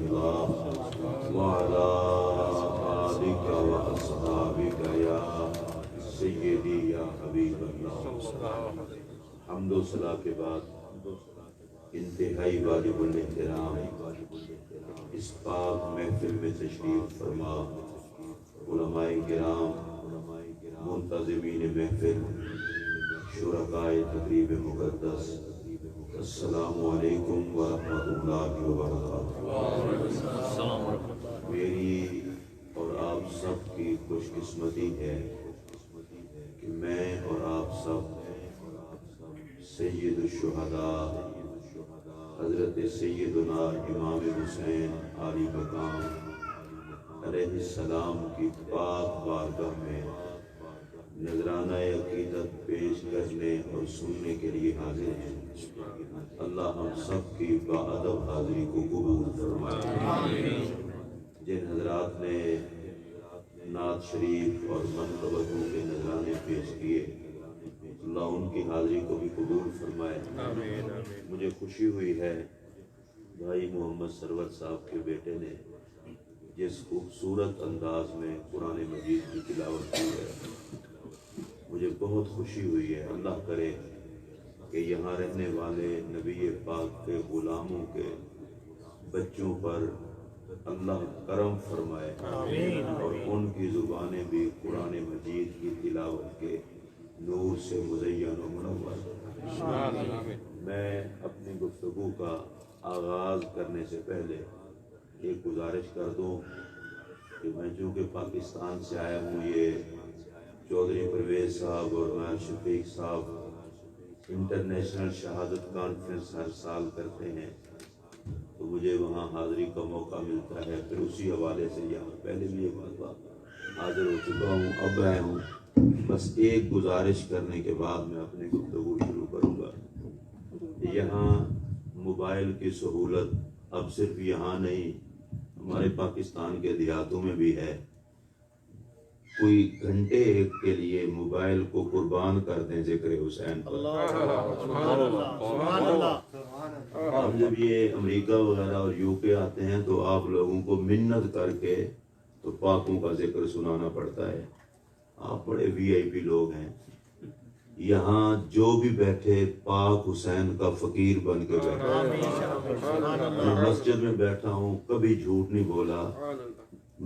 الله وعلى آلك وأصحابك يا سيدي يا حبيب الله. حمد و ثنا کے بعد انتہائی واجب الاحترام اس پاک محفل میں تشریف فرما علماء کرام، منتظمین محفل، شرکائے تقریب مقدس، السلام علیکم ورحمۃ اللہ وبرکاتہ۔ میری اور آپ سب کی خوش قسمتی ہے کہ میں اور آپ سب سید الشہداء حضرت سیدنا امام حسین علی مقام علیہ السلام کی پاک بارگاہ میں نذرانہ عقیدت پیش کرنے اور سننے کے لیے حاضر ہیں۔ اللہ ہم سب کی باادب حاضری کو قبول فرمائے۔ جن حضرات نے نعت شریف اور منقبتوں کے نذرانے پیش کیے، اللہ ان کی حاضری کو بھی قبول فرمائے۔ مجھے خوشی ہوئی ہے بھائی محمد سروت صاحب کے بیٹے نے جس خوبصورت انداز میں قرآن مجید کی تلاوت کی ہے، مجھے بہت خوشی ہوئی ہے۔ اللہ کرے کہ یہاں رہنے والے نبی پاک کے غلاموں کے بچوں پر اللہ کرم فرمائے اور ان کی زبانیں بھی قرآن مجید کی تلاوت کے نور سے مزین و منور۔ میں اپنی گفتگو کا آغاز کرنے سے پہلے ایک گزارش کر دوں کہ میں چونکہ پاکستان سے آیا ہوں، یہ چودھری پرویز صاحب اور میں شفیق صاحب انٹرنیشنل شہادت کانفرنس ہر سال کرتے ہیں، تو مجھے وہاں حاضری کا موقع ملتا ہے۔ پھر اسی حوالے سے یہاں پہلے بھی ایک مرتبہ حاضر ہو چکا ہوں، اب آیا ہوں۔ بس ایک گزارش کرنے کے بعد میں اپنی گفتگو شروع کروں گا۔ یہاں موبائل کی سہولت اب صرف یہاں نہیں، ہمارے پاکستان کے دیہاتوں میں بھی ہے۔ کوئی گھنٹے ایک کے لیے موبائل کو قربان کر دیں ذکر حسین پر۔ ہم جب یہ امریکہ وغیرہ اور یو کے آتے ہیں تو آپ لوگوں کو منت کر کے تو پاکوں کا ذکر سنانا پڑتا ہے۔ آپ بڑے وی آئی پی لوگ ہیں، یہاں جو بھی بیٹھے پاک حسین کا فقیر بن کے بیٹھا۔ میں مسجد میں بیٹھا ہوں، کبھی جھوٹ نہیں بولا۔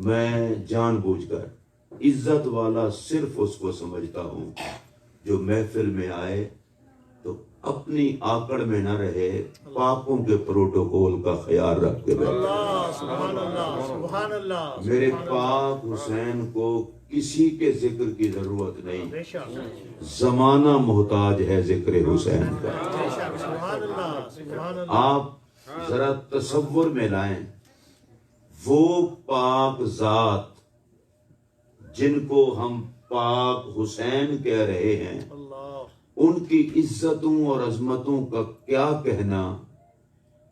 میں جان بوجھ کر عزت والا صرف اس کو سمجھتا ہوں جو محفل میں آئے تو اپنی آکڑ میں نہ رہے، پاکوں کے پروٹوکول کا خیال رکھ کے بیٹھے۔ میرے پاک حسین کو کسی کے ذکر کی ضرورت نہیں، زمانہ محتاج ہے ذکر حسین کا۔ آپ ذرا تصور میں لائیں، وہ پاک ذات جن کو ہم پاک حسین کہہ رہے ہیں، ان کی عزتوں اور عظمتوں کا کیا کہنا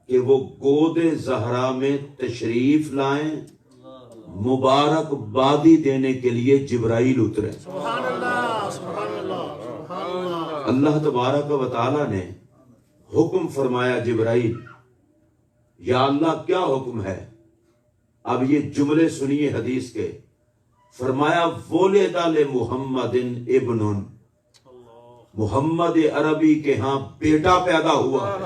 کہ وہ گود زہرا میں تشریف لائیں، مبارک بادی دینے کے لیے جبرائیل اترے۔ اللہ تبارک و تعالی نے حکم فرمایا جبرائیل، یا اللہ کیا حکم ہے؟ اب یہ جملے سنیے حدیث کے۔ فرمایا ولد لمحمد ابن، محمد عربی کے ہاں بیٹا پیدا ہوا ہے،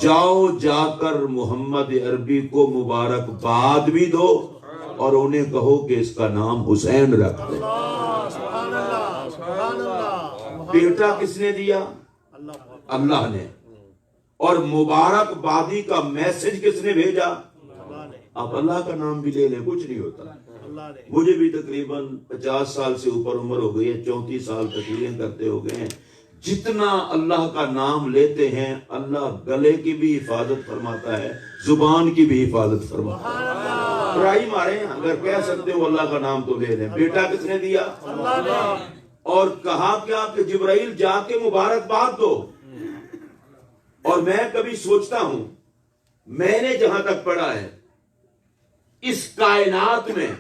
جاؤ جا کر محمد عربی کو مبارکباد بھی دو اور انہیں کہو کہ اس کا نام حسین رکھ دیں۔ بیٹا کس نے دیا؟ اللہ نے۔ اور مبارکبادی کا میسج کس نے بھیجا؟ آپ اللہ کا نام بھی لے لیں، کچھ نہیں ہوتا۔ مجھے بھی تقریباً 50 سال سے اوپر عمر ہو گئی ہے، 34 سال تقریریں کرتے ہو گئے ہیں۔ جتنا اللہ کا نام لیتے ہیں اللہ گلے کی بھی حفاظت فرماتا ہے، زبان کی بھی حفاظت فرماتا ہے۔ ٹرائی ماریں، اگر کہہ سکتے ہو اللہ کا نام تو لے لیں۔ بیٹا کس نے دیا؟ اللہ نے۔ اور کہا کیا کہ جبرائیل جا کے مبارکباد دو۔ اور میں کبھی سوچتا ہوں، میں نے جہاں تک پڑھا ہے اس کائنات میں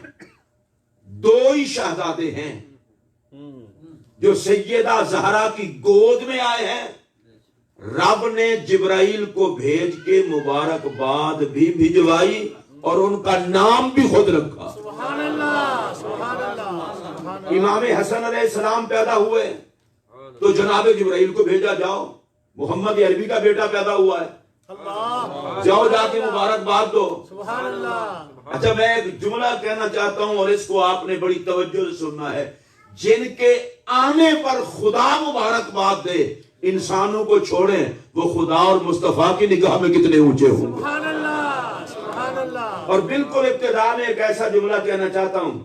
2 ہی شہزادے ہیں جو سیدہ زہرا کی گود میں آئے ہیں، رب نے جبرائیل کو بھیج کے مبارکباد بھی بھجوائی اور ان کا نام بھی خود رکھا. سبحان اللہ سبحان اللہ. امام حسن علیہ السلام پیدا ہوئے تو جناب جبرائیل کو بھیجا، جاؤ محمد عربی کا بیٹا پیدا ہوا ہے، جاؤ جا کے مبارکباد دو. سبحان اللہ. اچھا میں ایک جملہ کہنا چاہتا ہوں اور اس کو آپ نے بڑی توجہ سے سننا ہے. جن کے آنے پر خدا مبارکباد دے، انسانوں کو چھوڑیں، وہ خدا اور مصطفیٰ کی نگاہ میں کتنے اونچے ہوں. سبحان اللہ سبحان اللہ. اور بالکل ابتدا میں ایک ایسا جملہ کہنا چاہتا ہوں،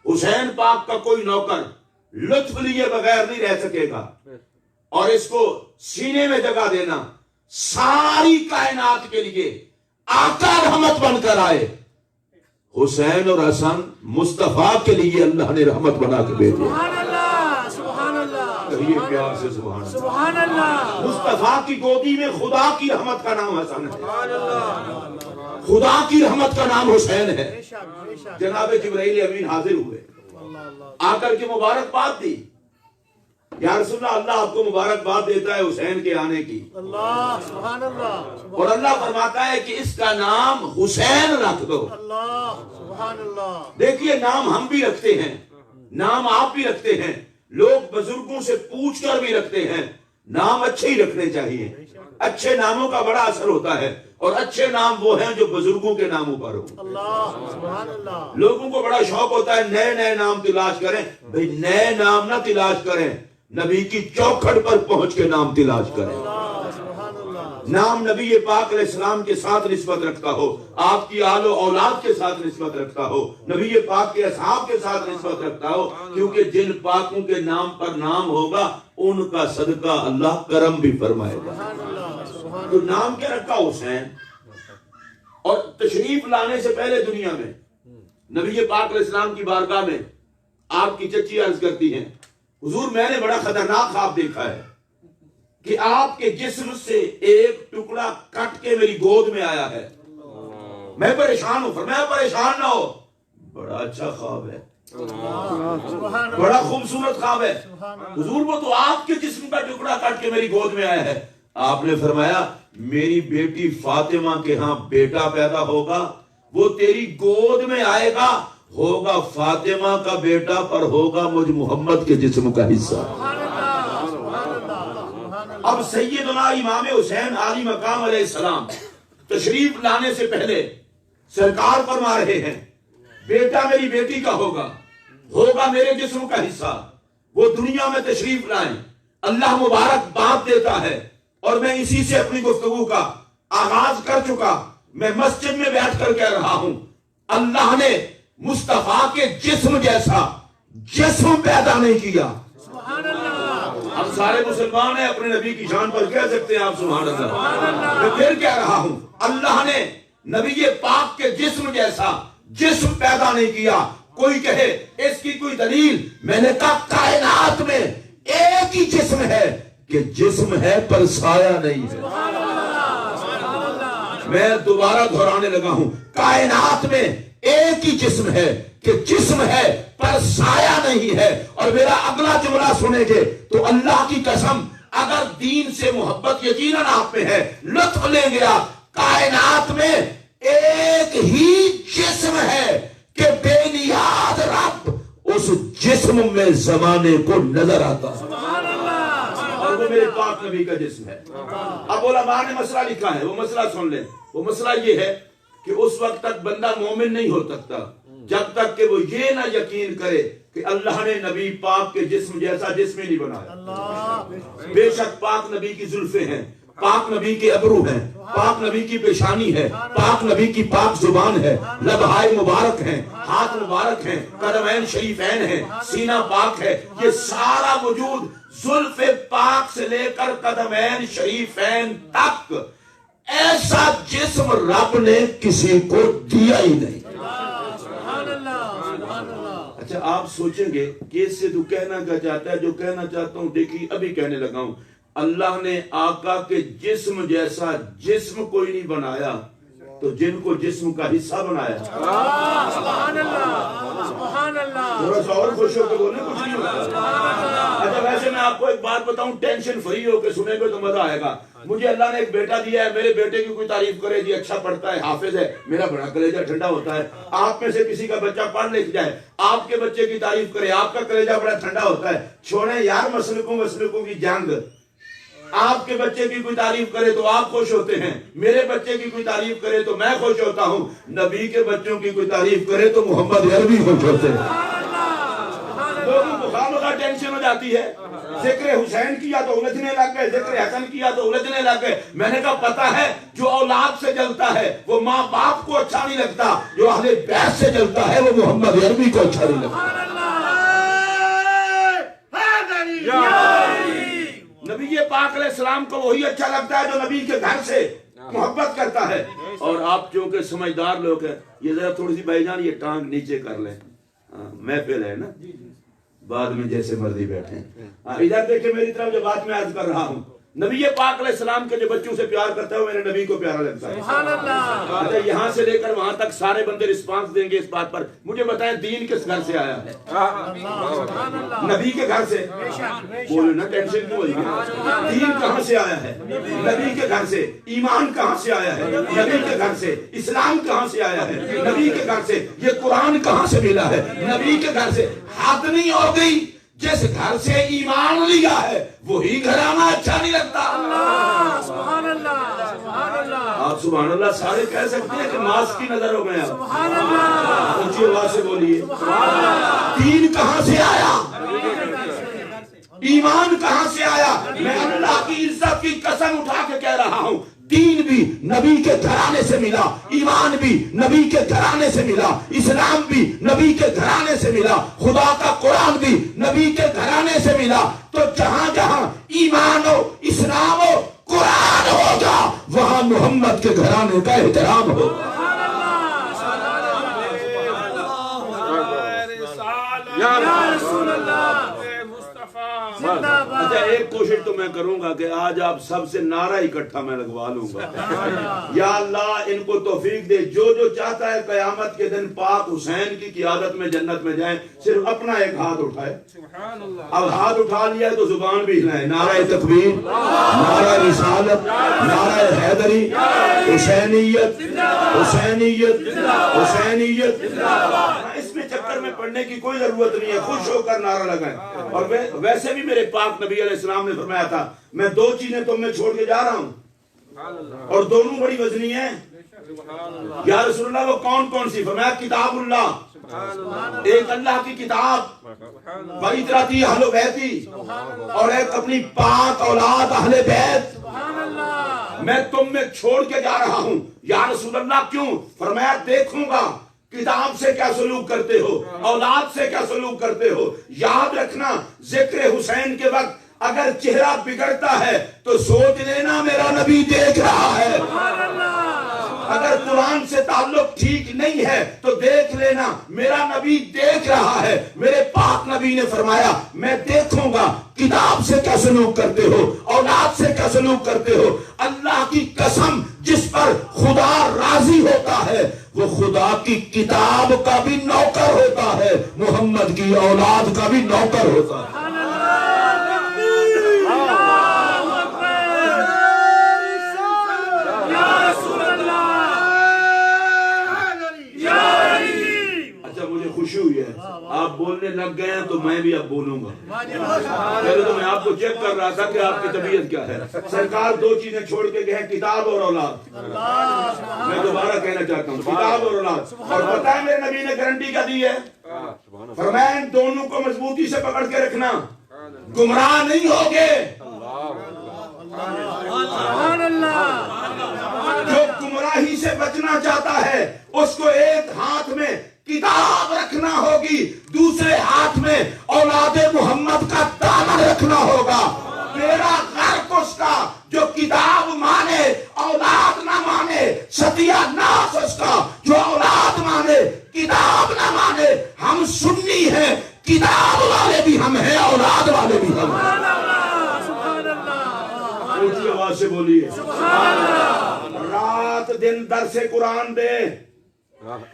حسین پاک کا کوئی نوکر لطف لیے بغیر نہیں رہ سکے گا، اور اس کو سینے میں جگہ دینا ساری کائنات کے لیے آقا رحمت بن کر آئے. حسین اور حسن مصطفیٰ کے لیے اللہ نے رحمت بنا کے بھیجے. سبحان اللہ سبحان اللہ. کہیے پیار سے سبحان اللہ. سبحان اللہ. مصطفیٰ کی گودی میں خدا کی رحمت کا نام حسن ہے، خدا کی رحمت کا نام حسین ہے. بے شک بے شک. جناب جبرائیل امین حاضر ہوئے، اللہ اللہ. آ کر کے مبارکباد دی. یا رسول اللہ، اللہ آپ کو مبارکباد دیتا ہے حسین کے آنے کی، اللہ سبحان اللہ. اور اللہ فرماتا ہے کہ اس کا نام حسین رکھ دو. اللہ سبحان اللہ. دیکھیے نام ہم بھی رکھتے ہیں، نام آپ بھی رکھتے ہیں، لوگ بزرگوں سے پوچھ کر بھی رکھتے ہیں. نام اچھے ہی رکھنے چاہیے، اچھے ناموں کا بڑا اثر ہوتا ہے، اور اچھے نام وہ ہیں جو بزرگوں کے ناموں پر ہو. اللہ سبحان اللہ. لوگوں کو بڑا شوق ہوتا ہے نئے نئے نام تلاش کریں. بھئی نئے نام نہ تلاش کریں، نبی کی چوکھٹ پر پہنچ کے نام تلاش کریں. اللہ سبحان اللہ. نام نبی پاک علیہ السلام کے ساتھ نسبت رکھتا ہو، آپ کی آل و اولاد کے ساتھ نسبت رکھتا ہو، نبی پاک کے اصحاب کے ساتھ نسبت رکھتا ہو، کیونکہ جن پاکوں کے نام پر نام ہوگا ان کا صدقہ اللہ کرم بھی فرمائے گا. سبحان اللہ سبحان تو نام کیا رکھا حسین؟ اور تشریف لانے سے پہلے دنیا میں نبی پاک علیہ السلام کی بارگاہ میں آپ کی چچی عرض کرتی ہیں، حضور میں نے بڑا خطرناک خواب دیکھا ہے کہ آپ کے جسم سے ایک ٹکڑا کٹ کے میری گود میں آیا ہے، میں پریشان ہوں. فرمایا پریشان نہ ہو، بڑا اچھا خواب ہے، سبحان اللہ. بڑا خوبصورت خواب ہے. حضور وہ تو آپ کے جسم کا ٹکڑا کٹ کے میری گود میں آیا ہے. آپ نے فرمایا میری بیٹی فاطمہ کے ہاں بیٹا پیدا ہوگا، وہ تیری گود میں آئے گا، ہوگا فاطمہ کا بیٹا پر ہوگا مجھ محمد کے جسم کا حصہ. سبحان اللہ سبحان اللہ سبحان اللہ. اب سیدنا امام حسین عالی مقام علیہ السلام تشریف لانے سے پہلے سرکار فرما رہے ہیں بیٹا میری بیٹی کا ہوگا، ہوگا میرے جسم کا حصہ. وہ دنیا میں تشریف لائیں، اللہ مبارک بات دیتا ہے، اور میں اسی سے اپنی گفتگو کا آغاز کر چکا. میں مسجد میں بیٹھ کر کہہ رہا ہوں اللہ نے مصطفیٰ کے جسم جیسا جسم پیدا نہیں کیا. سبحان اللہ. اب سارے مسلمان ہیں، اپنے نبی کی شان پر کہہ سکتے ہیں آپ سبحان اللہ. میں پھر کہہ رہا ہوں اللہ نے نبی پاک کے جسم جیسا جسم پیدا نہیں کیا. کوئی کہے اس کی کوئی دلیل، میں نے کہا کائنات میں ایک ہی جسم ہے کہ جسم ہے پر سایہ نہیں ہے. میں دوبارہ دہرانے لگا ہوں، کائنات میں ایک ہی جسم ہے کہ جسم ہے پر سایہ نہیں ہے. اور میرا اگلا جملہ سنیں گے تو اللہ کی قسم اگر دین سے محبت یقیناً آپ میں ہے، لطف لیں گے آپ. کائنات میں ایک ہی جسم ہے کہ بے نیاز رب اس جسم میں زمانے کو نظر آتا ہے، اور وہ میرے پاک نبی کا جسم ہے. اب علماء نے مسئلہ لکھا ہے، وہ مسئلہ سن لیں. وہ مسئلہ یہ ہے کہ اس وقت تک بندہ مومن نہیں ہو سکتا جب تک کہ وہ یہ نہ یقین کرے کہ اللہ نے نبی پاک کے جسم جیسا جسم ہی نہیں بنایا. بے شک پاک نبی کی زلفیں ہیں، پاک نبی کے ابرو ہیں، پاک نبی کی پیشانی ہے، پاک نبی کی پاک زبان ہے، لبہائے مبارک ہیں، ہاتھ مبارک ہیں، قدمین شریفین ہیں، سینہ پاک ہے. یہ سارا وجود زلف پاک سے لے کر قدمین شریفین تک ایسا جسم رب نے کسی کو دیا ہی نہیں. اچھا آپ سوچیں گے کہ اس سے تو کہنا کیا چاہتا ہے؟ جو کہنا چاہتا ہوں دیکھیے ابھی کہنے لگا ہوں. اللہ نے آقا کے جسم جیسا جسم کوئی نہیں بنایا، تو جن کو جسم کا حصہ بنایا. سبحان اللہ سبحان اللہ. تھوڑا سا اور خوش ہو کے بولنے کچھ نہیں ہوتا. اچھا ویسے میں آپ کو ایک بات بتاؤں, ٹینشن فری ہو کے سنیں گے تو مزہ آئے گا. مجھے اللہ نے ایک بیٹا دیا ہے, میرے بیٹے کی کوئی تعریف کرے جی اچھا پڑھتا ہے, حافظ ہے, میرا بڑا کلیجہ ٹھنڈا ہوتا ہے. آپ میں سے کسی کا بچہ پڑھ لکھ جائے, آپ کے بچے کی تعریف کرے, آپ کا کلیجہ بڑا ٹھنڈا ہوتا ہے. چھوڑیں یار مسلکوں کی جنگ. آپ کے بچے کی کوئی تعریف کرے تو آپ خوش ہوتے ہیں, میرے بچے کی کوئی تعریف کرے تو میں خوش ہوتا ہوں. نبی کے بچوں کی کوئی تعریف کرے تو محمد عربی خوش ہوتے ہیں. لوگوں کو خامخواہ ٹینشن ہو جاتی ہے. ذکر حسین کیا تو الجھنے لگ گئے, ذکر حسن کیا تو الجھنے لگ گئے. میں نے کہا پتا ہے جو اولاد سے جلتا ہے وہ ماں باپ کو اچھا نہیں لگتا, جو اہل بیت سے جلتا ہے وہ محمد عربی کو اچھا نہیں لگتا. نبی پاک علیہ السلام کو وہی اچھا لگتا ہے جو نبی کے گھر سے محبت کرتا ہے. اور آپ چونکہ سمجھدار لوگ ہیں, یہ ذرا تھوڑی سی بھائی جان یہ ٹانگ نیچے کر لیں, محفل ہے نا, بعد میں جیسے مرضی بیٹھیں. ادھر دیکھیں میری طرف جو بات میں عرض کر رہا ہوں, نبی پاک علیہ السلام کے جو بچوں سے پیار کرتا ہے وہ میرے نبی کو پیارا لگتا ہے. سبحان اللہ. اچھا یہاں سے لے کر وہاں تک سارے بندے رسپانس دیں گے اس بات پر. مجھے بتائیں دین کس گھر سے آیا ہے؟ نبی کے گھر سے. بولو نا, ٹینشن کیوں ہوئی ہے؟ دین کہاں سے آیا ہے؟ نبی کے گھر سے. ایمان کہاں سے آیا ہے؟ نبی کے گھر سے. اسلام کہاں سے آیا ہے؟ نبی کے گھر سے. یہ قرآن کہاں سے ملا ہے؟ نبی کے گھر سے. حد نہیں ہو گئی, جس گھر سے ایمان لیا ہے وہی گھرانہ اچھا نہیں لگتا. سبحان اللہ سبحان اللہ. آپ سبحان اللہ سارے کہہ سکتے ہیں کہ ماسک کی نظر ہو گئے آپ. سبحان اللہ. اونچی آواز سے بولیے. دین کہاں سے آیا؟ ایمان کہاں سے آیا؟ میں اللہ کی عزت کی قسم اٹھا کے کہہ رہا ہوں, دین بھی نبی کے گھرانے سے ملا, ایمان بھی نبی کے گھرانے سے ملا, اسلام بھی نبی کے گھرانے سے ملا, خدا کا قرآن بھی نبی کے گھرانے سے ملا. تو جہاں جہاں ایمان ہو, اسلام ہو, قرآن ہوگا, وہاں محمد کے گھرانے کا احترام ہوگا. یا رسول اللہ. اچھا ایک کوشش تو میں کروں گا کہ آج آپ سب سے نعرہ اکٹھا میں لگوا لوں گا. یا اللہ ان کو توفیق دے, جو جو چاہتا ہے قیامت کے دن پاک حسین کی قیادت میں جنت میں جائیں, صرف اپنا ایک ہاتھ اٹھائے. اب ہاتھ اٹھا لیا ہے تو زبان بھی ہلائے. نعرہ تکبیر, نعرہ رسالت, نعرہ حیدری, حسینیت حسینیت حسینیت. اس میں چکر میں پڑھنے کی کوئی ضرورت نہیں ہے, خوش ہو کر نعرہ لگائیں. اور ویسے بھی میرے پاک نبی علیہ السلام نے فرمایا تھا میں دو چیزیں تم میں چھوڑ کے جا رہا ہوں اور دونوں بڑی وزنی ہیں. یا رسول اللہ وہ کون کون سی؟ فرمایا کتاب اللہ, ایک اللہ کی کتاب وَإِتْرَتِي أَهْلُ بَيْتِي, اور ایک اپنی پاک اولاد اہل بیت میں تم میں چھوڑ کے جا رہا ہوں. یا رسول اللہ کیوں؟ فرمایا دیکھوں گا کتاب سے کیا سلوک کرتے ہو, اولاد سے کیا سلوک کرتے ہو. یاد رکھنا ذکر حسین کے وقت اگر چہرہ بگڑتا ہے تو سوچ لینا میرا نبی دیکھ رہا ہے. اگر قرآن سے تعلق ٹھیک نہیں ہے تو دیکھ لینا میرا نبی دیکھ رہا ہے. میرے پاک نبی نے فرمایا میں دیکھوں گا کتاب سے کیا سلوک کرتے ہو, اولاد سے کیا سلوک کرتے ہو. اللہ کی قسم جس پر خدا راضی ہوتا ہے وہ خدا کی کتاب کا بھی نوکر ہوتا ہے, محمد کی اولاد کا بھی نوکر ہوتا ہے. خوشی ہوئی ہے آپ بولنے لگ گئے ہیں تو میں بھی اب بولوں گا. پہلے تو میں آپ کو چیک کر رہا تھا کہ آپ کی طبیعت کیا ہے. سرکار دو چیزیں چھوڑ کے گئے, کتاب اور اولاد. میں دوبارہ کہنا چاہتا ہوں کتاب اور اولاد. اور پتہ ہے میرے نبی نے گارنٹی کیا دی ہے؟ فرمایا ان دونوں کو مضبوطی سے پکڑ کے رکھنا, گمراہ نہیں ہوگے. جو گمراہی سے بچنا چاہتا ہے اس کو ایک ہاتھ میں کتاب رکھنا ہوگی, دوسرے ہاتھ میں اولاد محمد کا دامن رکھنا ہوگا. میرا غرق اس کا جو کتاب مانے اولاد نہ مانے, ستیہ ناس اس کا جو اولاد مانے کتاب نہ مانے. ہم سنی ہیں, کتاب والے بھی ہم ہیں, اولاد والے بھی ہم ہیں. اونچی آواز سے بولیے. رات دن لیکن درس قرآن دے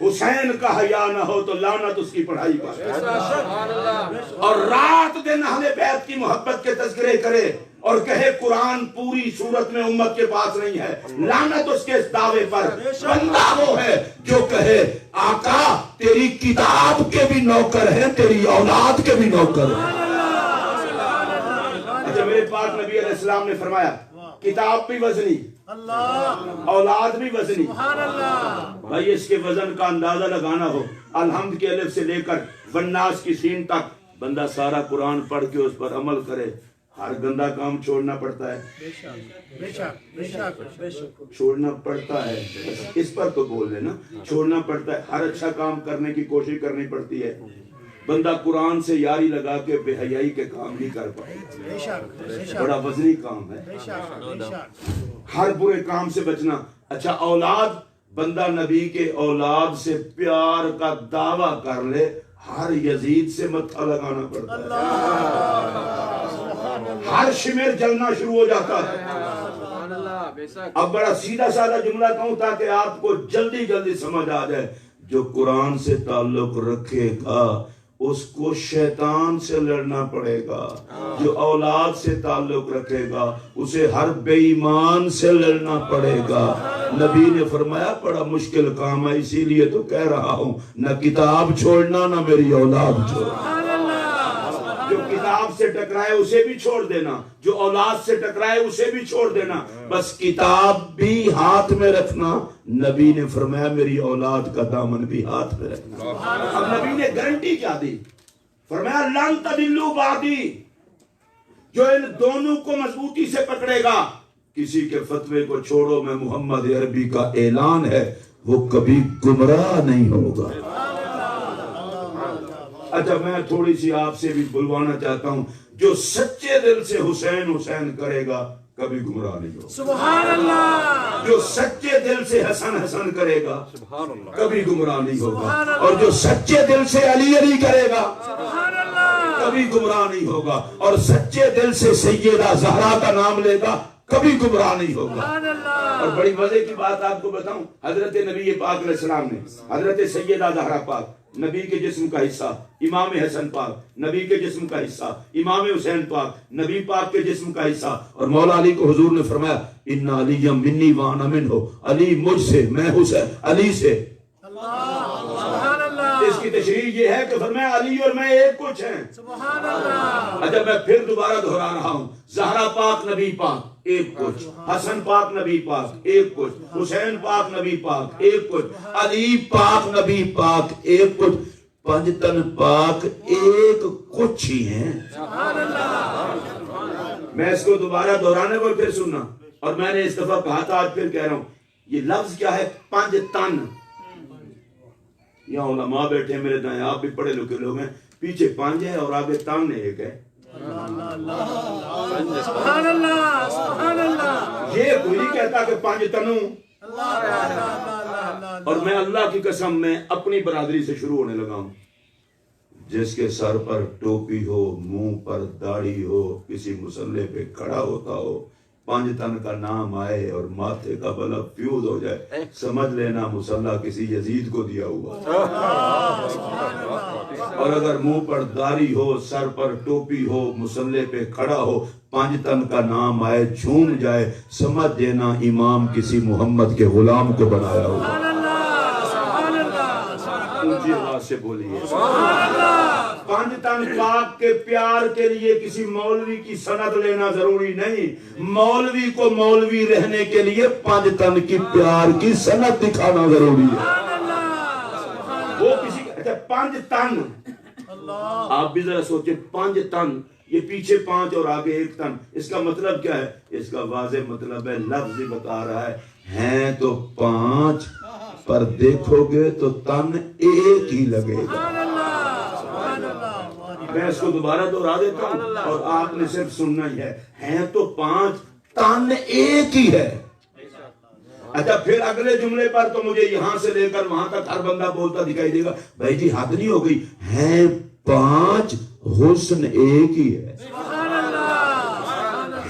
حسین کا حیا نہ ہو تو لعنت اس کی پڑھائی پر، اور رات دن اہل بیت کی محبت کے تذکرے کرے اور کہے قرآن پوری صورت میں امت کے پاس نہیں ہے، لعنت اس کے اس دعوے پر۔ بندہ وہ ہے جو کہے آقا تیری کتاب کے بھی نوکر ہیں، تیری اولاد کے بھی نوکر ہیں۔ اچھا میرے پاک نبی علیہ السلام نے فرمایا کتاب بھی وزنی، اولاد بھی وزنی۔ بھائی اس کے وزن کا اندازہ لگانا ہو، الحمد کے الف سے لے کر والناس کی سین تک بندہ سارا قرآن پڑھ کے اس پر عمل کرے، ہر گندا کام چھوڑنا پڑتا ہے، چھوڑنا پڑتا ہے، اس پر تو بول لینا، چھوڑنا پڑتا ہے، ہر اچھا کام کرنے کی کوشش کرنی پڑتی ہے۔ بندہ قرآن سے یاری لگا کے بے حیائی کے کام نہیں کر پائے، بڑا وزنی کام ہے، ہر برے کام سے بچنا۔ اچھا اولاد، بندہ نبی کے اولاد سے پیار کا دعویٰ کر لے، ہر یزید سے متھا لگانا پڑتا ہے، ہر شمیر جلنا شروع ہو جاتا ہے۔ اب بڑا سیدھا سادہ جملہ کہوں تاکہ آپ کو جلدی جلدی سمجھ آ جائے، جو قرآن سے تعلق رکھے گا اس کو شیطان سے لڑنا پڑے گا، جو اولاد سے تعلق رکھے گا اسے ہر بے ایمان سے لڑنا پڑے گا۔ نبی نے فرمایا بڑا مشکل کام ہے، اسی لیے تو کہہ رہا ہوں نہ کتاب چھوڑنا نہ میری اولاد چھوڑنا۔ جو کتاب سے ٹکرائے اسے بھی چھوڑ دینا، جو اولاد سے ٹکرائے اسے بھی چھوڑ دینا، بس کتاب بھی ہاتھ میں رکھنا۔ نبی نے فرمایا میری اولاد کا دامن بھی ہاتھ میں رکھنا۔ اب نبی نے گارنٹی کیا دی؟ فرمایا لن تضلوا بعدی، جو ان دونوں کو مضبوطی سے پکڑے گا۔ کسی کے فتوے کو چھوڑو، میں محمد عربی کا اعلان ہے وہ کبھی گمراہ نہیں ہوگا۔ اچھا میں تھوڑی سی آپ سے بھی بلوانا چاہتا ہوں، جو سچے دل سے حسین حسین کرے گا کبھی گمراہ نہیں ہوگا۔ سبحان اللہ۔ جو سچے دل سے حسن حسن کرے گا کبھی گمراہ نہیں ہوگا، اور جو سچے دل سے علی علی کرے گا کبھی گمراہ نہیں ہوگا، اور سچے دل سے سیدہ زہرا کا نام لے گا کبھی گمراہ نہیں ہوگا۔ اور بڑی مزے کی بات آپ کو بتاؤں، حضرت نبی پاک علیہ السلام نے حضرت سیدہ زہرا پاک نبی کے جسم کا حصہ، امام حسن پاک نبی کے جسم کا حصہ، امام حسین پاک نبی پاک کے جسم کا حصہ، اور مولا علی کو حضور نے فرمایا ان علی منی وانا منہ، علی مجھ سے میں حسین علی سے۔ اس کی تشریح یہ ہے کہ فرمایا علی اور میں ایک کچھ ہیں۔ اچھا میں پھر دوبارہ دہرا رہا ہوں، زہرا پاک نبی پاک ایک کچھ، حسن پاک نبی پاک ایک کچھ، حسین پاک نبی پاک ایک کچھ، علی پاک نبی پاک ایک کچھ، پنج تن پاک ایک کچھ ہی ہیں۔ میں اس کو دوبارہ دہرانے کو پھر سننا، اور میں نے اس دفعہ کہا تھا آج پھر کہہ رہا ہوں، یہ لفظ کیا ہے؟ پنج تن۔ یہاں علماء بیٹھے میرے دائیں، آپ بھی پڑھے لکھے لوگ ہیں، پیچھے پانچ ہے اور آگے تن ایک ہے۔ سبحان اللہ سبحان اللہ۔ یہ کوئی نہیں کہتا کہ پانچ تنوں، اور میں اللہ کی قسم میں اپنی برادری سے شروع ہونے لگا ہوں، جس کے سر پر ٹوپی ہو، منہ پر داڑھی ہو، کسی مسلح پہ کھڑا ہوتا ہو، پانچ تن کا نام آئے اور ماتھے کا بلب فیوز ہو جائے، سمجھ لینا مسلح کسی یزید کو دیا ہوا۔ اور اگر منہ پر داڑھی ہو، سر پر ٹوپی ہو، مسلح پہ کھڑا ہو، پانچ تن کا نام آئے، جھوم جائے، سمجھ دینا امام کسی محمد کے غلام کو بنایا ہوا۔ اونچی آواز سے بولیے پانچ تن پاک کے پیار کے لیے کسی مولوی کی سند لینا ضروری نہیں، مولوی کو مولوی رہنے کے لیے پانچ تن کی پیار کی سند دکھانا ضروری ہے۔ وہ کسی اچھا پانچ تن، آپ بھی ذرا سوچیں، پانچ تن، یہ پیچھے پانچ اور آگے ایک تن، اس کا مطلب کیا ہے؟ اس کا واضح مطلب ہے، لفظ ہی بتا رہا ہے، ہیں تو پانچ پر دیکھو گے تو تن ایک ہی لگے گا۔ میں اس کو دوبارہ دہرا دیتا ہوں اور آپ نے صرف سننا ہی ہے، ہیں تو پانچ تن ایک ہی ہے۔ اچھا پھر اگلے جملے پر تو مجھے یہاں سے لے کر وہاں تک ہر بندہ بولتا دکھائی دے گا، بھائی جی حد نہیں ہو گئی، ہیں پانچ حسن ایک ہی ہے،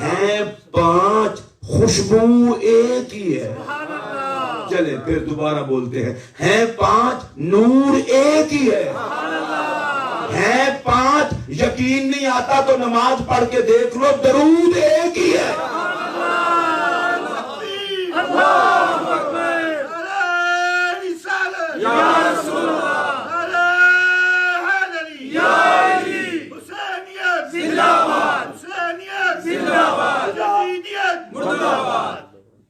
ہیں پانچ خوشبو ایک ہی ہے، چلے پھر دوبارہ بولتے ہیں 5 نور ایک ہی ہے، ہیں 5 یقین نہیں آتا تو نماز پڑھ کے دیکھ لو، درود ایک ہی ہے۔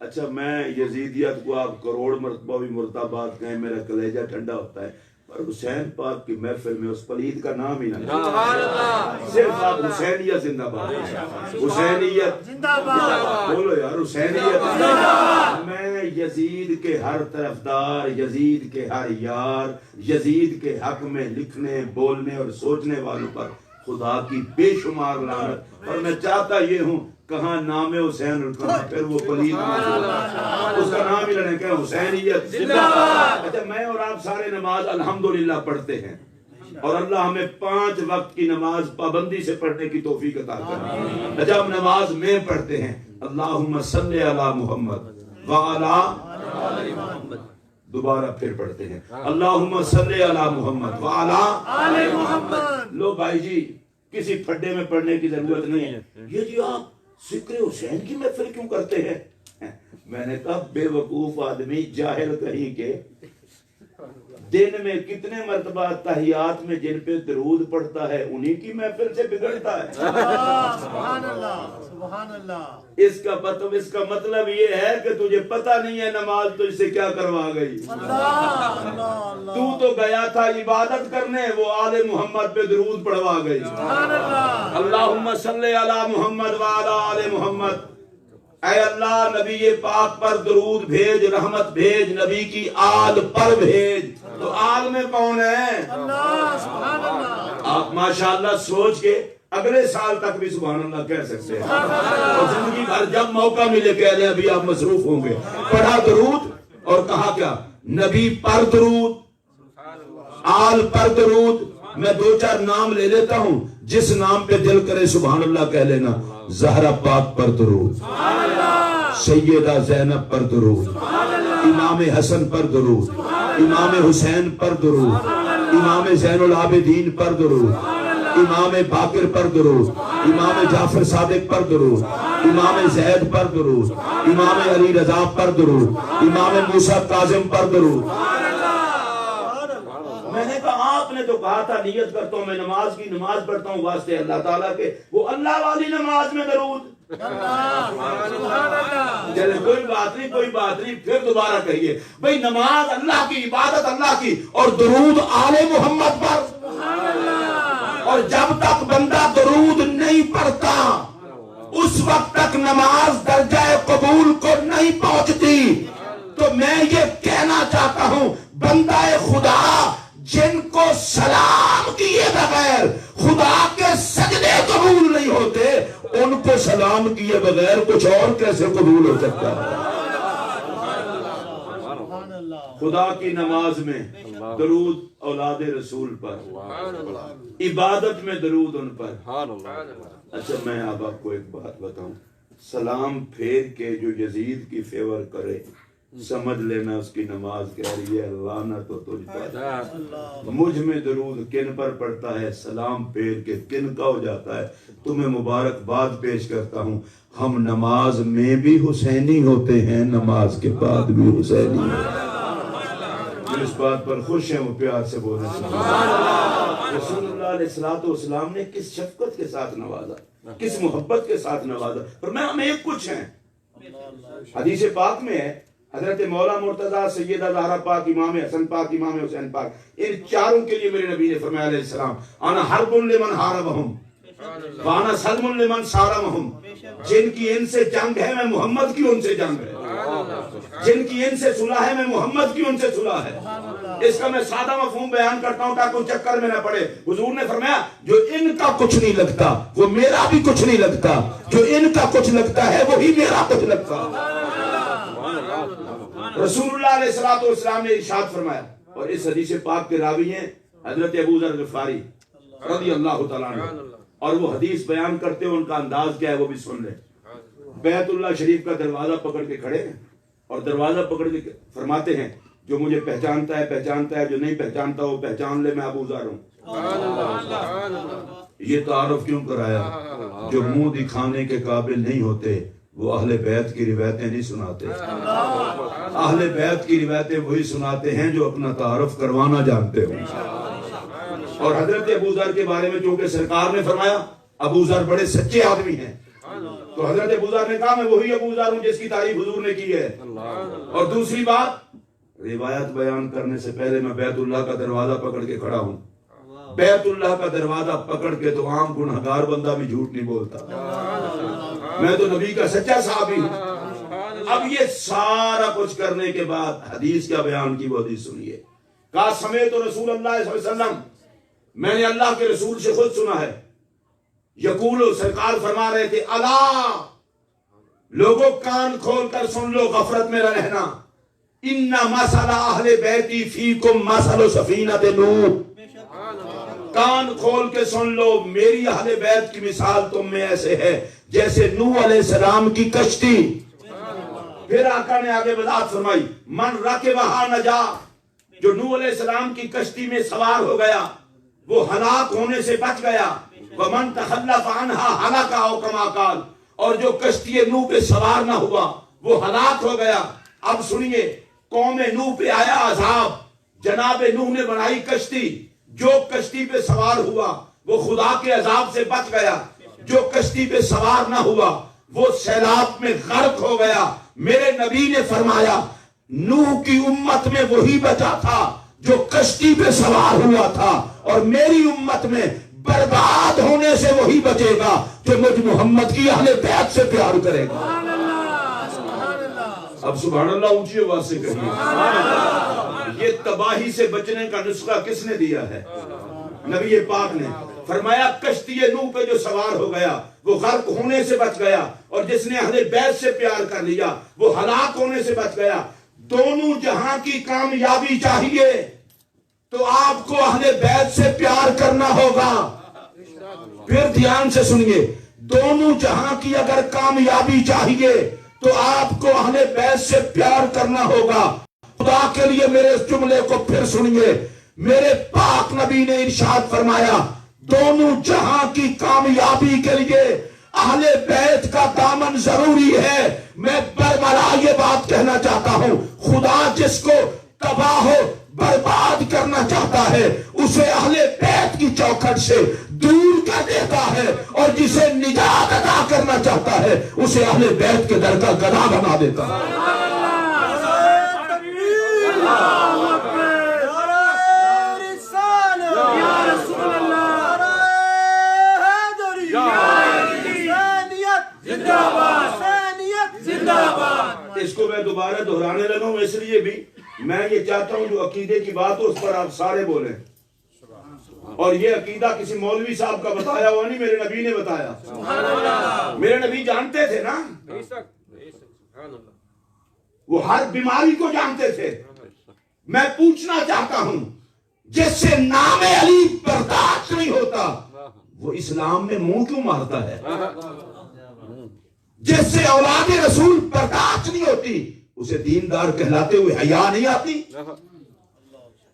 اچھا میں یزیدیت کو آپ کروڑ مرتبہ بھی مرتبہ کہیں میرا کلیجہ ٹھنڈا ہوتا ہے، پر حسین پاک کی محفل میں اس پلید کا نام ہی نہ صرف آپ حسینیت زندہ باد، حسینیت زندہ باد بولو یار، حسینیت۔ میں یزید کے ہر طرفدار، یزید کے ہر یار، یزید کے حق میں لکھنے بولنے اور سوچنے والوں پر خدا کی بے شمار لعنت، اور میں چاہتا یہ ہوں کہاں نام حسین اور کہاں پھر وہ پلید اس کا نام ہی لینے کہ حسینیت زندہ باد۔ اچھا میں اور آپ سارے نماز الحمدللہ پڑھتے ہیں، اور اللہ ہمیں 5 وقت کی نماز پابندی سے پڑھنے کی توفیق عطا کرے۔ اچھا ہم نماز میں پڑھتے ہیں اللہم صلی علی محمد وعلی محمد، دوبارہ پھر پڑھتے ہیں اللہم صلی علی محمد وعلی محمد۔ لو بھائی جی کسی پھڈے میں پڑھنے کی ضرورت نہیں ہے، یہ جی آپ ذکر حسین کی محفل کیوں کرتے ہیں؟ میں نے کہا بے وقوف آدمی، جاہل کہیں کے، دن میں کتنے مرتبہ تحیات میں جن پہ درود پڑھتا ہے انہی کی محفل سے بگڑتا ہے۔ سبحان اللہ سبحان اللہ۔ اس کا مطلب یہ ہے کہ تجھے پتہ نہیں ہے نماز تجھ سے کیا کروا گئی۔ تو تو گیا تھا عبادت کرنے، وہ آل محمد پہ درود پڑھوا گئی۔ اللہم صلی علی محمد وعلی آل محمد۔ اے اللہ نبی پاک پر درود بھیج، رحمت بھیج، نبی کی آل پر بھیج۔ تو آل میں کون ہے؟ اللہ سبحان اللہ۔ آپ ماشاءاللہ سوچ کے اگلے سال تک بھی سبحان اللہ کہہ سکتے ہیں، اور زندگی بھر جب موقع ملے کہہ لیں ابھی آپ مصروف ہوں گے۔ پڑھا درود اور کہا کیا؟ نبی پر درود، آل پر درود۔ میں 2-4 نام لے لیتا ہوں، جس نام پہ دل کرے سبحان اللہ کہہ لینا۔ زہرا پاک پر درود، سیدہ زینب پر درود، امام حسن پر درود، امام حسین پر درود، امام زین العابدین پر درود، امام باقر پر درود، امام جعفر صادق پر درود، امام زید پر درود، امام علی رضا پر درود، امام موسیٰ کاظم پر درود۔ میں نے کہا آپ نے تو کہا تھا نیت کرتا ہوں میں نماز کی، نماز پڑھتا ہوں واسطے اللہ تعالیٰ کے، وہ اللہ والی نماز میں درود۔ چلے کوئی بات نہیں کوئی بات نہیں، پھر دوبارہ کہیے بھئی نماز اللہ کی، عبادت اللہ کی، اور درود آل محمد پر۔ اور جب تک بندہ درود نہیں پڑھتا اس وقت تک نماز درجہ قبول کو نہیں پہنچتی۔ تو میں یہ کہنا چاہتا ہوں بندہ خدا جن کو سلام کیے بغیر خدا کے سجدے قبول نہیں ہوتے، ان کو سلام کیے بغیر کچھ اور کیسے قبول ہو سکتا ہے؟ خدا کی نماز میں درود اولاد رسول پر، عبادت میں درود ان پر۔ اچھا میں اب آپ کو ایک بات بتاؤں، سلام پھیر کے جو یزید کی فیور کرے سمجھ لینا اس کی نماز کہہ رہی ہے لعنت تو تجھ پر۔ مجھ میں درود کن پر پڑتا ہے، سلام پھیر کے کن کا ہو جاتا ہے۔ تمہیں مبارکباد پیش کرتا ہوں، ہم نماز میں بھی حسینی ہوتے ہیں، نماز کے بعد بھی حسینی ہیں۔ جو اس بات پر خوش ہیں وہ پیار سے بولیں رسول اللہ علیہ السلام نے کس شفقت کے ساتھ نوازا، کس محبت کے ساتھ نوازا، فرمایا ہم ایک کچھ ہیں۔ حدیث پاک میں ہے حضرت مولا مرتضیٰ، سیدہ زہرا پاک، امام حسن پاک، امام حسین پاک، ان چاروں کے لیے میرے نبی نے فرمایا علیہ السلام انا حرب لمن حاربہم وانا سلم لمن سالمہم۔ جن کی ان سے جنگ ہے میں محمد کی ان سے جنگ ہے، جن کی ان سے صلح ہے میں محمد کی ان سے صلح ہے۔ اس کا میں سادہ مفہوم بیان کرتا ہوں تاکہ چکر میں نہ پڑے۔ حضور نے فرمایا جو ان کا کچھ نہیں لگتا وہ میرا بھی کچھ نہیں لگتا، جو ان کا کچھ لگتا ہے وہی میرا کچھ لگتا۔ رسول اللہ علیہ السلام نے ارشاد فرمایا، اور اس حدیث پاک کے راوی ہیں حضرت ابو ذر غفاری رضی اللہ تعالیٰ عنہ، اور وہ حدیث بیان کرتے ہیں ان کا انداز کیا ہے وہ بھی سن لیں۔ بیت اللہ شریف کا دروازہ پکڑ کے کھڑے ہیں اور دروازہ پکڑ کے فرماتے ہیں جو مجھے پہچانتا ہے، جو نہیں پہچانتا وہ پہچان لے میں ابو ذر ہوں۔ یہ تعارف کیوں کرایا؟ جو منہ دکھانے کے قابل نہیں ہوتے وہ اہل بیت کی روایتیں نہیں سناتے۔ اہل بیت کی روایتیں وہی سناتے ہیں جو اپنا تعارف کروانا جانتے ہوں۔ اور حضرت ابو ذر کے بارے میں چونکہ سرکار نے فرمایا ابو ذر بڑے سچے آدمی ہیں، تو حضرت ابو ذر نے کہا میں وہی ابو ذر ہوں جس کی تعریف حضور نے کی ہے۔ اور دوسری بات، روایت بیان کرنے سے پہلے میں بیت اللہ کا دروازہ پکڑ کے کھڑا ہوں۔ بیت اللہ کا دروازہ پکڑ کے تو عام گنہگار بندہ بھی جھوٹ نہیں بولتا، میں تو نبی کا سچا صحابی ہوں۔ اب یہ سارا کچھ کرنے کے بعد حدیث کیا بیان کی، وہ حدیث سنیے۔ کہا سمیت رسول اللہ صلی اللہ علیہ وسلم، میں نے اللہ کے رسول سے خود سنا ہے، یقول سرکار فرما رہے تھے اللہ، لوگوں کان کھول کر سن لو، غفلت میں نہ رہنا، ان مثل اہل بیتی فیکم مثل سفینۃ نوح، کان کھول کے سن لو، میری اہل بیت کی مثال تم میں ایسے ہے جیسے نوح علیہ السلام کی کشتی۔ پھر آقا نے آگے وضاحت فرمائی، من رکبھا نجا، جو نوح علیہ السلام کی کشتی میں سوار ہو گیا وہ ہلاک ہونے سے بچ گیا، ومن تخلف عنہا ہلک او کما قال، اور جو کشتی نوح پہ سوار نہ ہوا وہ ہلاک ہو گیا۔ اب سنیے، قوم نوح پہ آیا عذاب، جناب نوح نے بنائی کشتی، جو کشتی پہ سوار ہوا وہ خدا کے عذاب سے بچ گیا، جو کشتی پہ سوار نہ ہوا وہ سیلاب میں غرق ہو گیا۔ میرے نبی نے فرمایا نوح کی امت میں وہی بچا تھا جو کشتی پہ سوار ہوا تھا، اور میری امت میں برباد ہونے سے وہی بچے گا جو مجھ محمد کی اہل بیت سے پیار کرے گا۔ اب سبحان اللہ اونچی آواز سے کہیے، یہ تباہی سے بچنے کا نسخہ کس نے دیا ہے؟ نبی پاک نے فرمایا کشتی نوح پہ جو سوار ہو گیا وہ غرق ہونے سے بچ گیا، اور جس نے اہل بیت سے پیار کر لیا وہ ہلاک ہونے سے بچ گیا۔ دونوں جہاں کی کامیابی چاہیے تو آپ کو اہل بیت سے پیار کرنا ہوگا۔ پھر دھیان سے سنیے، دونوں جہاں کی اگر کامیابی چاہیے تو آپ کو اہل بیت سے پیار کرنا ہوگا۔ خدا کے لیے میرے اس جملے کو پھر سنیے، میرے پاک نبی نے ارشاد فرمایا دونوں جہاں کی کامیابی کے لیے اہل بیت کا دامن ضروری ہے۔ میں برملا یہ بات کہنا چاہتا ہوں، خدا جس کو تباہ و برباد کرنا چاہتا ہے اسے اہل بیت کی چوکھٹ سے دور کر دیتا ہے، اور جسے نجات عطا کرنا چاہتا ہے اسے اہل بیت کے در کا گدا بنا دیتا ہے۔ اس کو میں دوبارہ دہرانے لگا ہوں اس لیے بھی میں یہ چاہتا ہوں جو عقیدے کی بات ہو اس پر آپ سارے بولیں، اور یہ عقیدہ کسی مولوی صاحب کا بتایا ہوا نہیں، میرے نبی نے بتایا۔ میرے نبی جانتے تھے نا، وہ ہر بیماری کو جانتے تھے۔ میں پوچھنا چاہتا ہوں جس سے نام علی برداشت نہیں ہوتا وہ اسلام میں منہ کیوں مارتا ہے؟ جس سے اولاد رسول برداشت نہیں ہوتی اسے دیندار کہلاتے ہوئے حیا نہیں آتی؟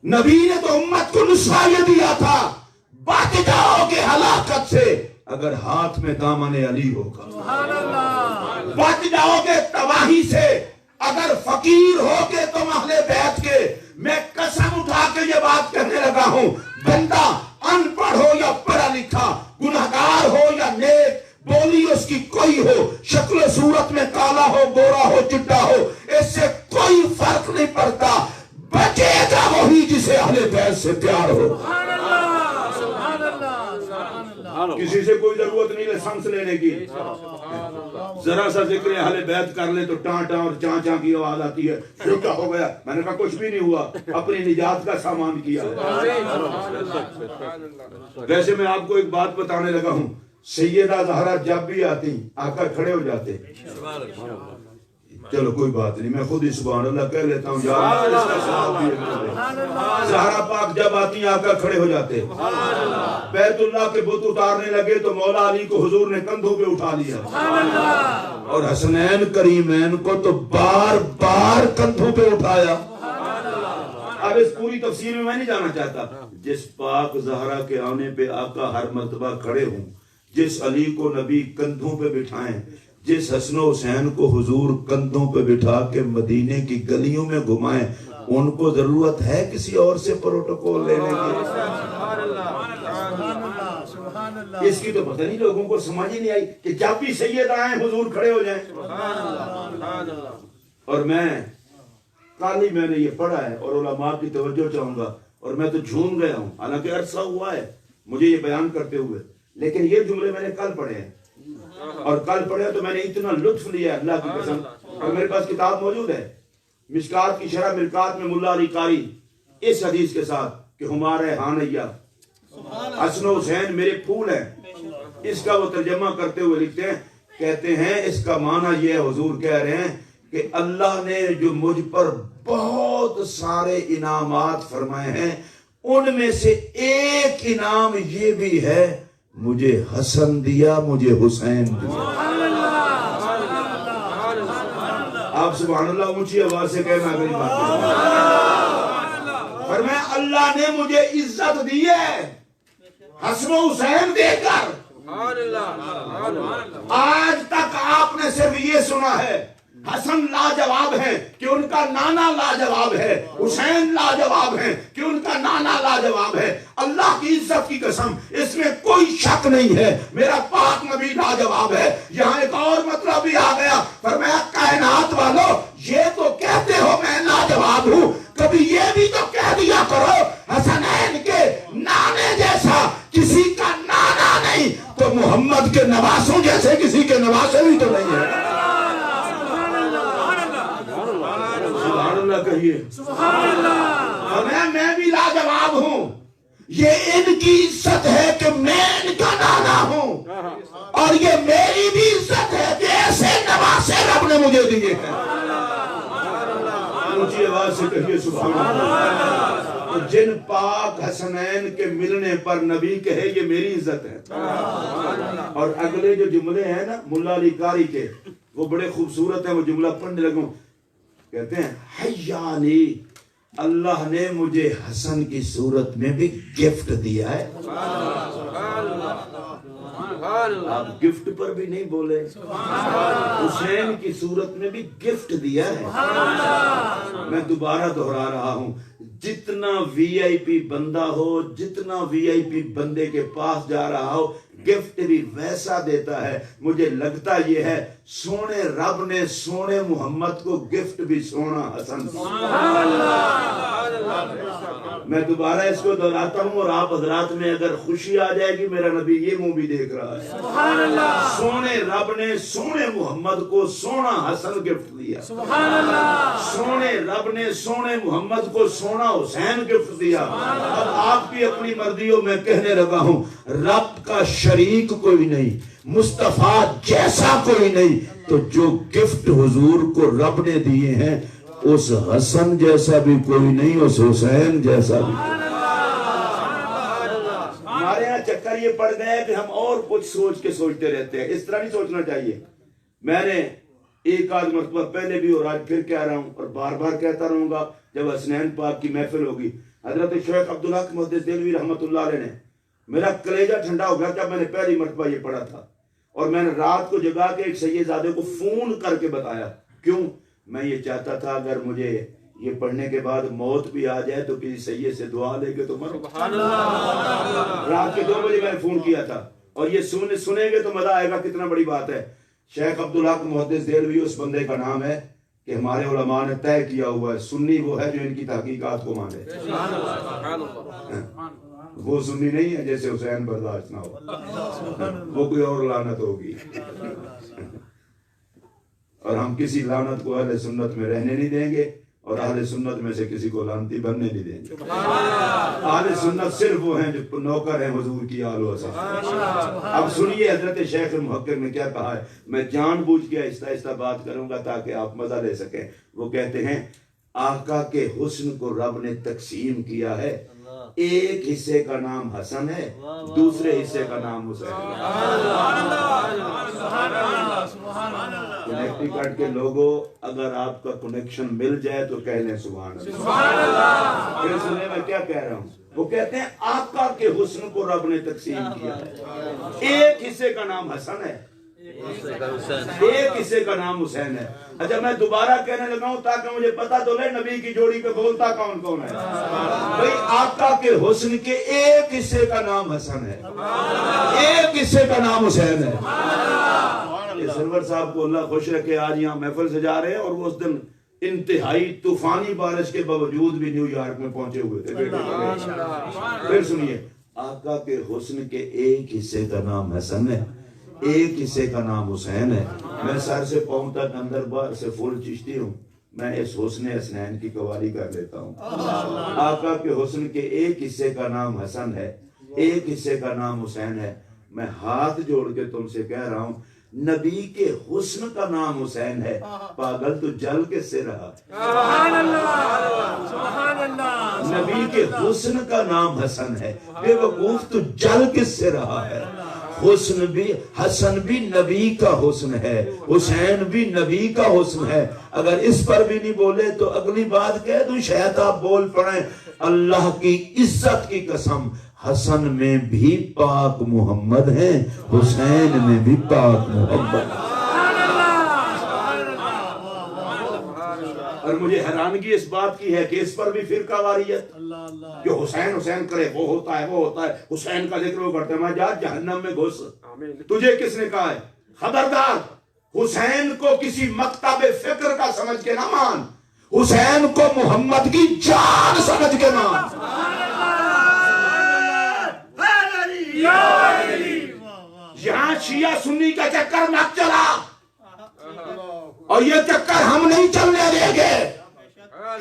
نبی نے تو امت کو نسخہ یہ دیا تھا، بچ جاؤ گے ہلاکت سے اگر ہاتھ میں دامن علی ہوگا، بچ جاؤ گے تباہی سے اگر فقیر ہو کے تم اہل بیت کے۔ میں قسم اٹھا کے یہ بات کہنے لگا ہوں، بندہ ان پڑھ ہو یا پڑھا لکھا، گنہگار ہو یا نیک، بولی اس کی کوئی ہو، شکل و صورت میں کالا ہو گورا ہو چٹا ہو، اس سے کوئی فرق نہیں پڑتا، بچے گا وہی جسے اہل بیت سے پیار ہو۔ کسی سے کوئی ضرورت نہیں لائسنس لینے کی، ذرا سا ذکر اہل بیت کر لے تو ٹاں ٹاں اور چاں چاں کی آواز آتی ہے، کیا ہو گیا؟ میں نے کہا کچھ بھی نہیں ہوا، اپنی نجات کا سامان کیا۔ ویسے میں آپ کو ایک بات بتانے لگا ہوں، سیدہ زہرا جب بھی آتی آقا کھڑے ہو جاتے، چلو کوئی بات نہیں، میں خود ہی سبحان اللہ کہہ لیتا ہوں، یا اللہ اس کا ثواب دیے میرے۔ زہرا پاک جب آتی ہیں آقا کھڑے ہو جاتے، بیت اللہ کے بت اتارنے لگے تو مولا علی کو حضور نے کندھوں پہ اٹھا لیا، اور حسنین کریمین کو تو بار بار کندھوں پہ اٹھایا۔ اب اس پوری تفسیر میں نہیں جانا چاہتا۔ جس پاک زہرا کے آنے پہ آقا ہر مرتبہ کھڑے ہوں، جس علی کو نبی کندھوں پہ بٹھائیں، جس حسن و حسین کو حضور کندھوں پہ بٹھا کے مدینے کی گلیوں میں گھمائیں، ان کو ضرورت ہے کسی اور سے پروٹوکول لینے کی؟ اس کی تو پتہ نہیں، لوگوں کو سمجھ ہی نہیں آئی کہ جب بھی سید آئیں حضور کھڑے ہو جائیں۔ اور کل ہی میں نے یہ پڑھا ہے اور علماء کی توجہ چاہوں گا، اور میں تو جھوم گیا ہوں، حالانکہ عرصہ ہوا ہے مجھے یہ بیان کرتے ہوئے، لیکن یہ جملے میں نے کل پڑھے ہیں، اور کل پڑھے تو میں نے اتنا لطف لیا اللہ کی قسم۔ اور میرے پاس کتاب موجود ہے، مشکات کی شرح ملکات میں ملا علی قاری اس حدیث کے ساتھ کہ ہمارے ہانیہ حسن و حسین میرے پھول ہیں، اس کا وہ ترجمہ کرتے ہوئے لکھتے ہیں، کہتے ہیں اس کا معنی یہ حضور کہہ رہے ہیں کہ اللہ نے جو مجھ پر بہت سارے انعامات فرمائے ہیں، ان میں سے ایک انعام یہ بھی ہے، مجھے حسن دیا، مجھے حسین دیا۔ آپ سبحان اللہ اونچی آواز سے کہنا اگلی بات ہے، فرمایا اللہ نے مجھے عزت دی ہے حسن و حسین دے کر۔ آج تک آپ نے صرف یہ سنا ہے حسن لاجواب ہے کہ ان کا نانا لاجواب ہے، حسین لاجواب ہے کہ ان کا نانا لاجواب ہے۔ اللہ کی عزت کی قسم اس میں کوئی شک نہیں ہے، میرا پاک نبی لاجواب ہے۔ یہاں ایک اور مطلب بھی آ گیا، فرمایا کائنات والو یہ تو کہتے ہو میں لاجواب ہوں، کبھی یہ بھی تو کہہ دیا کرو حسنین کے نانے جیسا کسی کا نانا نہیں تو محمد کے نواسوں جیسے کسی کے نواسے بھی تو نہیں ہے۔ کہیے سبحان اللہ۔ میں بھی لاجواب ہوں، یہ ان کی عزت ہے کہ میں ان کا نانا ہوں، اور یہ میری بھی عزت ہے کہ ایسے نواسے رب نے مجھے دیے ہیں۔ اونچی آواز سے کہیے سبحان اللہ۔ جن پاک حسنین کے ملنے پر نبی کہے یہ میری عزت ہے۔ اور اگلے جو جملے ہیں نا ملا علی قاری کے، وہ بڑے خوبصورت ہیں، وہ جملہ پڑھنے لگوں، کہتے ہیں حیانی، اللہ نے مجھے حسن کی صورت میں بھی گفٹ دیا ہے۔ آپ گفٹ پر بھی نہیں بولے، حسین کی صورت میں بھی گفٹ دیا ہے۔ میں دوبارہ دہرا رہا ہوں، جتنا وی آئی پی بندہ ہو، جتنا وی آئی پی بندے کے پاس جا رہا ہو، گفٹ بھی ویسا دیتا ہے۔ مجھے لگتا یہ ہے سونے رب نے سونے محمد کو گفٹ بھی سونا حسن میں دوبارہ اس کو دہراتا ہوں، اور آپ حضرات میں اگر خوشی آ جائے گی، میرا نبی یہ منہ بھی دیکھ رہا ہے، سونے رب نے سونے محمد کو سونا حسن گفٹ دیا، سونے رب نے سونے محمد کو سونا حسین گفٹ دیا۔ اب آپ بھی اپنی مرضیوں میں کہنے لگا ہوں، رب کا شریک کوئی نہیں، مصطفیٰ جیسا کوئی نہیں، تو جو گفٹ حضور کو رب نے دیے ہیں اس حسن جیسا بھی کوئی نہیں، اس حسین جیسا بھی۔ ہمارے یہاں چکر یہ پڑ گیا ہے کہ ہم اور کچھ سوچ کے سوچتے رہتے ہیں، اس طرح نہیں سوچنا چاہیے۔ میں نے ایک آدھ مرتبہ پہلے بھی اور آج پھر کہہ رہا ہوں اور بار بار کہتا رہوں گا، جب حسنین پاک کی محفل ہوگی، حضرت شیخ عبدالحق محدث دہلوی رحمۃ اللہ علیہ نے میرا کلیجہ ٹھنڈا ہو گیا جب میں نے پہلی مرتبہ یہ پڑھا تھا، اور میں نے رات کو جگا کے ایک سید زادے کو فون کر کے بتایا۔ کیوں؟ میں یہ چاہتا تھا اگر مجھے یہ پڑھنے کے بعد موت بھی آ جائے تو کسی سید سے دعا لے کے تو مرو۔ رات کے 2 بجے میں نے فون کیا تھا، اور یہ سنیں گے تو مزہ آئے گا، کتنا بڑی بات ہے۔ شیخ عبدالحق محدث دہلوی اس بندے کا نام ہے کہ ہمارے علماء نے طے کیا ہوا ہے، سنی وہ ہے جو ان کی تحقیقات کو مانے، وہ سنی نہیں ہے جیسے حسین برداشت نہ ہو، وہ کوئی اور لعنت ہوگی، اور ہم کسی لعنت کو اہل سنت میں رہنے نہیں دیں گے، اور اہل سنت میں سے کسی کو لعنتی بننے نہیں دیں گے۔ اہل سنت صرف وہ ہیں جو نوکر ہیں حضور کی آل و اصحاب۔ اب سنیے حضرت شیخ محقق نے کیا کہا ہے، میں جان بوجھ کے آہستہ آہستہ بات کروں گا تاکہ آپ مزہ لے سکیں۔ وہ کہتے ہیں آقا کے حسن کو رب نے تقسیم کیا ہے، ایک حصے کا نام حسن ہے، دوسرے حصے کا نام حسین ہے۔ کنیکٹیکٹ کے لوگوں اگر آپ کا کنیکشن مل جائے تو کہہ لیں سبحان اللہ۔ پھر سنیں میں کیا کہہ رہا ہوں، وہ کہتے ہیں آقا کے حسن کو رب نے تقسیم کیا ہے، ایک حصے کا نام حسن ہے، ایک حصے کا نام حسین ہے۔ اچھا میں دوبارہ کہنے لگا ہوں تاکہ مجھے پتا تو لے نبی کی جوڑی پہ بولتا کون کون ہے۔ بھئی آقا کے حسن کے ایک حصے کا نام حسن ہے، ایک حصے کا نام حسین ہے۔ یہ سرور صاحب کو اللہ خوش رکھے، آج یہاں محفل سے جا رہے ہیں اور وہ اس دن انتہائی طوفانی بارش کے باوجود بھی نیو یارک میں پہنچے ہوئے تھے۔ پھر سنیے آقا کے حسن کے ایک حصے کا نام حسن ہے، ایک حصے کا نام حسین ہے۔ میں سر سے پاؤں تک اندر باہر سے فل چشتی ہوں، میں اس حسن حسنین کی قوالی کر لیتا ہوں۔ آقا کے حسن کے ایک حصے کا نام حسن ہے، ایک حصے کا نام حسین ہے۔ میں ہاتھ جوڑ کے تم سے کہہ رہا ہوں نبی کے حسن کا نام حسین ہے، پاگل تو جل کس سے رہا؟ سبحان اللہ، سبحان اللہ۔ نبی کے حسن کا نام حسن ہے، بے وقوف تو جل کس سے رہا ہے؟ حسن بھی حسن بھی نبی کا حسن ہے، حسین بھی نبی کا حسن ہے۔ اگر اس پر بھی نہیں بولے تو اگلی بات کہہ دوں شاید آپ بول پڑیں، اللہ کی عزت کی قسم حسن میں بھی پاک محمد ہیں، حسین میں بھی پاک محمد۔ اور مجھے حیرانگی اس بات کی ہے کہ اس پر بھی فرقہ واریت کہ حسین حسین کرے وہ ہوتا ہے وہ ہوتا ہے، حسین کا ذکر وہ کرتے ہیں۔ میں جا جہنم میں گھس، تجھے کس نے کہا ہے؟ خبردار حسین کو کسی مکتب فکر کا سمجھ کے نہ مان، حسین کو محمد کی جان سمجھ کے مان۔ یہاں شیعہ سنی کا چکر مت چلا، اور یہ چکر ہم نہیں چلنے دیں گے۔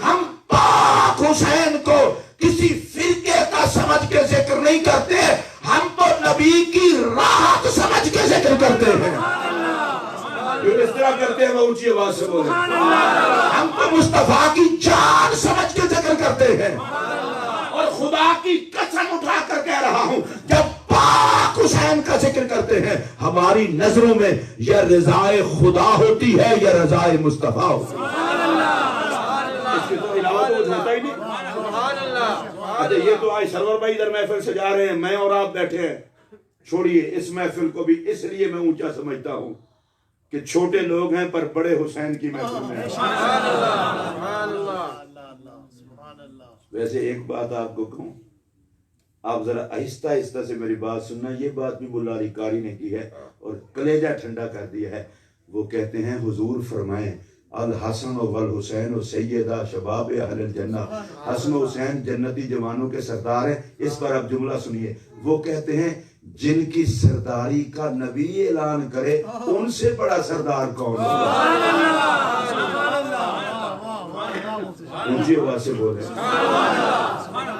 ہم پاک حسین کو کسی فرقے کا سمجھ کے ذکر نہیں کرتے، ہم تو نبی کی راحت سمجھ کے ذکر کرتے ہیں۔ جو اس طرح کرتے ہیں وہ اونچی آواز سے بولیں، ہم تو مصطفیٰ کی جان سمجھ کے ذکر کرتے ہیں۔ اور خدا کی قسم اٹھا کر کہہ رہا ہوں جب پاک حسین کا ذکر کرتے ہیں ہماری نظروں میں یا رضائے خدا ہوتی ہے یا رضائے مصطفیٰ ہوتی ہے۔ اس کے تو علاوہ تو ہوتا ہی نہیں۔ اچھا یہ تو آج سرور بھائی ادھر محفل سے جا رہے ہیں، میں اور آپ بیٹھے ہیں۔ چھوڑیے اس محفل کو بھی اس لیے میں اونچا سمجھتا ہوں کہ چھوٹے لوگ ہیں پر بڑے حسین کی محفل میں ہیں۔ ویسے ایک بات آپ کو کہوں، آپ ذرا آہستہ آہستہ سے میری بات سننا، یہ بات بھی ملا علی قاری نے کی ہے اور کلیجہ ٹھنڈا کر دیا ہے۔ وہ کہتے ہیں حضور فرمائیں الحسن والحسین و سیدہ شباب اہل الجنہ، حسن و حسین جنتی جوانوں کے سردار ہیں۔ اس پر اب جملہ سنیے، وہ کہتے ہیں جن کی سرداری کا نبی اعلان کرے ان سے بڑا سردار کون ہوگا؟ اونچی آواز سے بولے۔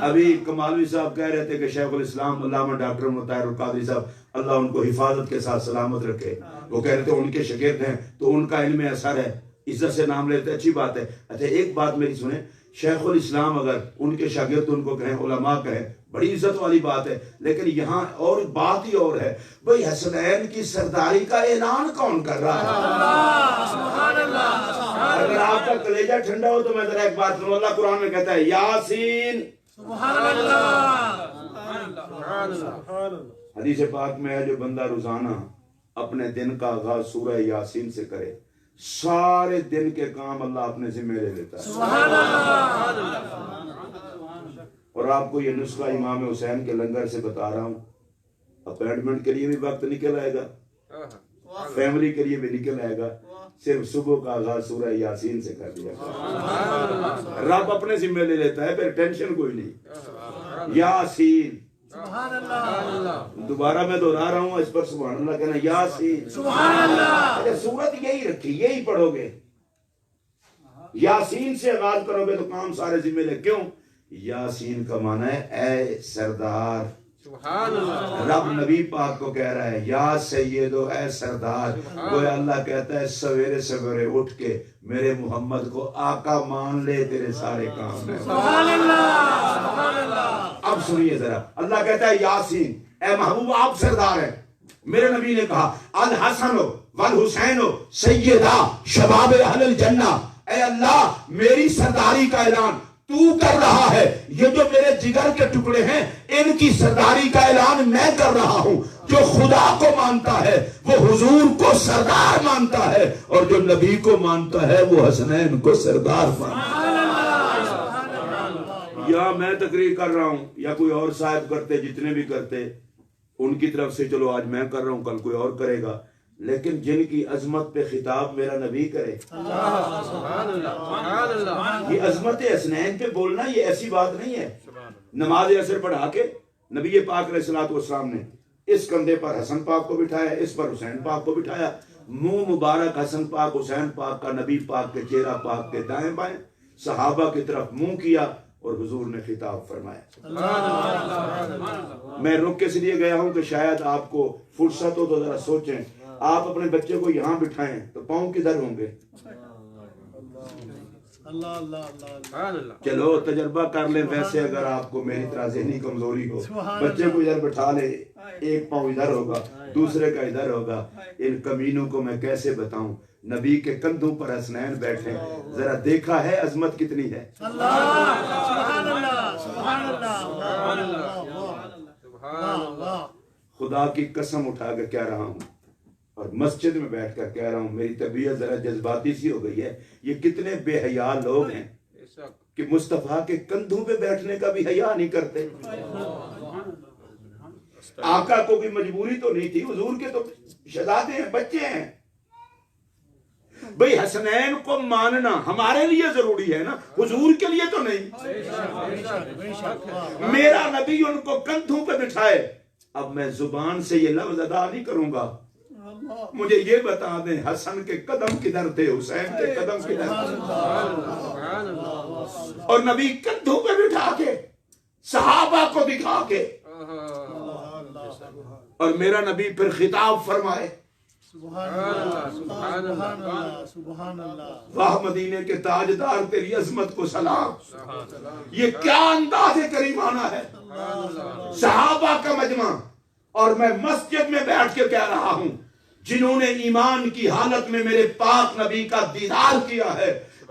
ابھی کمالوی صاحب کہہ رہے تھے کہ شیخ الاسلام علامہ ڈاکٹر مطہر القادری صاحب اللہ ان کو حفاظت کے ساتھ سلامت رکھے، وہ کہہ رہے تھے ان کے شاگرد ہیں تو ان کا علم اثر ہے، عزت سے نام لیتے اچھی بات ہے۔ اچھا ایک بات میری سنیں، شیخ الاسلام اگر ان کے شاگرد ان کو کہیں، علماء کہیں، بڑی عزت والی بات ہے، لیکن یہاں اور بات ہی اور ہے، بھئی حسنین کی سرداری کا اعلان کون کر رہا ہے؟ اگر آپ کا کلیجہ ٹھنڈا ہو تو میں ذرا ایک بات کروں، اللہ قرآن میں کہتا ہے یاسین، حدیث پاک میں ہے جو بندہ روزانہ اپنے دن کا آغاز سورہ یاسین سے کرے سارے دن کے کام اللہ اپنے ذمہ لے لیتا ہے۔ اور آپ کو یہ نسخہ امام حسین کے لنگر سے بتا رہا ہوں، اپائنٹمنٹ کے لیے بھی وقت نکل آئے گا، فیملی کے لیے بھی نکل آئے گا، صرف صبح کا آغاز سورہ یاسین سے کر دیا گا۔ رب اپنے ذمہ لے لیتا ہے، پھر ٹینشن کوئی نہیں۔ یاسین، دوبارہ میں دہرا رہا ہوں اس پر سبحان اللہ کہنا، یاسین۔ اچھا صورت یہی رکھی، یہی پڑھو گے، یاسین سے آغاز کرو گے تو کام سارے ذمہ لے. کیوں؟ یاسین کا معنی ہے اے سردار. رب نبی پاک کو کہہ رہا ہے یا سیدو اے سردار. گویا اللہ کہتا ہے سویرے سویرے اٹھ کے میرے محمد کو آقا مان لے, تیرے سارے کام میں. سبحان اللہ, سبحان اللہ. اب سنیے ذرا, اللہ کہتا ہے یاسین اے محبوب آپ سردار ہیں. میرے نبی نے کہا الحسن والحسین سیدہ شباب اہل الجنہ. اے اللہ میری سرداری کا اعلان تو کر رہا ہے, یہ جو میرے جگر کے ٹکڑے ہیں ان کی سرداری کا اعلان میں کر رہا ہوں. جو خدا کو مانتا ہے وہ حضور کو سردار مانتا ہے, اور جو نبی کو مانتا ہے وہ حسنین کو سردار مانتا ہے. یا میں تقریر کر رہا ہوں یا کوئی اور صاحب کرتے, جتنے بھی کرتے ان کی طرف سے, چلو آج میں کر رہا ہوں کل کوئی اور کرے گا, لیکن جن کی عظمت پہ خطاب میرا نبی کرے, یہ عظمت حسنین پہ بولنا یہ ایسی بات نہیں ہے. نماز عصر پڑھا کے نبی پاک علیہ الصلوۃ والسلام نے اس کندھے پر حسن پاک کو بٹھایا, اس پر حسین پاک کو بٹھایا, منہ مبارک حسن پاک حسین پاک کا نبی پاک کے چہرہ پاک کے دائیں بائیں صحابہ کی طرف منہ کیا اور حضور نے خطاب فرمایا. میں رک کے اس لیے گیا ہوں کہ شاید آپ کو فرصت ہو تو ذرا سوچیں, آپ اپنے بچے کو یہاں بٹھائیں تو پاؤں کدھر ہوں گے؟ چلو تجربہ کر لیں. ویسے اگر آپ کو میری طرح ذہنی کمزوری ہو, بچے کو ادھر بٹھا لے, ایک پاؤں ادھر ہوگا دوسرے کا ادھر ہوگا. ان کمینوں کو میں کیسے بتاؤں؟ نبی کے کندھوں پر حسنین بیٹھے, ذرا دیکھا ہے عظمت کتنی ہے. خدا کی قسم اٹھا کے کہہ رہا ہوں اور مسجد میں بیٹھ کر کہہ رہا ہوں, میری طبیعت ذرا جذباتی سی ہو گئی ہے. یہ کتنے بے حیا لوگ ہیں کہ مصطفیٰ کے کندھوں پہ بیٹھنے کا بھی حیا نہیں کرتے. آقا کو بھی مجبوری تو نہیں تھی, حضور کے تو شہزادے ہیں, بچے ہیں. بھئی حسنین کو ماننا ہمارے لیے ضروری ہے نا, حضور کے لیے تو نہیں. میرا نبی ان کو کندھوں پہ بٹھائے. اب میں زبان سے یہ لفظ ادا نہیں کروں گا, مجھے یہ بتا دیں حسن کے قدم کدھر تھے, حسین کے قدم کدھر تھے؟ اور نبی کندھوں پہ بٹھا کے صحابہ کو دکھا کے, اور میرا نبی پھر خطاب فرمائے. واہ مدینے کے تاجدار تیری عظمت کو سلام. یہ کیا انداز کریمانہ ہے, صحابہ کا مجمع, اور میں مسجد میں بیٹھ کے کہہ رہا ہوں جنہوں نے ایمان کی حالت میں میرے پاک نبی کا دیدار کیا ہے,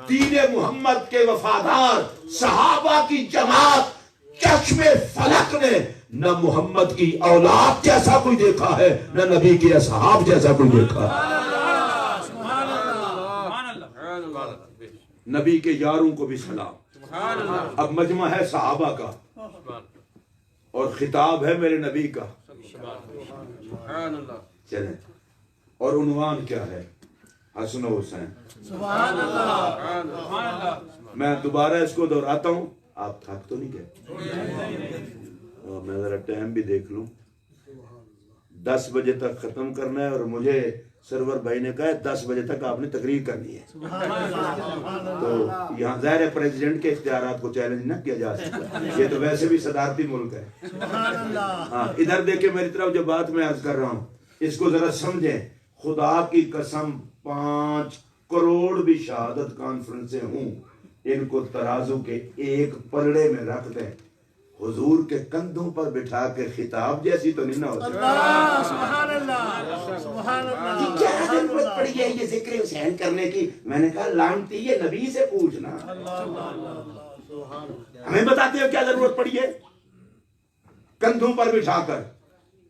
دین محمد کے وفادار صحابہ کی جماعت, چشم فلک نے نہ محمد کی اولاد جیسا کوئی دیکھا ہے, نہ نبی کے اصحاب جیسا کوئی دیکھا ہے. نبی کے یاروں کو بھی سلام. اب مجمع ہے صحابہ کا اور خطاب ہے میرے نبی کا. چلیں, اور عنوان کیا ہے؟ حسن و حسین. میں دوبارہ اس کو دہراتا ہوں, آپ تھک تو نہیں گئے؟ میں ذرا ٹائم بھی دیکھ لوں, 10 بجے تک ختم کرنا ہے, اور مجھے سرور بھائی نے کہا ہے 10 بجے تک آپ نے تقریر کرنی ہے. تو یہاں ظاہر ہے پریزیڈنٹ کے اختیارات کو چیلنج نہ کیا جا سکتا, یہ تو ویسے بھی صدارتی ملک ہے. ہاں ادھر دیکھیں میری طرف, جو بات میں عرض کر رہا ہوں اس کو ذرا سمجھیں. خدا کی قسم 5 کروڑ بھی شہادت کانفرنسیں ہوں, ان کو ترازو کے ایک پلڑے میں رکھ دیں, حضور کے کندھوں پر بٹھا کے خطاب جیسی تو نہیں نہ ہوتی. سبحان اللہ, سبحان اللہ. کیا ضرورت پڑی ہے یہ ذکر حسین کرنے کی؟ میں نے کہا لعنتی یہ نبی سے پوچھنا, ہمیں بتاتے ہو کیا ضرورت پڑی ہے. کندھوں پر بٹھا کر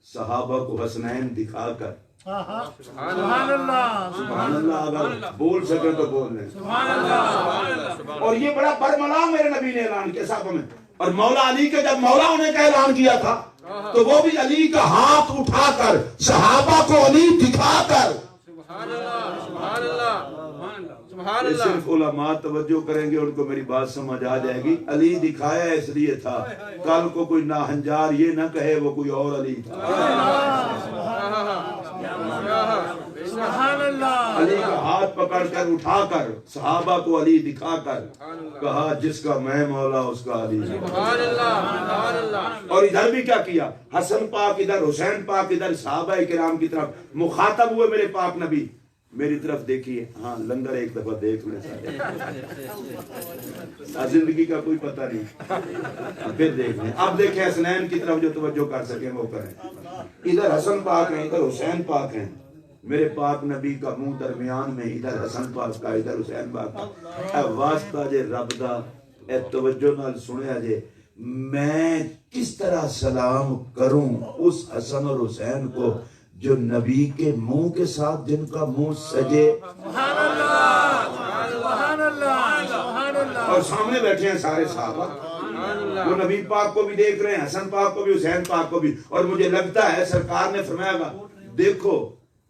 صحابہ کو حسنین دکھا کر, سبحان اللہ, سبحان اللہ, اگر بول سکے تو بول لیں سبحان اللہ. اور یہ بڑا برملا میرے نبی نے اعلان کیا صحابہ میں. اور مولا علی کے جب مولا انہیں کا اعلان کیا تھا تو وہ بھی علی کا ہاتھ اٹھا کر صحابہ کو علی دکھا کر. صرف علماء توجہ کریں گے, ان کو میری بات سمجھ آ جائے گی. علی دکھایا اس لیے تھا, کل کو کوئی ناہنجار یہ نہ کہے وہ کوئی اور علی تھا. سبحان اللہ علی کا ہاتھ پکڑ کر اٹھا کر صحابہ کو علی دکھا کر کہا جس کا میں مولا اس کا علی ہے۔ سبحان اللہ سبحان اللہ اور ادھر بھی کیا کیا، حسن پاک ادھر، حسین پاک ادھر، صحابہ کرام کی طرف مخاطب ہوئے میرے پاک نبی، میری طرف دیکھیے، ہاں لنگر ایک دفعہ دیکھ لیں زندگی کا کوئی پتہ نہیں، پھر دیکھ لیں، اب دیکھیں حسنین کی طرف جو توجہ کر سکیں وہ کریں۔ ادھر حسن پاک ہیں، ادھر حسین پاک ہیں، میرے پاک نبی کا منہ درمیان میں، ادھر حسن پاک کا، ادھر حسین پاک کا۔ اے واسطہ جے رب دا، اے توجہ نال سنیا جے، میں کس طرح سلام کروں اس حسن اور حسین کو جو نبی کے منہ کے ساتھ، جن کا منہ سجے، سبحان اللہ سبحان اللہ سبحان اللہ، اور سامنے بیٹھے ہیں سارے صحابہ، وہ نبی پاک کو بھی دیکھ رہے ہیں، حسن پاک کو بھی، حسین پاک کو بھی، اور مجھے لگتا ہے سرکار نے فرمایا گا دیکھو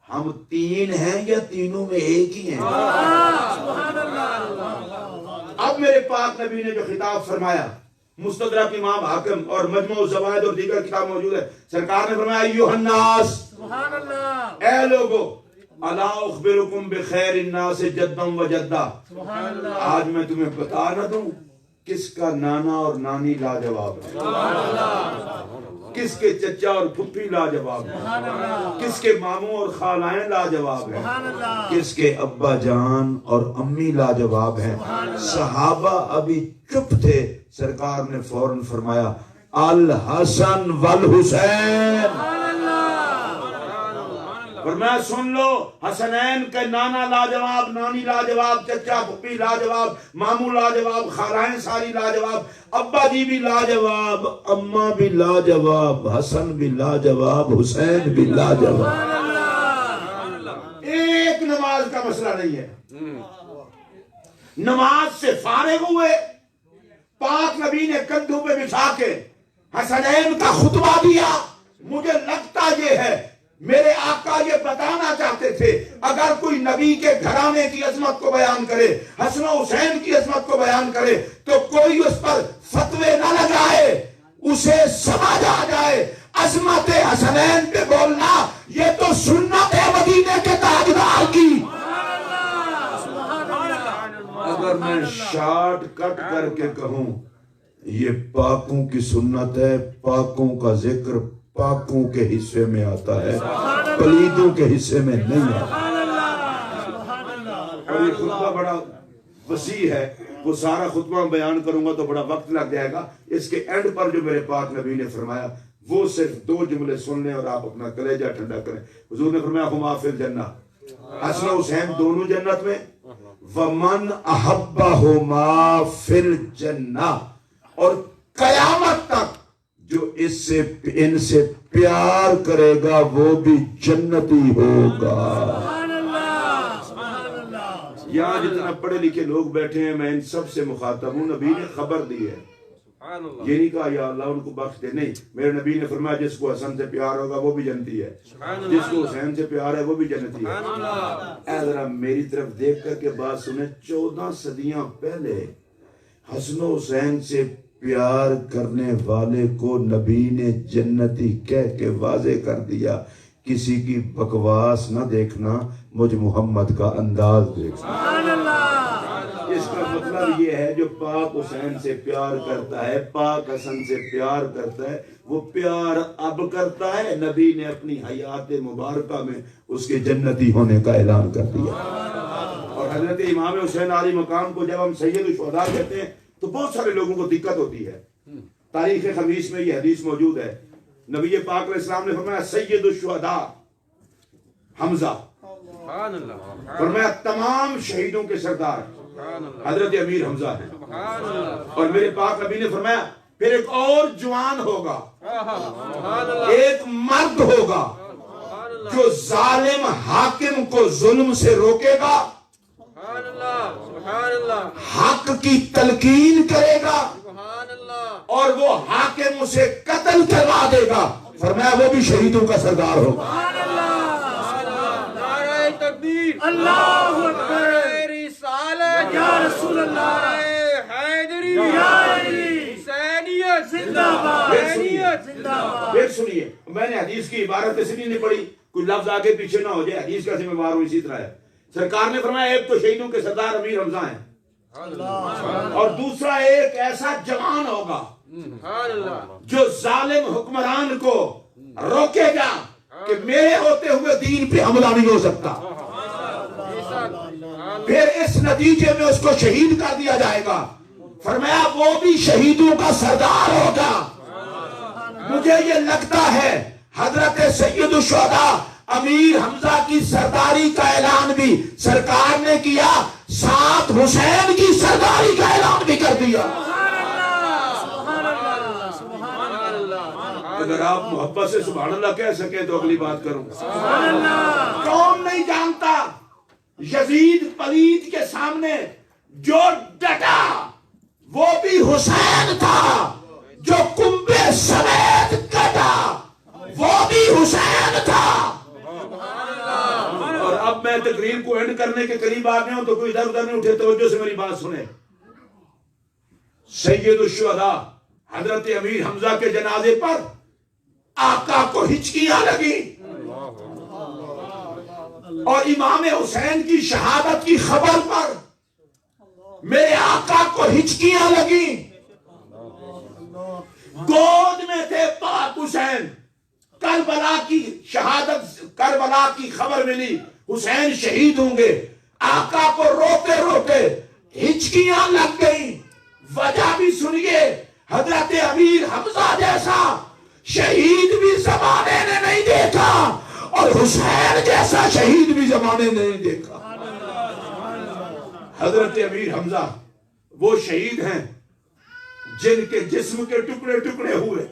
ہم تین ہیں یا تینوں میں ایک ہی ہیں۔ سبحان اللہ، اب میرے پاک نبی نے جو خطاب فرمایا، مستدرک امام حاکم اور مجموع الزوائد اور دیگر کتاب موجود ہے، سرکار نے فرمایا ایھا الناس، سبحان اللہ، اے لوگو، الا اخبرکم بخیر الناس جدا و جدہ، سبحان اللہ، آج میں تمہیں بتا نہ دوں کس کا نانا اور نانی لاجواب ہے، کس کے چچا اور پھپھی لاجواب ہے، کس کے ماموں اور خالائیں لاجواب ہیں، سبحان اللہ، کس کے ابا جان اور امی لاجواب ہیں۔ صحابہ ابھی چپ تھے، سرکار نے فوراً فرمایا الحسن والحسین، فرمایا سن لو، حسنین کے نانا لاجواب، نانی لاجواب، چچا پھپھی لاجواب، ماموں لاجواب، خالائیں ساری لاجواب، ابا جی بھی لاجواب، اماں بھی لاجواب، حسن بھی لاجواب، حسین بھی لاجواب۔ ایک نماز کا مسئلہ نہیں ہے، نماز سے فارغ ہوئے، پاک نبی نے کندھوں پہ بچھا کے حسنین کا خطبہ دیا۔ مجھے لگتا یہ ہے میرے آقا یہ بتانا چاہتے تھے اگر کوئی نبی کے گھرانے کی عظمت کو بیان کرے، حسن و حسین کی عظمت کو بیان کرے، تو کوئی اس پر فتوے نہ لگائے، اسے سمجھ آ جائے عظمت حسنین پہ بولنا یہ تو سنت ہے مدینے کے تاجدار کی۔ اگر میں شارٹ کٹ کر کے کہوں یہ پاکوں کی سنت ہے، پاکوں کا ذکر پاکوں کے حصے میں آتا ہے، پلیدوں کے حصے میں نہیں آتا۔ اور یہ خطبہ بڑا وسیع ہے، وہ سارا خطبہ بیان کروں گا تو بڑا وقت لگ جائے گا۔ اس کے اینڈ پر جو میرے پاک نبی نے فرمایا وہ صرف دو جملے سن لیں اور آپ اپنا کلیجہ ٹھنڈا کریں۔ حضور نے فرمایا ہما فی الجنہ، حسن و حسین دونوں جنت میں، ومن احبہما فی الجنہ، اور قیامت تک جو ان سے پیار کرے گا وہ بھی جنتی ہوگا۔ یہاں جتنا پڑھے لکھے لوگ بیٹھے ہیں میں ان سب سے مخاطب ہوں، نبی نے خبر دی ہے، یہ نہیں کہا یا اللہ ان کو بخش دے، نہیں، میرے نبی نے فرمایا جس کو حسن سے پیار ہوگا وہ بھی جنتی ہے، جس کو حسین سے پیار ہے وہ بھی جنتی ہے۔ اے ذرا میری طرف دیکھ کر کے بات سنیں، 14 صدیاں پہلے حسن و حسین سے پیار کرنے والے کو نبی نے جنتی کہہ کے واضح کر دیا۔ کسی کی بکواس نہ دیکھنا، مجھ محمد کا انداز دیکھنا۔ اس کا مطلب یہ ہے جو پاک حسین سے پیار کرتا ہے، پاک حسن سے پیار کرتا ہے، وہ پیار اب کرتا ہے، نبی نے اپنی حیات مبارکہ میں اس کے جنتی ہونے کا اعلان کر دیا۔ اور حضرت امام حسین علی مقام کو جب ہم سید الشہداء کہتے ہیں تو بہت سارے لوگوں کو دقت ہوتی ہے۔ تاریخ خمیس میں یہ حدیث موجود ہے، نبی پاک علیہ السلام نے فرمایا سید الشہداء حمزہ، فرمایا تمام شہیدوں کے سردار حضرت امیر حمزہ ہیں، اور میرے پاک نبی نے فرمایا پھر ایک اور جوان ہوگا، ایک مرد ہوگا جو ظالم حاکم کو ظلم سے روکے گا، حق کی تلقین کرے گا، اور وہ حاکم اسے قتل کروا دے گا، فرمایا وہ بھی شہیدوں کا سردار ہوگا۔ نعرہ تکبیر، اللہ اکبر، رسالت یا رسول اللہ، حیدری یا علی، حسینیت زندہ باد، حسینیت زندہ باد۔ پھر سنیے، میں نے حدیث کی عبارت اس لیے نہیں پڑھی، کوئی لفظ آگے پیچھے نہ ہو جائے، حدیث کا ذمہ وار اسی طرح ہے۔ سرکار نے فرمایا ایک تو شہیدوں کے سردار امیر حمزہ ہیں، اور دوسرا ایک ایسا جوان ہوگا جو ظالم حکمران کو روکے گا کہ میرے ہوتے ہوئے دین پہ حملہ نہیں ہو سکتا، پھر اس نتیجے میں اس کو شہید کر دیا جائے گا۔ فرمایا وہ بھی شہیدوں کا سردار ہوگا۔ مجھے یہ لگتا ہے حضرت سید الشہداء امیر حمزہ کی سرداری کا اعلان بھی سرکار نے کیا، ساتھ حسین کی سرداری کا اعلان بھی کر دیا۔ اگر آپ محبت سے سبحان اللہ کہہ سکیں تو اگلی بات کروں۔ کون نہیں جانتا یزید پلید کے سامنے جو ڈٹا وہ بھی حسین تھا، جو کنبے سمیت کٹا وہ بھی حسین تھا۔ اور اب میں تقریر کو اینڈ کرنے کے قریب آ گیا ہوں تو کوئی ادھر ادھر نہیں اٹھے، توجہ سے میری بات سنیں۔ سید الشہداء حضرت امیر حمزہ کے جنازے پر آقا کو ہچکیاں لگی، اور امام حسین کی شہادت کی خبر پر میرے آقا کو ہچکیاں لگی۔ گود میں تھے پاک حسین، کربلا کی شہادت، کربلا کی خبر ملی حسین شہید ہوں گے، آقا کو روتے روتے ہچکیاں لگ گئی۔ وجہ بھی سنیے، حضرت امیر حمزہ جیسا شہید بھی زمانے نے نہیں دیکھا، اور حسین جیسا شہید بھی زمانے نے نہیں دیکھا۔ حضرت امیر حمزہ وہ شہید ہیں جن کے جسم کے ٹکڑے ٹکڑے ہوئے،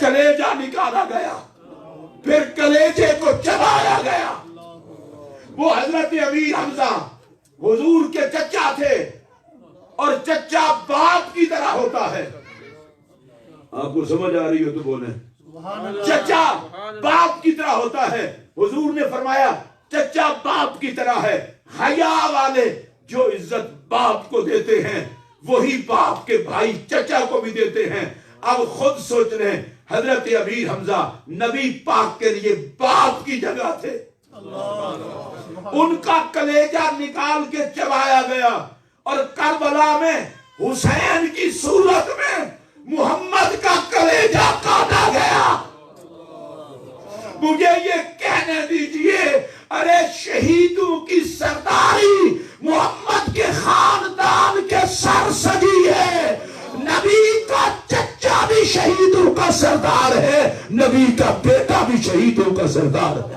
کلیجہ نکالا گیا، پھر کلیجے کو چبایا گیا۔ وہ حضرت امیر حمزہ حضور کے چچا تھے، اور چچا باپ کی طرح ہوتا ہے۔ آپ کو سمجھ آ رہی ہو تو بولیں۔ چچا باپ کی طرح ہوتا ہے۔ حضور نے فرمایا چچا باپ کی طرح ہے۔ حیا والے جو عزت باپ کو دیتے ہیں وہی باپ کے بھائی چچا کو بھی دیتے ہیں۔ اب خود سوچ رہے ہیں حضرت امیر حمزہ نبی پاک کے لیے باپ کی جگہ تھے، ان کا کلیجہ نکال کے چبایا گیا، اور کربلا میں حسین کی صورت میں محمد کا کلیجہ کاٹا گیا۔ مجھے یہ کہنے دیجئے، ارے شہیدوں کی سرداری محمد کے خاندان کے سر سجی ہے۔ نبی کا چچا بھی شہیدوں کا سردار ہے، نبی کا بیٹا بھی شہیدوں کا سردار ہے۔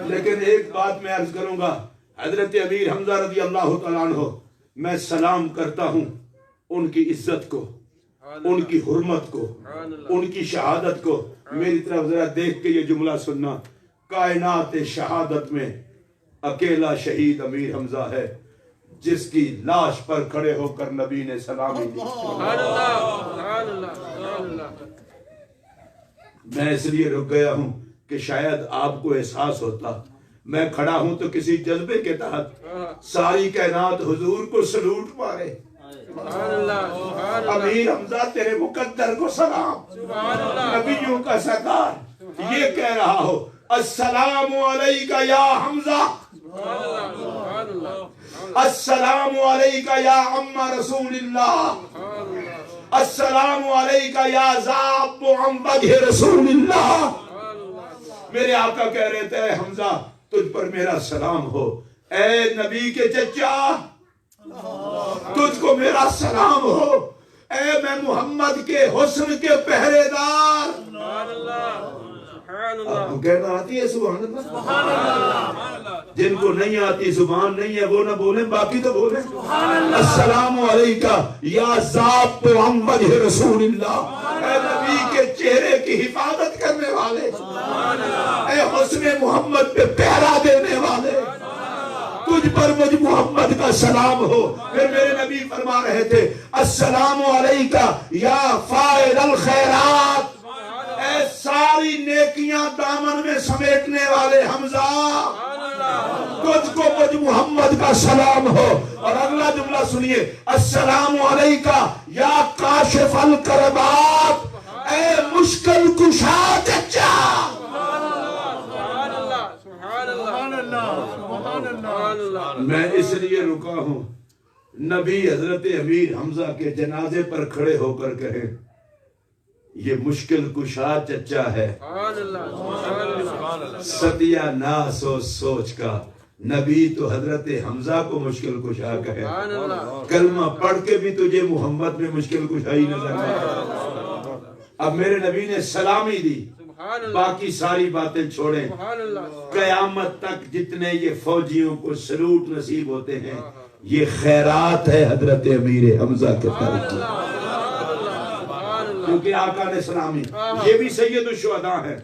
لیکن ایک بات میں عرض کروں گا، حضرت امیر حمزہ رضی اللہ تعالیٰ عنہ، میں سلام کرتا ہوں ان کی عزت کو، ان کی حرمت کو، ان کی شہادت کو۔ میری طرف ذرا دیکھ کے یہ جملہ سننا، کائنات شہادت میں اکیلا شہید امیر حمزہ ہے جس کی لاش پر کھڑے ہو کر نبی نے سلامی دی۔ میں اس لیے رک گیا ہوں کہ شاید آپ کو احساس ہوتا، میں کھڑا ہوں تو کسی جذبے کے تحت ساری کائنات حضور کو سلوٹ مارے۔ امیر حمزہ تیرے مقدر کو سلام، نبیوں کا سردار یہ کہہ رہا ہو، السلام علیکہ یا حمزہ، السلام علیکہ یا عم رسول اللہ، السلام علیکہ یا ذاب عن وجہ رسول اللہ۔ میرے آقا کہہ رہے تھے اے حمزہ تجھ پر میرا سلام ہو، اے نبی کے چچا تجھ کو میرا سلام ہو، اے میں محمد کے حسن کے پہرے دار۔ آپ کو کہنا آتی ہے سبحان اللہ؟ جن کو نہیں آتی زبان نہیں ہے وہ نہ بولیں، باقی تو بولیں۔ السلام علیکہ یا ذات عن وجہ رسول اللہ، اے نبی کے چہرے کی حفاظت کرنے والے، اے حسن محمد پہ پہرا دینے والے، تجھ پر مجھ محمد کا سلام ہو۔ پھر میرے نبی فرما رہے تھے السلام علیکہ یا فاعل الخیرات، اے ساری نیکیاں دامن میں سمیٹنے والے حمزہ، تجھ کو مجھ محمد کا سلام ہو۔ اور اگلا جملہ سنیے، السلام علیکہ یا کاشف الکربات، اے مشکل کشا چچا، میں اس لیے رکا ہوں، نبی حضرت امیر حمزہ کے جنازے پر کھڑے ہو کر کہیں یہ مشکل کشا چچا ہے، ستیہ ناس و سوچ کا، نبی تو حضرت حمزہ کو مشکل کشا کہے، کلمہ پڑھ کے بھی تجھے محمد میں مشکل کشائی نظر آئے۔ اب میرے نبی نے سلامی دی، باقی ساری باتیں چھوڑیں، قیامت تک جتنے یہ فوجیوں کو سلوٹ نصیب ہوتے ہیں یہ خیرات ہے حضرت امیر حمزہ کے طرف، کیونکہ آقا نے سلامی، یہ بھی سید الشہداء ہے۔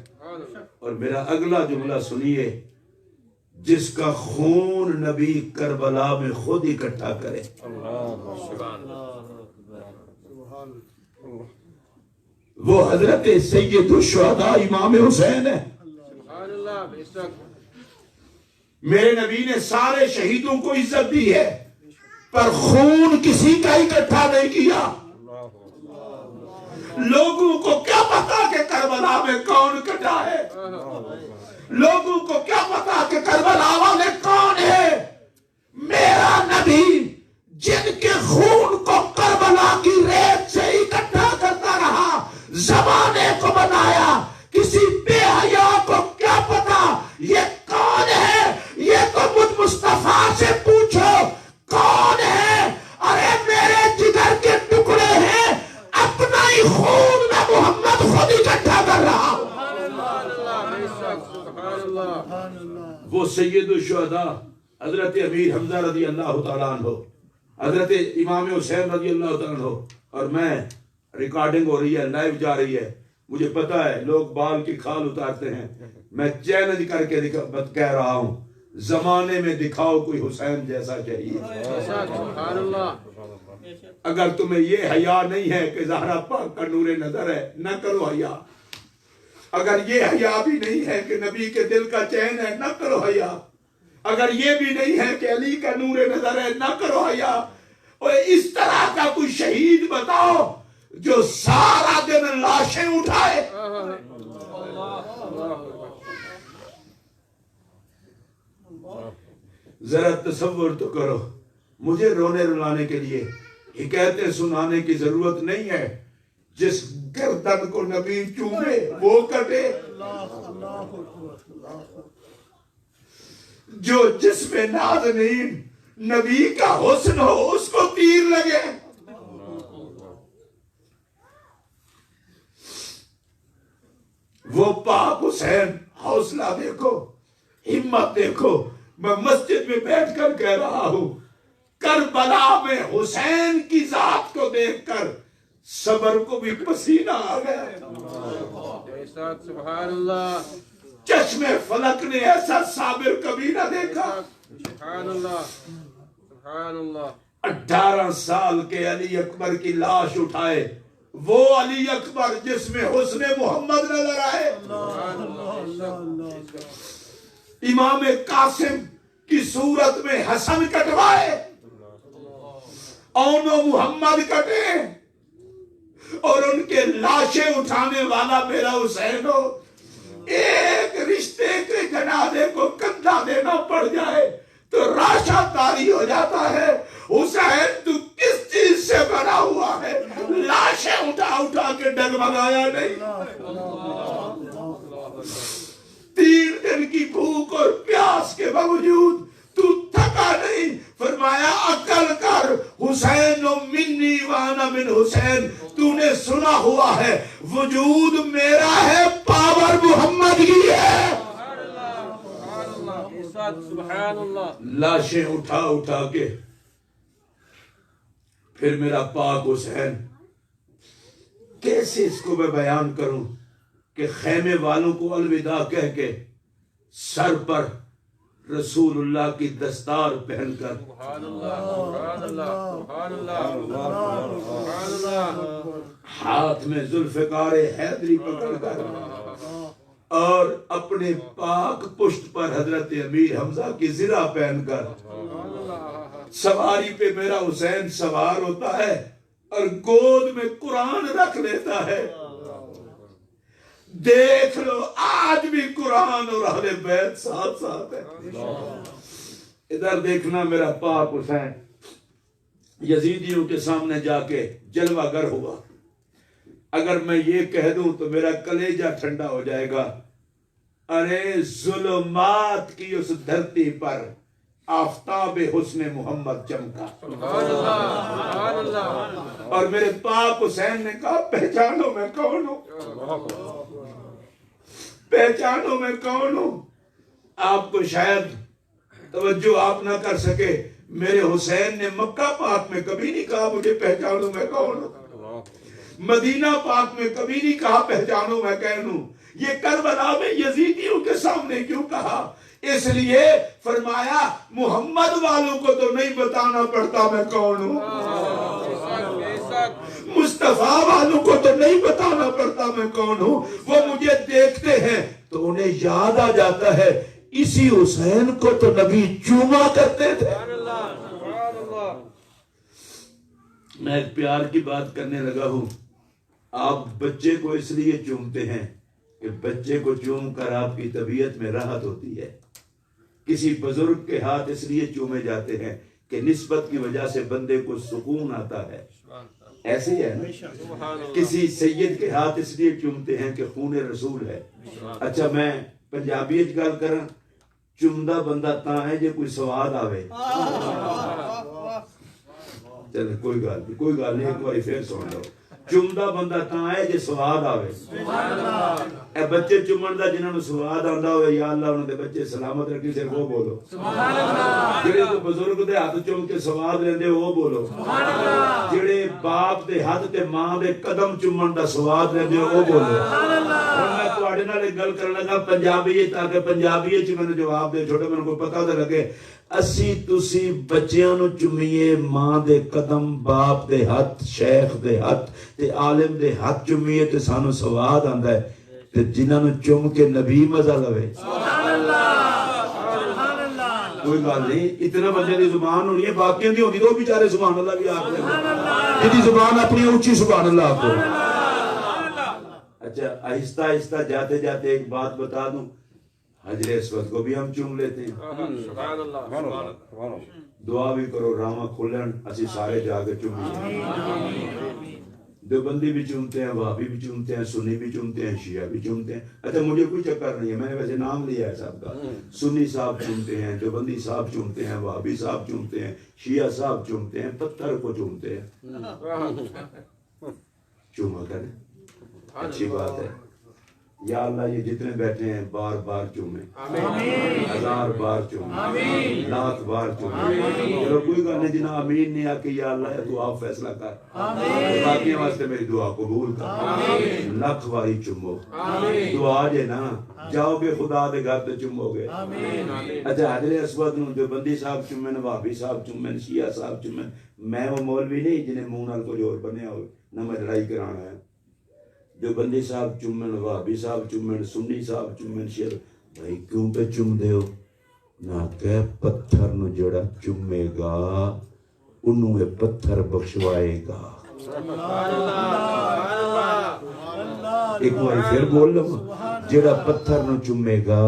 اور میرا اگلا جملہ سنیے، جس کا خون نبی کربلا میں خود اکٹھا کرے، وہ حضرت سید الشہداء امام حسین ہے۔ میرے نبی نے سارے شہیدوں کو عزت دی ہے پر خون کسی کا اکٹھا نہیں کیا۔ لوگوں کو کیا پتا کہ کربلا میں کون کٹا ہے، لوگوں کو کیا پتا کہ کربلا والے کون ہے؟ میرا نبی جن کے خون کو کربلا کی ریت سے اکٹھا کرتا رہا، زمانے کو بنایا، کسی بے حیا کو کیا پتا یہ کون ہے؟ یہ تو مجھ مصطفیٰ سے پوچھو کون ہے؟ ارے میرے جگر کے ٹکڑے ہیں، اپنا ہی خون میں محمد خود اکٹھا کر رہا ہوں۔ وہ سید الشہداء حضرت امیر حمزہ رضی اللہ تعالیٰ عنہ، حضرت امام حسین رضی اللہ تعالیٰ عنہ، اور میں ریکارڈنگ ہو رہی ہے، لائیو جا رہی ہے، مجھے پتا ہے لوگ بال کی کھال اتارتے ہیں، میں چیلنج کر کے کہہ رہا ہوں زمانے میں دکھاؤ کوئی حسین جیسا چاہیے۔ اگر تمہیں یہ حیا نہیں ہے کہ زہرا پاک کا نور نظر ہے، نہ کرو حیا۔ اگر یہ حیا بھی نہیں ہے کہ نبی کے دل کا چین ہے، نہ کرو حیا۔ اگر یہ بھی نہیں ہے کہ علی کا نور نظر ہے، نہ کرو حیا۔ اور اس طرح کا کوئی شہید بتاؤ جو سارا دن لاشیں اٹھائے۔ ذرا تصور تو کرو، مجھے رونے رلانے کے لیے حکایتیں سنانے کی ضرورت نہیں ہے، جس گردن کو نبی چومے وہ کٹے، جو جس میں نازنین نبی کا حسن ہو اس کو تیر لگے۔ وہ پاک حسین، حوصلہ دیکھو، ہمت دیکھو۔ میں مسجد میں بیٹھ کر کہہ رہا ہوں کربلا میں حسین کی ذات کو دیکھ کر صبر کو بھی پسینہ آ گیا۔ سبحان اللہ، چشم فلک نے ایسا صابر کبھی نہ دیکھا۔ سبحان اللہ، سبحان اللہ۔ 18 سال کے علی اکبر کی لاش اٹھائے، وہ علی اکبر جس میں حسن محمد نظر آئے۔ امام قاسم کی صورت میں حسن کٹوائے، اون و محمد کٹے، اور ان کے لاشیں اٹھانے والا میرا حسین ہو۔ ایک رشتے کے جنازے کو کندھا دینا پڑ جائے تو راشا طاری ہو جاتا ہے۔ حسین تو کس چیز سے بنا ہوا ہے؟ لاشیں اٹھا اٹھا کے ڈگمگایا نہیں، 3 دن کی بھوک اور پیاس کے باوجود تو تھکا نہیں۔ فرمایا عقل کر، حسین منی وانا من حسین، تو نے سنا ہوا ہے وجود میرا ہے، پاور محمد کی ہے۔ سبحان اللہ۔ لاشیں اٹھا اٹھا کے پھر میرا پاک حسین، کیسے اس کو میں بیان کروں کہ خیمے والوں کو الوداع کہہ کے سر پر رسول اللہ کی دستار پہن کر، سبحان اللہ، سبحان اللہ، سبحان اللہ، سبحان اللہ، ہاتھ میں ذوالفقار حیدری پکڑ کر، اور اپنے پاک پشت پر حضرت امیر حمزہ کی زرہ پہن کر، سواری پہ میرا حسین سوار ہوتا ہے اور گود میں قرآن رکھ لیتا ہے۔ دیکھ لو آج بھی قرآن اور اہل بیت ساتھ ساتھ ہے۔ ادھر دیکھنا میرا پاک حسین یزیدیوں کے سامنے جا کے جلوہ گر ہوا. اگر میں یہ کہہ دوں تو میرا کلیجہ ٹھنڈا ہو جائے گا. ارے ظلمات کی اس دھرتی پر آفتاب حسن محمد چمکا. اور میرے پاک حسین نے کہا پہچانو میں کون ہوں، پہچانو میں کون ہوں. آپ کو شاید توجہ آپ نہ کر سکے، میرے حسین نے مکہ پاک میں کبھی نہیں کہا مجھے پہچانو میں کون ہوں، مدینہ پاک میں کبھی نہیں کہا پہچانو میں کون ہوں. یہ کربلا میں یزیدیوں کے سامنے کیوں کہا؟ اس لیے فرمایا محمد والوں کو تو نہیں بتانا پڑتا میں کون ہوں، مصطفیٰ والوں کو تو نہیں بتانا پڑتا میں کون ہوں. وہ مجھے دیکھتے ہیں تو انہیں یاد آ جاتا ہے اسی حسین کو تو نبی چوما کرتے تھے. میں ایک پیار کی بات کرنے لگا ہوں. آپ بچے کو اس لیے چومتے ہیں کہ بچے کو چوم کر آپ کی طبیعت میں راحت ہوتی ہے. کسی بزرگ کے ہاتھ اس لیے چومے جاتے ہیں کہ نسبت کی وجہ سے بندے کو سکون آتا ہے. ایسے ہی ہے نا. کسی سید کے ہاتھ اس لیے چومتے ہیں کہ خون رسول ہے. اچھا میں پنجابی گل کراں، چومدا بندہ تاں ہے جے کوئی سواد آوے. چلے کوئی گل نہیں ایک بار پھر سن لو. چومدا بندہ تاں ہے جے سواد آوے. اے بچے چومن دا جنہاں نوں سواد آندا ہوئے یا اللہ انہاں دے بچے سلامت رکھی، صرف وہ بولو سبحان اللہ. جڑے تو بزرگ دے ہاتھ چوم کے سواد لیندے وہ بولو سبحان اللہ. جڑے باپ دے ہاتھ تے ماں دے قدم چومن دا سواد لیندے وہ بولو سبحان اللہ. ہن میں تواڈے نال ایک گل کرن لگا پنجابی تاکہ پنجابی وچ مینوں جواب دے چھوڑے، مینوں کوئی پتہ تے لگے. اسی تسی بچیاں نو چمیے ماں دے قدم، باپ دے ہاتھ، شیخ دے ہاتھ تے عالم دے ہاتھ چمیے تے سانو سواد آندا ہے. تے جنہاں نو چم کے نبی مزہ لوے سبحان اللہ سبحان اللہ. کوئی گل نہیں، اتنا بندے دی زبان ہونی ہے، باقیاں دی ہوندی تو وہ بیچارے سبحان اللہ بھی آکھ لیں. جی زبان اپنی اونچی سبحان اللہ آکھو. اچھا آہستہ آہستہ جاتے جاتے ایک بات بتا دوں، حجر اسود کو بھی ہم چوم لیتے ہیں. دعا بھی کرو راواں کھلن اسی سارے جا کے چومیے. دیوبندی بھی چومتے ہیں، وہابی بھی چومتے ہیں، سنی بھی چومتے ہیں، شیعہ بھی چومتے ہیں. اچھا مجھے کوئی چکر نہیں ہے، میں نے ویسے نام لیا ہے سب کا. سنی صاحب چومتے ہیں، دیوبندی صاحب چومتے ہیں، وہابی صاحب چومتے ہیں، شیعہ صاحب چومتے ہیں، پتھر کو چومتے ہیں. چوما کریں، اچھی بات ہے. یا اللہ یہ جتنے بیٹھے ہیں بار بار چومیں، 1000 بار چومیں، 1,00,000 بار چومیں. چلو کوئی گل نہیں جنہاں امین نہیں آ کے یا اللہ تو آپ فیصلہ کر، باقیوں واسطے میری دعا قبول کر. 1,00,000 باری چومو، دعا جے نا جاؤ گے خدا دے گھر تے چومو گے. اچھا حجر اسود نوں دیوبندی صاحب چومن، وہابی صاحب چومن، شیعہ صاحب چومن. میں وہ مولوی نہیں جنہیں منہ نال کچھ اور بنیا ہوئے، نہ میں لڑائی کرانا ہے. جو بندی صاحب چومن، وہابی صاحب چومن، سنی صاحب چومن، شیعہ بھائی کیوں پہ چوم دے ہو؟ نہ کہ پتھر نو جڑا چومے گا انہوں یہ پتھر بخشوائے گا. ایک بار پھر بول لو، جڑا پتھر نو چومے گا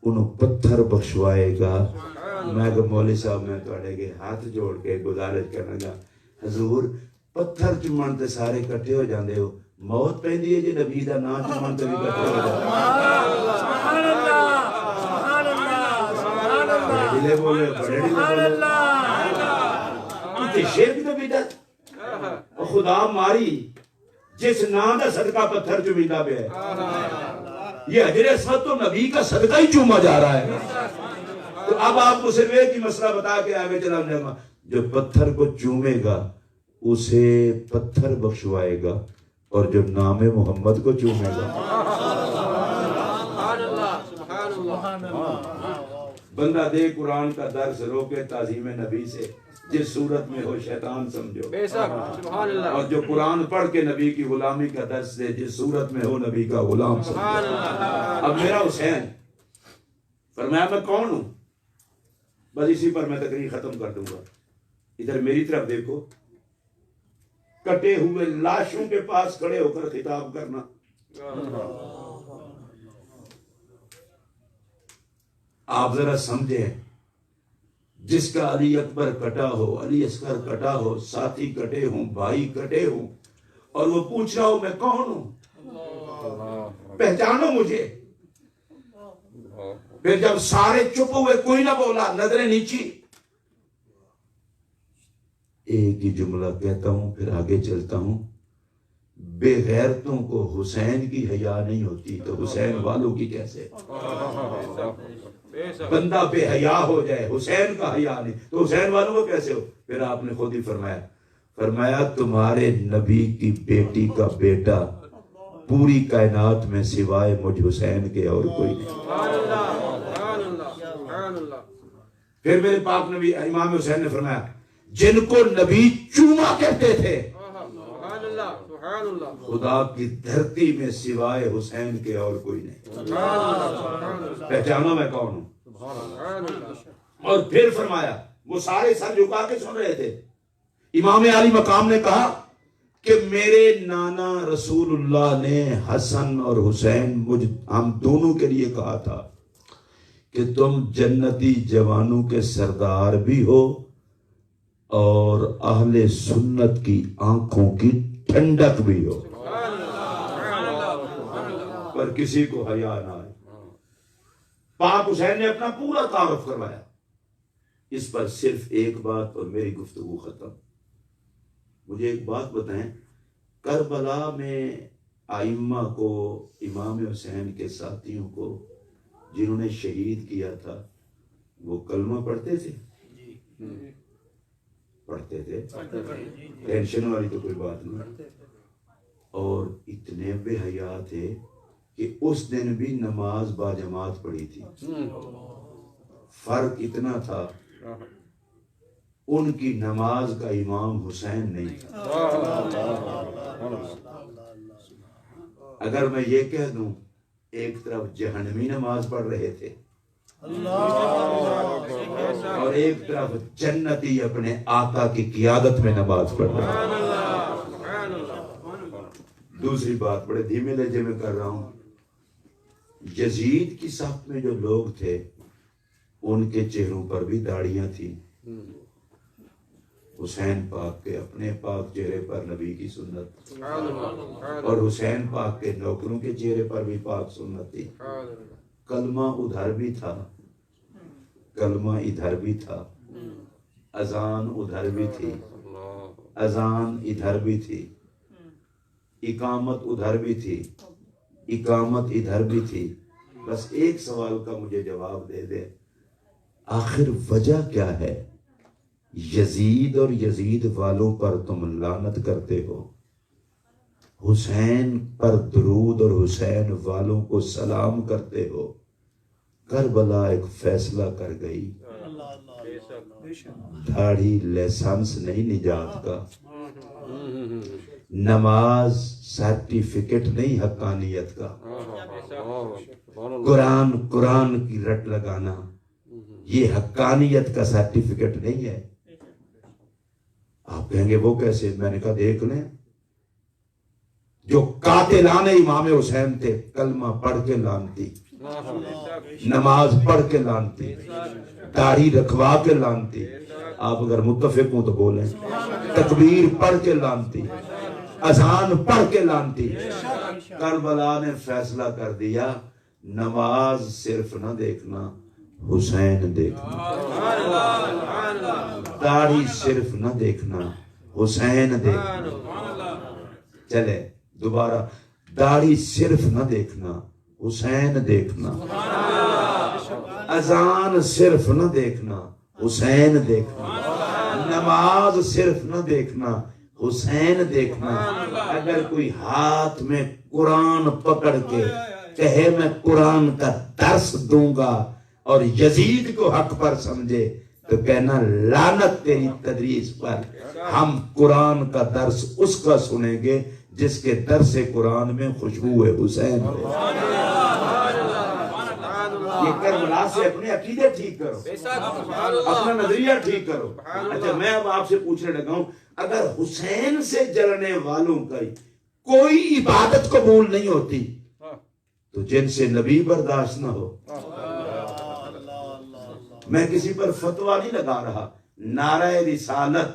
انہوں پتھر بخشوائے گا. میں کہ مولوی صاحب میں توڑے کے ہاتھ جوڑ کے گزارش کرنا گا، حضور پتھر چومن تے سارے کٹھے ہو جاندے ہو، موت پہندی ہے جی نبی دا نام چومن تے بھی کٹھے ہو جاندے. سبحان اللہ سبحان اللہ سبحان اللہ. بڑے ڈھیلے بولے، بڑے ڈھیلے بولے. کیونکہ شرک تو بدعت خدا ماری جس نام دا صدقہ پتھر چومیدا پہ ہے. یہ حجر اسود تو نبی کا صدقہ ہی چوما جا رہا ہے. تو اب آپ کو صرف ایک ہی مسئلہ بتا کے آگے چلا جائے گا، جو پتھر کو چومے گا اسے پتھر بخشوائے گا، اور جو نام محمد کو چومے گا. بندہ دے قرآن کا درس روکے تعظیم نبی سے، جس صورت میں ہو شیطان سمجھو، اور جو قرآن پڑھ کے نبی کی غلامی کا درس دے، جس صورت میں ہو نبی کا غلام سمجھو. اب میرا حسین فرمایا میں کون ہوں؟ بس اسی پر میں تقریر ختم کر دوں گا. ادھر میری طرف دیکھو، کٹے ہوئے لاشوں کے پاس کھڑے ہو کر خطاب کرنا. آپ ذرا سمجھیں، جس کا علی اکبر کٹا ہو، علی اصغر کٹا ہو، ساتھی کٹے ہوں، بھائی کٹے ہوں، اور وہ پوچھ رہا ہو میں کون ہوں، پہچانو مجھے۔ پھر جب سارے چپ ہوئے، کوئی نہ بولا، نظریں نیچی، ایک ہی جملہ کہتا ہوں پھر آگے چلتا ہوں، بے غیرتوں کو حسین کی حیا نہیں ہوتی تو حسین والوں کی کیسے؟ بندہ بے حیا ہو جائے، حسین کا حیا نہیں تو حسین والوں کو کیسے ہو؟ پھر آپ نے خود ہی فرمایا تمہارے نبی کی بیٹی کا بیٹا پوری کائنات میں سوائے مجھ حسین کے اور کوئی نہیں۔ پھر میرے پاک نبی امام حسین نے فرمایا جن کو نبی چوما کہتے تھے خدا کی دھرتی میں سوائے حسین کے اور کوئی نہیں، پہچانو میں کون ہوں۔ اور پھر فرمایا، وہ سارے سر جھکا کے سن رہے تھے، امام علی مقام نے کہا کہ میرے نانا رسول اللہ نے حسن اور حسین ہم دونوں کے لیے کہا تھا کہ تم جنتی جوانوں کے سردار بھی ہو اور اہل سنت کی آنکھوں کی ٹھنڈک بھی ہو، پر کسی کو حیا نہ آئے۔ پاک حسین نے اپنا پورا تعارف کروایا۔ اس پر صرف ایک بات اور میری گفتگو ختم۔ مجھے ایک بات بتائیں، کربلا میں ائمہ کو، امام حسین کے ساتھیوں کو جنہوں نے شہید کیا تھا، وہ کلمہ پڑھتے تھے؟ پڑھتے تھے، ٹینشن والی تو کوئی بات نہیں، اور اتنے بے حیا تھے کہ اس دن بھی نماز باجماعت پڑھی تھی۔ فرق اتنا تھا، ان کی نماز کا امام حسین نہیں تھا۔ اگر میں یہ کہہ دوں ایک طرف جہنمی نماز پڑھ رہے تھے اور ایک طرف جنتی اپنے آقا کی قیادت میں نماز پڑھ رہے تھے۔ دوسری بات بڑے دھیمے لہجے میں کر رہا ہوں، یزید کی صف میں جو لوگ تھے ان کے چہروں پر بھی داڑیاں تھیں، حسین پاک کے اپنے پاک چہرے پر نبی کی سنت، اور حسین پاک کے نوکروں کے چہرے پر بھی پاک سنت تھی۔ کلمہ ادھر بھی تھا، کلمہ ادھر بھی تھا، اذان ادھر بھی تھی، اذان ادھر بھی تھی، اقامت ادھر بھی تھی، اقامت ادھر بھی تھی۔ بس ایک سوال کا مجھے جواب دے دے، آخر وجہ کیا ہے؟ یزید اور یزید والوں پر تم لعنت کرتے ہو، حسین پر درود اور حسین والوں کو سلام کرتے ہو۔ کربلا ایک فیصلہ کر گئی، داڑھی لائسنس نہیں نجات کا، نماز سرٹیفکیٹ نہیں حقانیت کا، قرآن کی رٹ لگانا یہ حقانیت کا سرٹیفکیٹ نہیں ہے۔ آپ کہیں گے وہ کیسے؟ میں نے کہا دیکھ لیں، جو قاتلان امام حسین تھے کلمہ پڑھ کے لانتی، نماز پڑھ کے لانتی، داڑھی رکھوا کے لانتی، آپ اگر متفق ہوں تو بولیں، تکبیر پڑھ کے لانتی، اذان پڑھ کے لانتی۔ کربلا نے فیصلہ کر دیا، نماز صرف نہ دیکھنا، حسین دیکھنا، داڑھی صرف نہ دیکھنا، حسین دیکھنا۔ چلے دوبارہ، داڑھی صرف نہ دیکھنا، حسین دیکھنا، اذان صرف نہ دیکھنا، حسین دیکھنا، نماز صرف نہ دیکھنا، حسین دیکھنا۔ اگر کوئی ہاتھ میں قرآن پکڑ کے کہے میں قرآن کا درس دوں گا اور یزید کو حق پر سمجھے تو کہنا لعنت تیری تدریس پر، ہم قرآن کا درس اس کا سنیں گے جس کے درس قرآن میں خوشبو حسین ہے۔ یہ کربلا سے اپنے عقیدے ٹھیک کرو، اپنا نظریہ ٹھیک کرو۔ اچھا میں اب آپ سے پوچھنے لگا ہوں، اگر حسین سے جلنے والوں کا کوئی عبادت قبول نہیں ہوتی تو جن سے نبی برداشت نہ ہو میں کسی پر فتویٰ نہیں لگا رہا، نعرہ رسالت،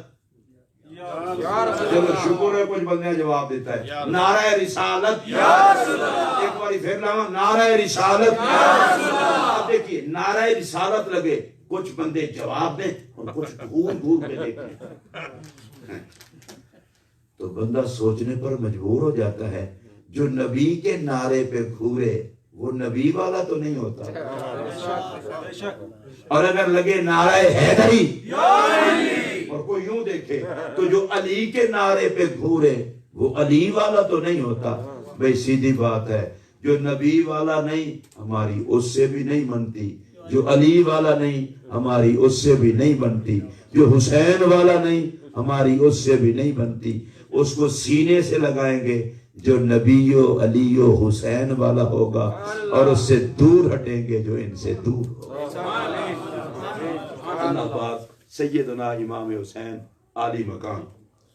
چلو شکر ہے کچھ بندے جواب دیتا ہے، نعرہ رسالت، ایک باری پھر لاؤں، نعرہ رسالت۔ اب دیکھیے نعرہ رسالت لگے، کچھ بندے جواب دیں اور کچھ گھور گھور کے دیکھیں، تو بندہ سوچنے پر مجبور ہو جاتا ہے، جو نبی کے نعرے پہ گھورے وہ نبی والا تو نہیں ہوتا، اور اگر لگے نعرہ حیدری اور کوئی یوں دیکھے تو جو علی کے نعرے پہ گھورے وہ علی والا تو نہیں ہوتا۔ بھئی سیدھی بات ہے، جو نبی والا نہیں ہماری اس سے بھی نہیں بنتی، جو علی والا نہیں ہماری اس سے بھی نہیں بنتی، جو حسین والا نہیں ہماری اس سے بھی نہیں بنتی۔ اس کو سینے سے لگائیں گے جو نبی و علی و حسین والا ہوگا، اور اس سے دور ہٹیں گے جو ان سے دور ہوگا۔ اللہ پاک سیدنا امام حسین عالی مقام،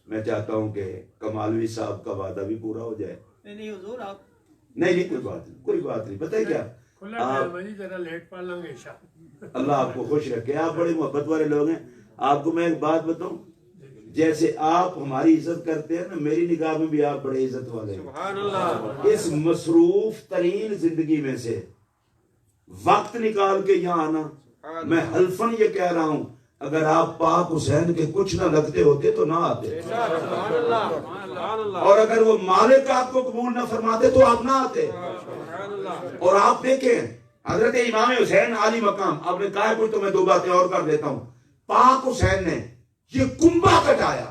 میں چاہتا ہوں کہ کمالوی صاحب کا وعدہ بھی پورا ہو جائے۔ نہیں حضور آپ نہیں کوئی بات نہیں، پتہ ہے کیا، اللہ آپ کو خوش رکھے، آپ بڑے محبت والے لوگ ہیں۔ آپ کو میں ایک بات بتاؤں، جیسے آپ ہماری عزت کرتے ہیں نا، میری نگاہ میں بھی آپ بڑے عزت والے ہیں۔ اس مصروف ترین زندگی میں سے وقت نکال کے یہاں آنا، میں حلفاً یہ کہہ رہا ہوں اگر آپ پاک حسین کے کچھ نہ لگتے ہوتے تو نہ آتے، اور اگر وہ مالک آپ کو قبول نہ فرماتے تو آپ نہ آتے۔ اور آپ دیکھیں حضرت امام حسین عالی مقام، آپ نے کہا کوئی تو میں دو باتیں اور کر دیتا ہوں۔ پاک حسین نے یہ کنبہ کٹایا،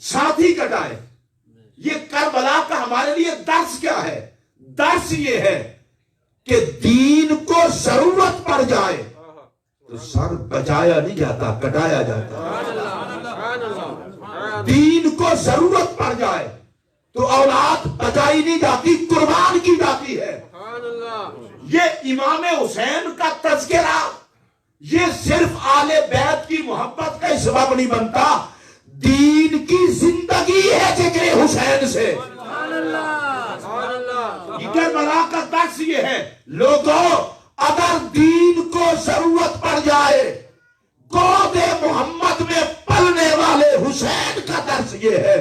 ساتھی کٹائے، یہ کربلا کا ہمارے لیے درس کیا ہے؟ درس یہ ہے کہ دین کو ضرورت پڑ جائے تو سر بچایا نہیں جاتا، کٹایا جاتا۔ دین کو ضرورت پڑ جائے تو اولاد بچائی نہیں جاتی، قربان کی جاتی ہے۔ یہ امام حسین کا تذکرہ یہ صرف آل بیت کی محبت کا سبب نہیں بنتا، دین کی زندگی ہے ذکر حسین سے۔ کربلا کا درس یہ ہے، لوگوں اگر دین کو ضرورت پڑ جائے، گود محمد میں پلنے والے حسین کا درس یہ ہے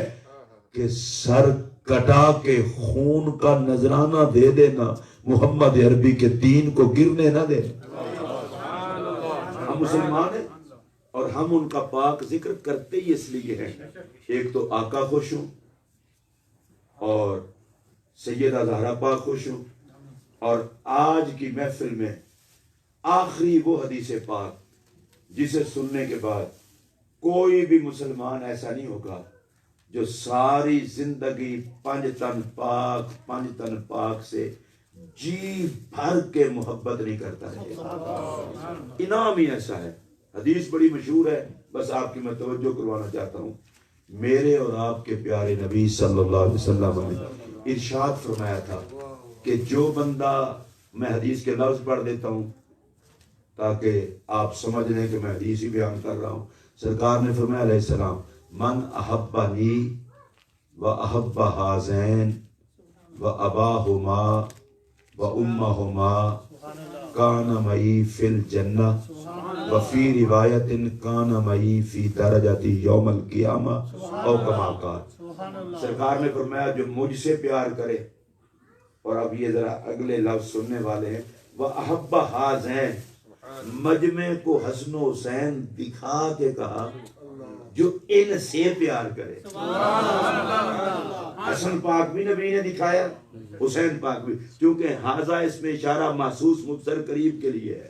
کہ سر کٹا کے خون کا نذرانہ دے دینا، محمد عربی کے دین کو گرنے نہ دینا۔ ہم مسلمان ہیں اور ہم ان کا پاک ذکر کرتے ہی اس لیے ہیں، ایک تو آقا خوش ہوں اور سیدہ زہرا پاک خوش ہوں، اور آج کی محفل میں آخری وہ حدیث پاک جسے سننے کے بعد کوئی بھی مسلمان ایسا نہیں ہوگا جو ساری زندگی پنج تن پاک سے جی بھر کے محبت نہیں کرتا ہے۔ انعام ہی ایسا ہے، حدیث بڑی مشہور ہے، بس آپ کی میں توجہ کروانا چاہتا ہوں۔ میرے اور آپ کے پیارے نبی صلی اللہ علیہ وسلم نے ارشاد فرمایا تھا کہ جو بندہ، میں حدیث کے لفظ پڑھ دیتا ہوں تاکہ آپ سمجھ لیں کہ میں حدیث ہی بیان کر رہا ہوں۔ سرکار نے فرمایا علیہ السلام، من احبنی و احب ہذین و اباہما و امہما کان معی فی الجنہ و فی روایت کان معی فی درجۃ یوم القیامہ او کما قال۔ سرکار نے فرمایا جو مجھ سے پیار کرے، اور اب یہ ذرا اگلے لفظ سننے والے ہیں، وہ احب ہذین، مجمع کو حسن و حسین دکھا کے کہا جو ان سے پیار کرے۔ حسن پاک بھی نبی نے دکھایا، حسین پاک بھی، کیونکہ حاضہ اس میں اشارہ محسوس مبصر قریب کے لیے ہے،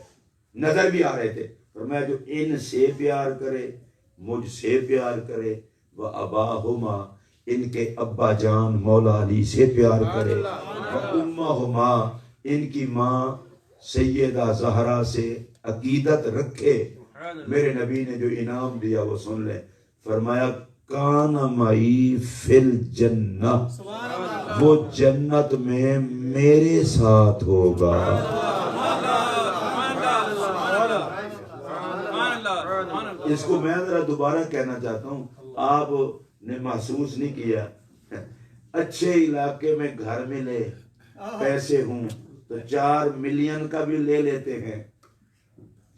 نظر بھی آ رہے تھے۔ فرمایا جو ان سے پیار کرے، مجھ سے پیار کرے، وہ اباہما، ان کے ابا جان مولا علی سے پیار کرے، امہما، ان کی ماں سیدہ زہرا سے عقیدت رکھے۔ میرے نبی نے جو انعام دیا وہ سن لیں، فرمایا کان معی فی الجنہ، وہ جنت میں میرے ساتھ ہوگا۔ اس کو میں ذرا دوبارہ کہنا چاہتا ہوں، آپ نے محسوس نہیں کیا، اچھے علاقے میں گھر ملے، پیسے ہوں تو 4 ملین کا بھی لے لیتے ہیں،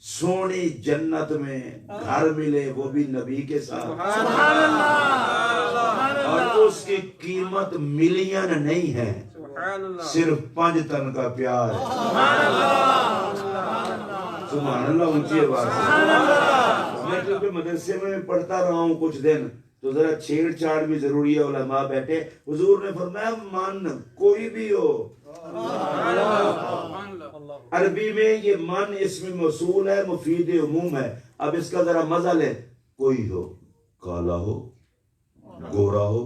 سونی جنت میں گھر ملے وہ بھی نبی کے ساتھ، اور اس کی قیمت ملین نہیں ہے، صرف 5 تن کا پیار ہے۔ سبحان اللہ، اونچی آواز سے۔ میں کیونکہ مدرسے میں پڑھتا رہا ہوں کچھ دن، تو ذرا چھیڑ چھاڑ بھی ضروری ہے، علماء بیٹھے، حضور نے فرمایا من کوئی بھی ہو، عربی میں یہ من اسم موصول ہے، مفید عموم ہے۔ اب اس کا ذرا مزہ لیں، کوئی ہو، کالا ہو، گورا ہو،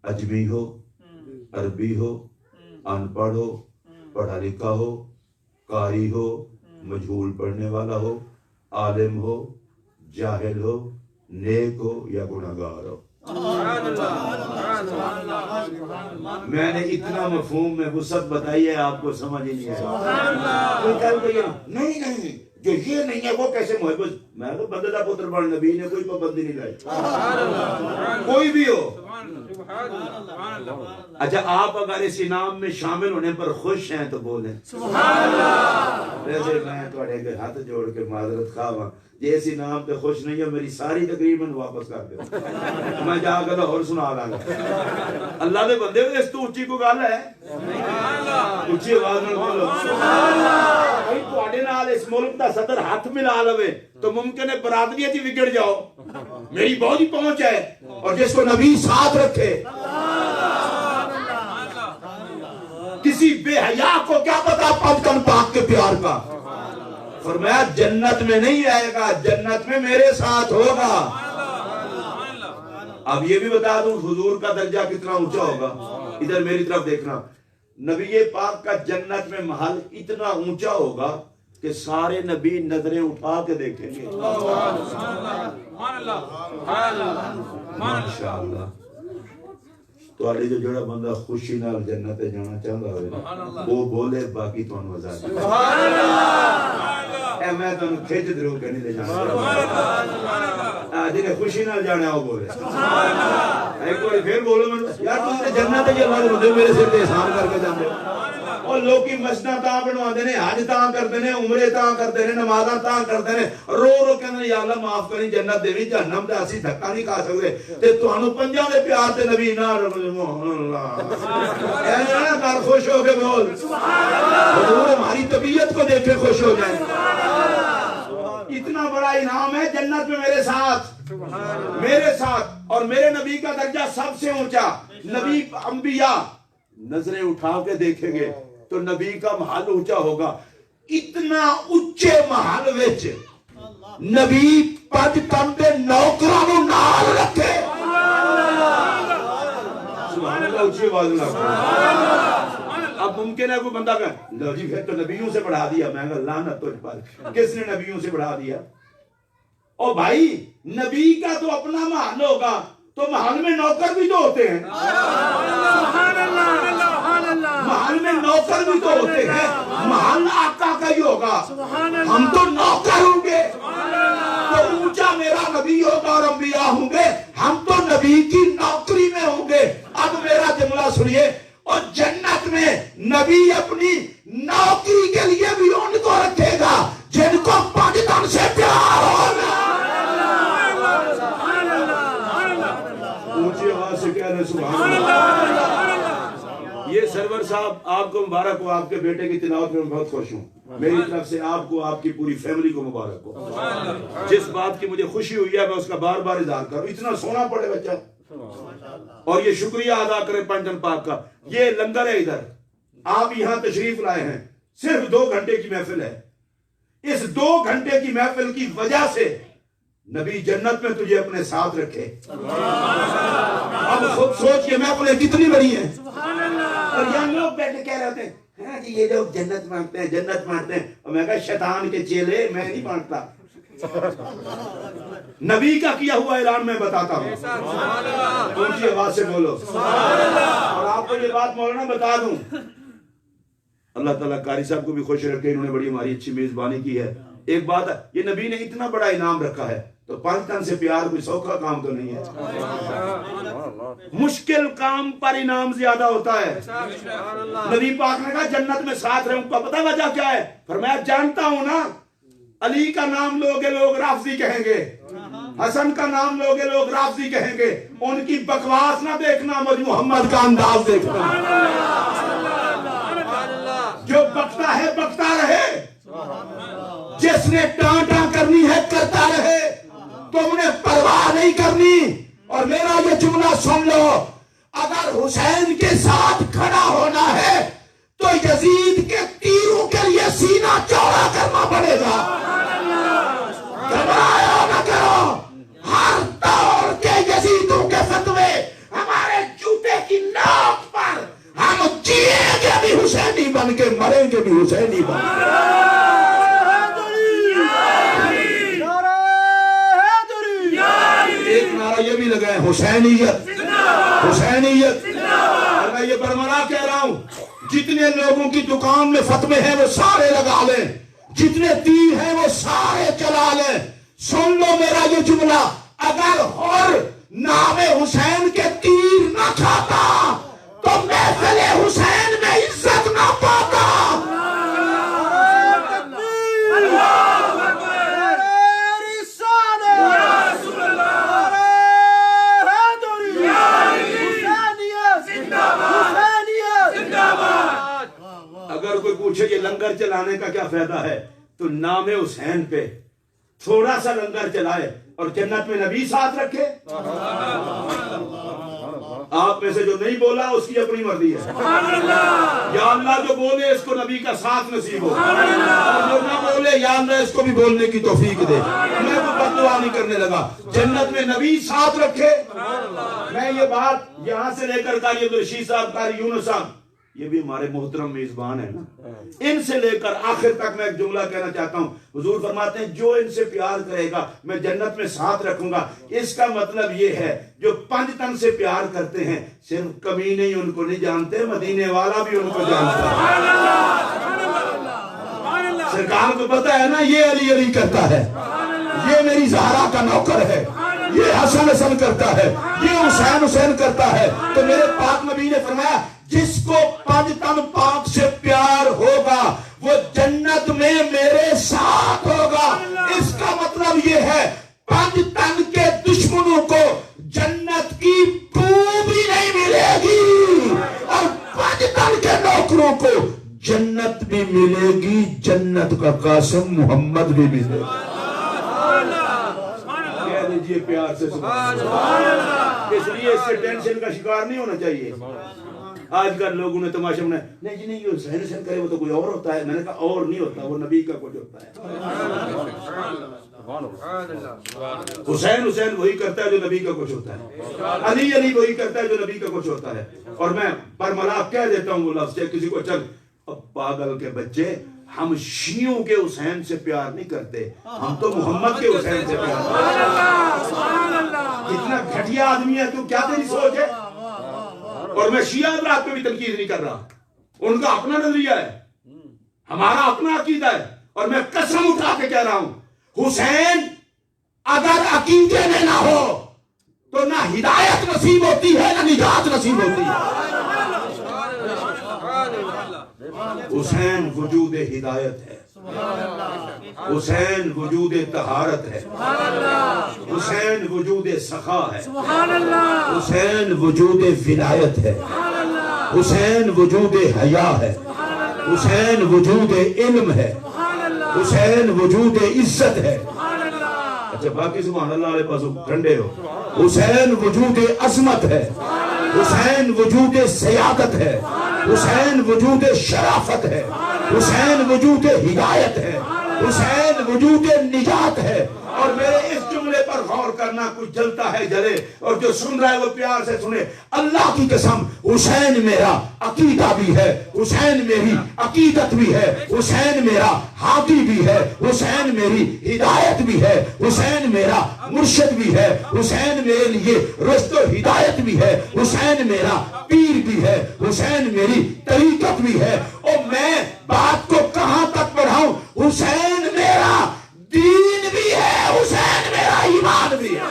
اجمی ہو، عربی ہو، ان پڑھ ہو، پڑھا لکھا ہو، قاری ہو، مجہول پڑھنے والا ہو، عالم ہو، جاہل ہو، نیک ہو یا گناہگار ہو۔ میں نے اتنا مفہوم میں وسعت بتائی ہے، آپ کو سمجھ ہی نہیں آیا۔ کوئی کہے کہ نہیں نہیں جو یہ نہیں ہے وہ کیسے محبت؟ میں تو بندے دا پتر بن، نبی نے کوئی پابندی نہیں لائی، کوئی بھی ہو۔ اچھا آپ اگر اس انعام میں شامل ہونے پر خوش ہیں تو بولیں سبحان اللہ۔ ویسے میں تھوڑے کے ہاتھ جوڑ کے معذرت خواہ ہوں، جی اس انعام پہ خوش نہیں ہے، میری ساری تقریباً واپس کر دو، میں جا کر اور سنا لاں گا۔ اللہ دے بندے اس تو اونچی کو گل ہے، اونچی آواز میں بولو سبحان اللہ۔ بھائی تواڈے نال اس ملک دا صدر ہاتھ ملا لوے تو ممکن ہے برادریت ہی بگڑ جاؤ، میری بہت ہی پہنچ ہے، اور جس کو نبی ساتھ رکھے، کسی بے حیا کو کیا پتا پنجتن پاک کے پیار کا۔ فرمایا جنت میں نہیں آئے گا، جنت میں میرے ساتھ ہوگا۔ اب یہ بھی بتا دوں حضور کا درجہ کتنا اونچا ہوگا، ادھر میری طرف دیکھنا، نبی پاک کا جنت میں محل اتنا اونچا ہوگا کہ سارے نبی نظریں اٹھا کے دیکھیں گے۔ ماشاءاللہ۔ تو آلے جو جڑا بندہ خوشی نال جنت جانا چاہتا ہوئے وہ بولے، باقی تو انو آزاد اے میں تو انو کھیچ درو کے نہیں لے جانا، جنہیں خوشی نال جانا ہے وہ بولے۔ ایک بار پھر بولو میں یار تم نے جنت ہے یہ اللہ رضے میرے سے احسان کر کے جانے، اور لوگ کی مسجدہ تاں بنوا دینے، حج تاں کر دینے، عمرے تاں کر دینے، نمازاں تاں کر دینے، رو رو کہنے یا اللہ معاف کریں جنت دیوی جہنم دے اسی دھکا نہیں کھا سکتے تے تانوں پنجاں دے پیار تے نبی نہ سبحان اللہ۔ اے نا کر خوش ہو کے بول سبحان اللہ۔ حضور ہماری طبیعت کو دیکھ کے خوش ہو جائیں۔ اتنا بڑا انعام ہے جنت میں میرے ساتھ، میرے ساتھ، اور میرے نبی کا درجہ سب سے اونچا۔ نبی انبیاء نظریں اٹھا کے دیکھیں گے تو نبی کا محل اونچا ہوگا۔ اتنا اونچے محل وچ نبی 5 تن دے نوکراں نوں نال رکھے، سبحان اللہ، اونچی آواز میں۔ اب ممکن ہے کوئی بندہ کہے لو جی پھر تو نبیوں سے بڑھا دیا، میں کہا لعنت تجھ پر، کس نے نبیوں سے بڑھا دیا؟ او بھائی نبی کا تو اپنا محل ہوگا تو محل میں نوکر بھی تو ہوتے ہیں، محل میں نوکر بھی تو ہوتے ہیں، محل آقا کا ہی ہوگا، ہم تو نوکر ہوں گے، تو اونچا میرا نبی ہوگا اور انبیاء ہوں گے، ہم تو نبی کی نوکری میں ہوں گے۔ اب میرا جملہ سنیے، اور جنت میں نبی اپنی نوکری کے لیے بھی ان کو رکھے گا جن کو 5 تن سے پیار ہوگا۔ اونچی آواز سے کہہ رہے سبحان اللہ۔ یہ سرور صاحب آپ کو مبارک ہو، آپ کے بیٹے کی تلاوت میں بہت خوش ہوں، میری طرف سے آپ کو، آپ کی پوری فیملی کو مبارک ہو۔ جس بات کی مجھے خوشی ہوئی ہے میں اس کا بار بار اظہار کروں، اتنا سونا پڑے بچہ، اور یہ شکریہ ادا کرے پنجتن پاک کا۔ یہ لنگر ہے ادھر، آپ یہاں تشریف لائے ہیں، صرف 2 گھنٹے کی محفل ہے، اس 2 گھنٹے کی محفل کی وجہ سے نبی جنت میں تجھے اپنے ساتھ رکھے۔ اب خود سوچ یہ محفلیں کتنی بڑی ہیں، اور یہاں لوگ بیٹھے کہہ رہے ہوتے ہیں ہاں جی یہ لوگ جنت مانگتے ہیں، جنت مانگتے ہیں، اور میں کہا شیطان کے چیلے، میں نہیں مانگتا، نبی کا کیا ہوا اعلان میں بتاتا ہوں، اونچی آواز سے بولو۔ اور آپ کو یہ بات مولانا بتا دوں، اللہ تعالیٰ قاری صاحب کو بھی خوش رکھے، انہوں نے بڑی ہماری اچھی میزبانی کی ہے۔ ایک بات ہے، یہ نبی نے اتنا بڑا انعام رکھا ہے تو 5 تن سے پیار کوئی سوکھا کام تو نہیں ہے، مشکل کام پر انعام زیادہ ہوتا ہے۔ نبی پاک نے کہا جنت میں ساتھ رہوں، کا پتہ وجہ کیا ہے؟ فرمایا جانتا ہوں نا علی کا نام لوگے لوگ رافضی کہیں گے، حسن کا نام لوگے لوگ رافضی کہیں گے. ان کی بکواس نہ دیکھنا، مجھ محمد کا انداز دیکھنا. جو بکتا ہے بکتا رہے، جس نے ٹانٹا کرنی ہے کرتا رہے، تم نے پرواہ نہیں کرنی. اور میرا یہ جملہ سن لو، اگر حسین کے ساتھ کھڑا ہونا ہے تو یزید کے تیروں کے لیے سینہ چوڑا کرنا پڑے گا. گھبرایا نہ کرو. ہر دور کے یزیدوں کے فتوے ہمارے جوتے کی نوک پر، ہم جیئیں گے بھی حسینی بن کے، مریں گے بھی حسینی بن کے. ایک نعرہ یہ بھی لگائے، حسینیت حسینیت. اور میں یہ برملا کہہ رہا ہوں، جتنے لوگوں کی دکان میں فتوے ہیں وہ سارے لگا لیں، جتنے تیر ہیں وہ سارے چلا لیں. سن لو میرا یہ جملہ، اگر اور نام حسین کے تیر نہ کھاتا تو محفل حسین میں عزت نہ پاتا. اگر کوئی پوچھے کہ لنگر چلانے کا کیا فائدہ ہے، تو نام حسین پہ تھوڑا سا لنگر چلائے اور جنت میں نبی ساتھ رکھے. آپ میں سے جو نہیں بولا اس کی اپنی مرضی ہے. یا اللہ جو بولے اس کو نبی کا ساتھ نصیب ہو، اور جو نہ بولے یا اللہ اس کو بھی بولنے کی توفیق دے. میں وہ بد دعا نہیں کرنے لگا، جنت میں نبی ساتھ رکھے. میں یہ بات یہاں سے لے کر قاری عبدالرشید صاحب، قاری یونس صاحب، یہ بھی ہمارے محترم میزبان ہیں نا، ان سے لے کر آخر تک میں ایک جملہ کہنا چاہتا ہوں. حضور فرماتے ہیں جو ان سے پیار کرے گا میں جنت میں ساتھ رکھوں گا. اس کا مطلب یہ ہے جو 5 تن سے پیار کرتے ہیں صرف کمی نہیں ان کو نہیں جانتے، مدینے والا بھی ان کو جانتا ہے. سرکار کو پتا ہے نا یہ علی علی کرتا ہے، یہ میری زہرا کا نوکر ہے، یہ حسن حسن کرتا ہے، یہ حسین حسین کرتا ہے. تو میرے پاک نبی نے فرمایا جس کو 5 تن پاک سے پیار ہوگا وہ جنت میں میرے ساتھ ہوگا. اس کا مطلب یہ ہے 5 تن کے دشمنوں کو جنت کی بو بھی نہیں ملے گی، اور 5 تن کے نوکروں کو جنت بھی ملے گی، جنت کا قاسم محمد بھی ملے گا. کہہ دیجئے پیار سے سبحان اللہ. اس لیے اس سے ٹینشن کا شکار نہیں ہونا چاہیے. آج کل لوگوں نے تماشا بنایا، نہیں جی نہیں یہ حسین حسین کرے وہ تو کوئی اور ہوتا ہے. میں نے کہا اور نہیں ہوتا، وہ نبی کا کچھ ہوتا ہے. حسین حسین وہی کرتا ہے جو نبی کا کچھ ہوتا ہے، علی علی وہی کرتا ہے جو نبی کا کچھ ہوتا ہے. اور میں برملا کہہ دیتا ہوں وہ لفظ، کسی کو چل اب پاگل کے بچے، ہم شیعوں کے حسین سے پیار نہیں کرتے، ہم تو محمد کے حسین سے پیار کرتے ہیں. کتنا گھٹیا آدمی ہے تو، کیا تیری سوچ ہے؟ اور میں شیعہ حضرات پہ بھی تنقید نہیں کر رہا، ان کا اپنا نظریہ ہے، ہمارا اپنا عقیدہ ہے. اور میں قسم اٹھا کے کہہ رہا ہوں حسین اگر عقیدے میں نہ ہو تو نہ ہدایت نصیب ہوتی ہے نہ نجات نصیب ہوتی ہے. حسین وجود ہدایت ہے، حسین وجود طہارت ہے، حسین وجود سخا ہے، حسین وجود ولایت ہے، حسین وجود حیا ہے، حسین وجود علم ہے، حسین وجود عزت ہے. اچھا باقی سبحان اللہ علیہ پاس ٹھنڈے ہو. حسین وجود عظمت ہے، حسین وجود سیادت ہے، حسین وجود شرافت ہے، حسین وجود ہدایت ہے، حسین وجود نجات ہے. اور میرے اس جملے پر غور کرنا، کوئی جلتا ہے جلے اور جو سن رہا ہے وہ پیار سے سنے. اللہ کی قسم حسین میرا عقیدہ بھی ہے، حسین میری عقیدت بھی ہے، حسین میرا ہادی بھی ہے، حسین میری ہدایت بھی ہے، حسین میرا مرشد بھی ہے، حسین میرے لیے رشد و ہدایت بھی ہے، حسین میرا پیر بھی ہے، حسین میری طریقت بھی ہے. اور میں بات کو کہاں تک بڑھاؤں، حسین میرا دین بھی ہے، حسین میرا ایمان بھی ہے.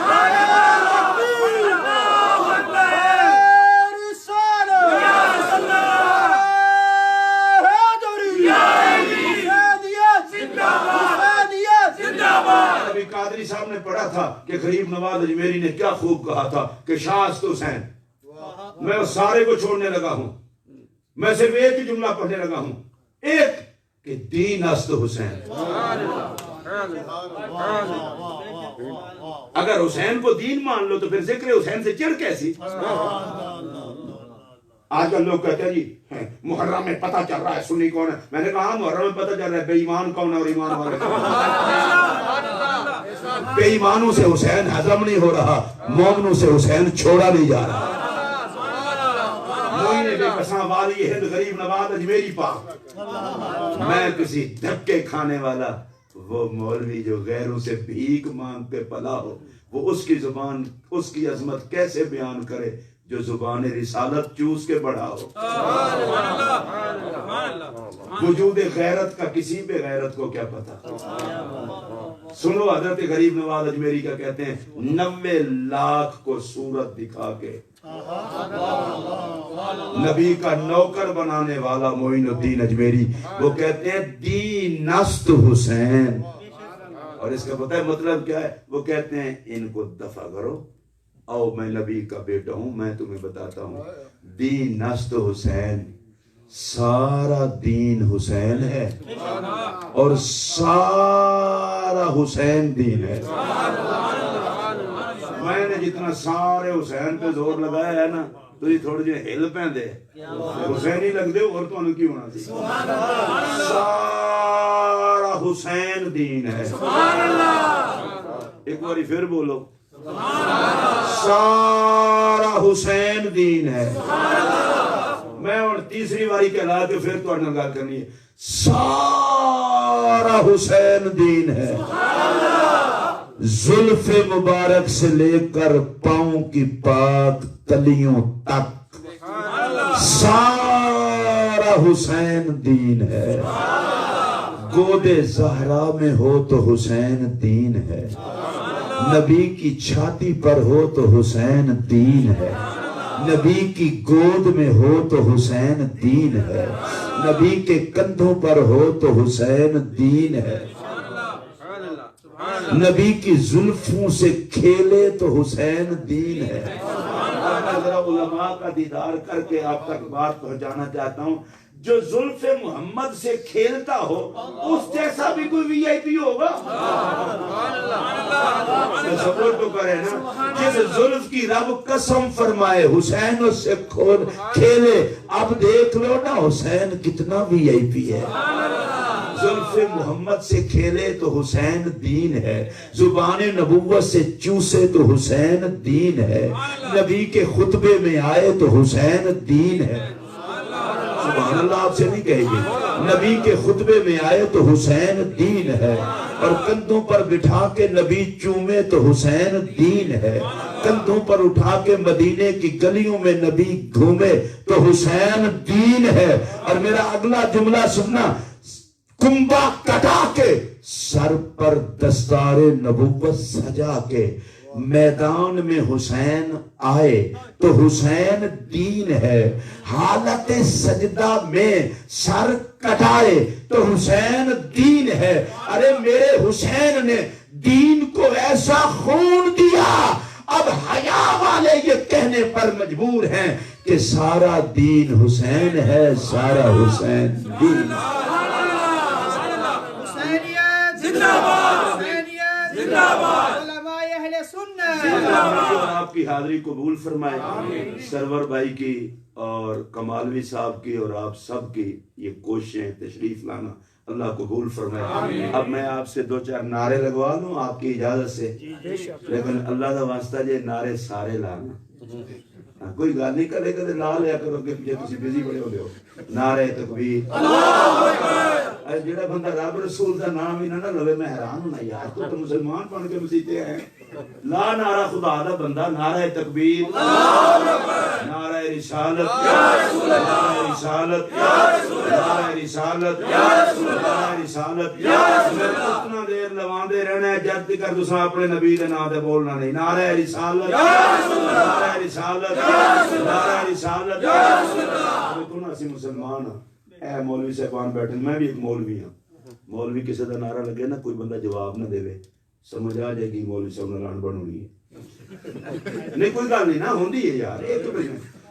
غریب نواز اجمیری نے کیا خوب کہا تھا کہ شاست حسین میں سارے کو چھوڑنے لگا ہوں، میں صرف ایک ہی جملہ پڑھنے لگا ہوں، ایک کہ دین است حسین۔ اگر حسین کو دین مان لو تو پھر ذکر حسین سے چڑھ کیسی؟ آج کل لوگ کہتے ہیں جی محرم میں پتہ چل رہا ہے سنی کون ہے، میں نے کہا محرم میں پتہ چل رہا ہے بے ایمان کون ہے اور ایمان والے کون ہے۔ بے ایمانوں سے حسین ہضم نہیں ہو رہا، مومنوں سے حسین چھوڑا نہیں جا رہا۔ موئن بے قساں والی ہند غریب نواز اجمیری پاک، میں کسی دھکے کھانے والا وہ مولوی جو غیروں سے بھیک مانگ کے پلا ہو، وہ اس کی زبان اس کی عظمت کیسے بیان کرے جو زبان رسالت چوس کے بڑھا ہو۔ وجود غیرت کا کسی بے غیرت کو کیا پتا۔ سنو حضرت غریب نواز اجمیری کا کہتے ہیں 90 لاکھ کو صورت دکھا کے نبی کا نوکر بنانے والا معین الدین اجمیری، وہ کہتے ہیں دین است حسین، اور اس کا پتہ ہے مطلب کیا ہے؟ وہ کہتے ہیں ان کو دفع کرو، آؤ میں نبی کا بیٹا ہوں، میں تمہیں بتاتا ہوں دین است حسین، سارا دین حسین ہے اور سارا حسین دین ہے۔ میں نے جتنا سارے حسین پہ زور لگایا ہے نا تو یہ تھوڑے جہے ہل پہ دے حسین ہی لگ دے اور تو انہوں کیوں ہونا سی، سارا حسین دین ہے۔ ایک باری پھر بولو، سارا حسین دین ہے۔ میں اور تیسری باری کہلا کے پھر تو انہوں گال کرنی ہے، سارا حسین دین ہے۔ زلف مبارک سے لے کر پاؤں کی پاک تلیوں تک سارا حسین دین ہے۔ گود زہرا میں ہو تو حسین دین ہے، نبی کی چھاتی پر ہو تو حسین دین ہے، نبی کی گود میں ہو تو حسین دین ہے، نبی کے کندھوں پر ہو تو حسین دین ہے، نبی کی زلفوں سے کھیلے تو حسین دین ہے۔ میں ذرا علماء کا دیدار کر کے آپ تک بات پہنچانا چاہتا ہوں، جو زلف محمد سے کھیلتا ہو اس جیسا بھی کوئی وی آئی پی ہوگا؟ سپورٹ تو کرے نا، جس زلف کی رب قسم فرمائے حسین اس سے کھیلے، اب دیکھ لو نا حسین کتنا وی آئی پی ہے۔ زلف محمد سے کھیلے تو حسین دین ہے، زبان نبوت سے چوسے تو حسین دین ہے، نبی کے خطبے میں آئے تو حسین دین ہے۔ سبحان اللہ آپ سے نہیں کہے گی، نبی کے خطبے میں آئے تو حسین دین ہے، اور کندھوں پر بٹھا کے نبی چومے تو حسین دین ہے، کندھوں پر اٹھا کے مدینے کی گلیوں میں نبی گھومے تو حسین دین ہے۔ اور میرا اگلا جملہ سننا، کنبا کٹا کے سر پر دستار نبوت سجا کے میدان میں حسین آئے تو حسین دین ہے، حالت سجدہ میں سر کٹائے تو حسین دین ہے۔ ارے میرے حسین نے دین کو ایسا خون دیا، اب حیا والے یہ کہنے پر مجبور ہیں کہ سارا دین حسین ہے، سارا حسین دین ہے۔ آپ کی حاضری قبول فرمائے، سرور بھائی کی اور کمالوی صاحب کی اور آپ سب کی یہ کوششیں تشریف لانا اللہ قبول فرمائے۔ اب میں آپ سے 2-4 نعرے لگوا لوں آپ کی اجازت سے، لیکن اللہ کا واسطہ یہ نعرے سارے لانا، کوئی گل نہیں کرے کدے لا لیا کرو کہ پیچھے تسی بزی بڑے ہو گئے ہو۔ نعرے تکبیر، جڑا بندہ رب رسول دا نام ہی نہ لوے میں حیران ہونا یار، تو مسلمان بن کے مسیتے ہیں۔ لا نعرہ خدا دا بندہ، نعرہ تکبیر، نعرہ رسالت، نعرہ رسالت، نعرہ رسالت، نعرہ رسالت۔ اتنا دیر لواندے رہنا ہے جب تک تساں اپنے نبی دے نام تے بولنا نہیں۔ نعرہ رسالت، نعرہ رسالت، نعرہ رسالت۔ دیکھو نا اسی مسلمان ہاں، اے مولوی صاحبان بیٹھے، میں بھی ایک مولوی ہوں، مولوی کسی دا نعرہ لگے نا کوئی بندہ جواب نہ دے، سمجھ آ جائے گی مولوی صاحب نے لان بنونی ہے نہیں کوئی گل نہیں نا ہوندی ہے یار یہ تو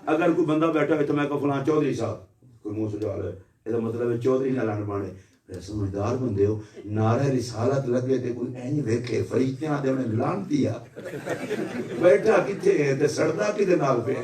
اگر کوئی بندہ بیٹھا ہے تو میں کہوں فلاں چودھری صاحب کوئی منہ سجا رہا ہے یہ مطلب ہے چودھری نہ لان بنے سمجھدار بندے ہو نعرہ رسالت لگے تے کوئی اینی ویکھے فرشتیاں دے انہیں لانتی آ بیٹھا کتھے ہے تے سڑدا کدے نال پہ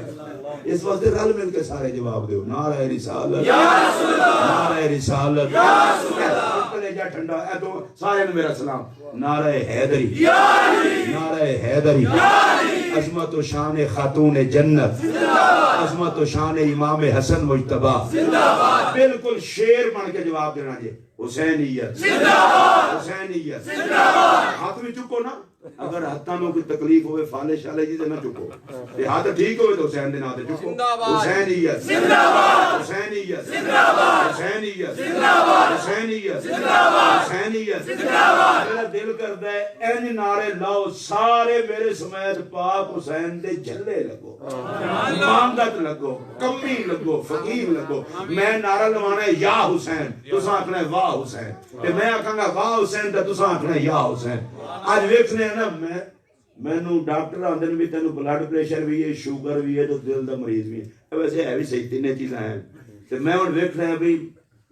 اس واسطے رل مل کے سارے جواب دیو نعرہ رسالت یا رسول اللہ نعرہ رسالت یا رسول اللہ کلیجہ ٹھنڈا اے تو سارے نے میرا سلام نعرہ حیدری یا علی نعرہ حیدری یا علی عظمت و شان خاتون جنت زندہ باد عظمت و شان امام حسن مجتبی زندہ باد بالکل شیر بن کے جواب دینا جی حسینیت زندہ باد حسینیت زندہ باد ہاتھ بھی چکو نا اگر ہاتھاں میں کوئی تکلیف ہوئے فالے شالے جی سے نہ چکو تے ہاتھ ٹھیک ہوئے تو حسین دے نام تے چکو حسینیت زندہ باد حسینیت زندہ باد حسینیت زندہ باد حسینیت زندہ باد حسینیت زندہ باد میرا دل کردا ہے این نعرے لاؤ سارے میرے سمیت پاک حسین دے جھلے لگو مانگت لگو کمی لگو فقیر لگو میں نعرہ لوانا ہے یا حسین تساں آکھنا ہے واہ حسین تے میں آکھاں گا واہ حسین تے تساں آکھنا ہے یا حسین آج ویکھنے نا مینوں ڈاکٹر آندے نے بھی تینوں بلڈ پریشر بھی ہے شوگر بھی ہے تو دل دا مریض بھی ہے ویسے ہے بھی صحیح تینے چیزاں ہیں تے میں ہن ویکھنا ہے بھی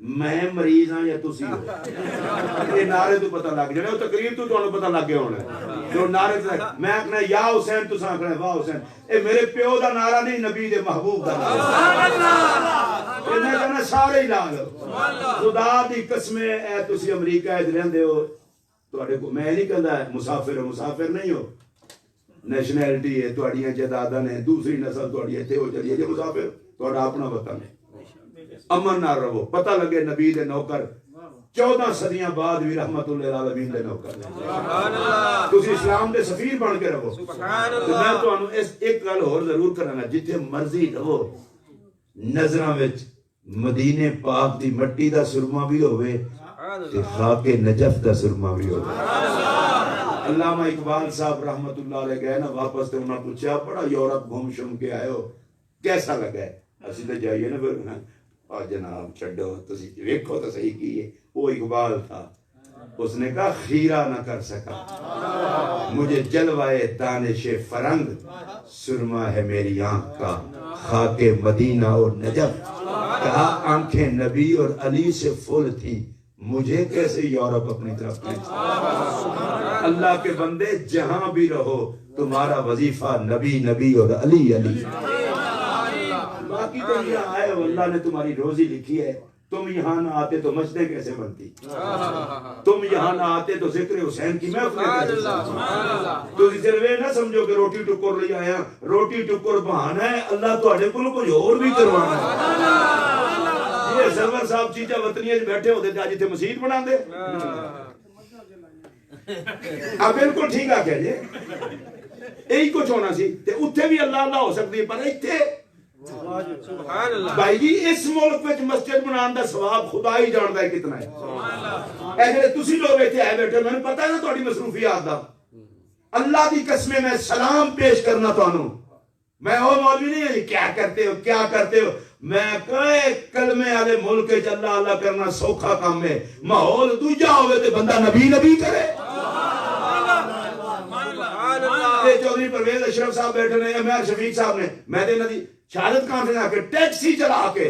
میں مریض ہاں یا تسی ہو یہ نعرے تو پتہ لگ جانا تقریر تو تانوں پتہ لگ گیا ہونا جو نعرے میں آکھنا یا حسین تساں آکھنا واہ حسین اے میرے پیو دا نعرہ نہیں نبی دے محبوب دا نعرہ سبحان اللہ میں کہنا سارے ہی لا لو خدا دی قسمیں اے تسی امریکہ وچ رہندے ہو تواڈے کو میں نہیں کہندا مسافر نہیں ہو نیشنلٹی ہے تواڈیاں جائیداداں نے دوسری نسل تواڈی ایتھے ہو چلی ہے جے مسافر تواڈا اپنا وطن ہے امن نہ رہو پتہ لگے نبی دے نوکر 14 صدیاں بعد بھی رحمت للعالمین دے نوکر سبحان اللہ تسی اسلام دے سفیر بن کے رہو سبحان اللہ میں تانوں اس ایک گل اور ضرور کراں جتھے مرضی رہو نظراں وچ مدینے پاک دی مٹی دا سرما بھی ہوئے تے خاک نجف دا سرما بھی ہوئے علامہ اقبال صاحب رحمت اللہ علیہ گئے نا واپس تے انہاں پوچھا بڑا یورپ گھوم شم کے آئے ہو کیسا لگا ہے اسی تے جائیے نا پھر اور جناب چھڈو تسی ویکھو تو صحیح کی ہے وہ اقبال تھا اس نے کہا خیرہ نہ کر سکا مجھے جلوائے دانش فرنگ سرما ہے میری آنکھ کا خاک مدینہ اور نجف کہا آنکھیں نبی اور علی سے فل تھی مجھے کیسے یورپ اپنی طرف کھینچا اللہ کے بندے جہاں بھی رہو تمہارا وظیفہ نبی نبی اور علی علی باقی تم یہاں آئے ہو اللہ نے تمہاری روزی لکھی ہے تم یہاں نہ آتے تو مسجدیں کیسے بنتی تم یہاں نہ آتے تو ذکر حسین کی محفل کیسے بنتی تو صرف نہ سمجھو کہ روٹی ٹکر لے آیا روٹی ٹکر بہانا ہے اللہ تواڈے کولوں کچھ اور بھی کروانا ہے یہ سرور صاحب چیچا وطنیاں بیٹھے ہوتے تھے اج ایتھے مسجد بنا دے اب بالکل ٹھیک آ کہ جی یہی کچھ ہونا سی تے اوتھے بھی اللہ اللہ ہو سکتی ہے پر ایتھے سبحان اللہ بھائی جی اس ملک وچ مسجد بنان دا ثواب خدا ہی جاندا ہے کتنا ہے سبحان اللہ اے جڑے تسی لوگ ایتھے آئے بیٹھے مینوں پتہ ہے نا تہاڈی مصروفیات دا اللہ دی قسم میں سلام پیش کرنا تانوں میں او مولوی نہیں ہے کیا کرتے ہو میں کہے کلمے والے ملک وچ اللہ اللہ کرنا سوکھا کام ہے ماحول دوجا ہوے تے بندہ نبی نبی کرے چودھری پرویز اشرف صاحب بیٹھے نے امیر شفیق صاحب نے میں دے ندی شہادت کانفرنس آ کے ٹیکسی چلا کے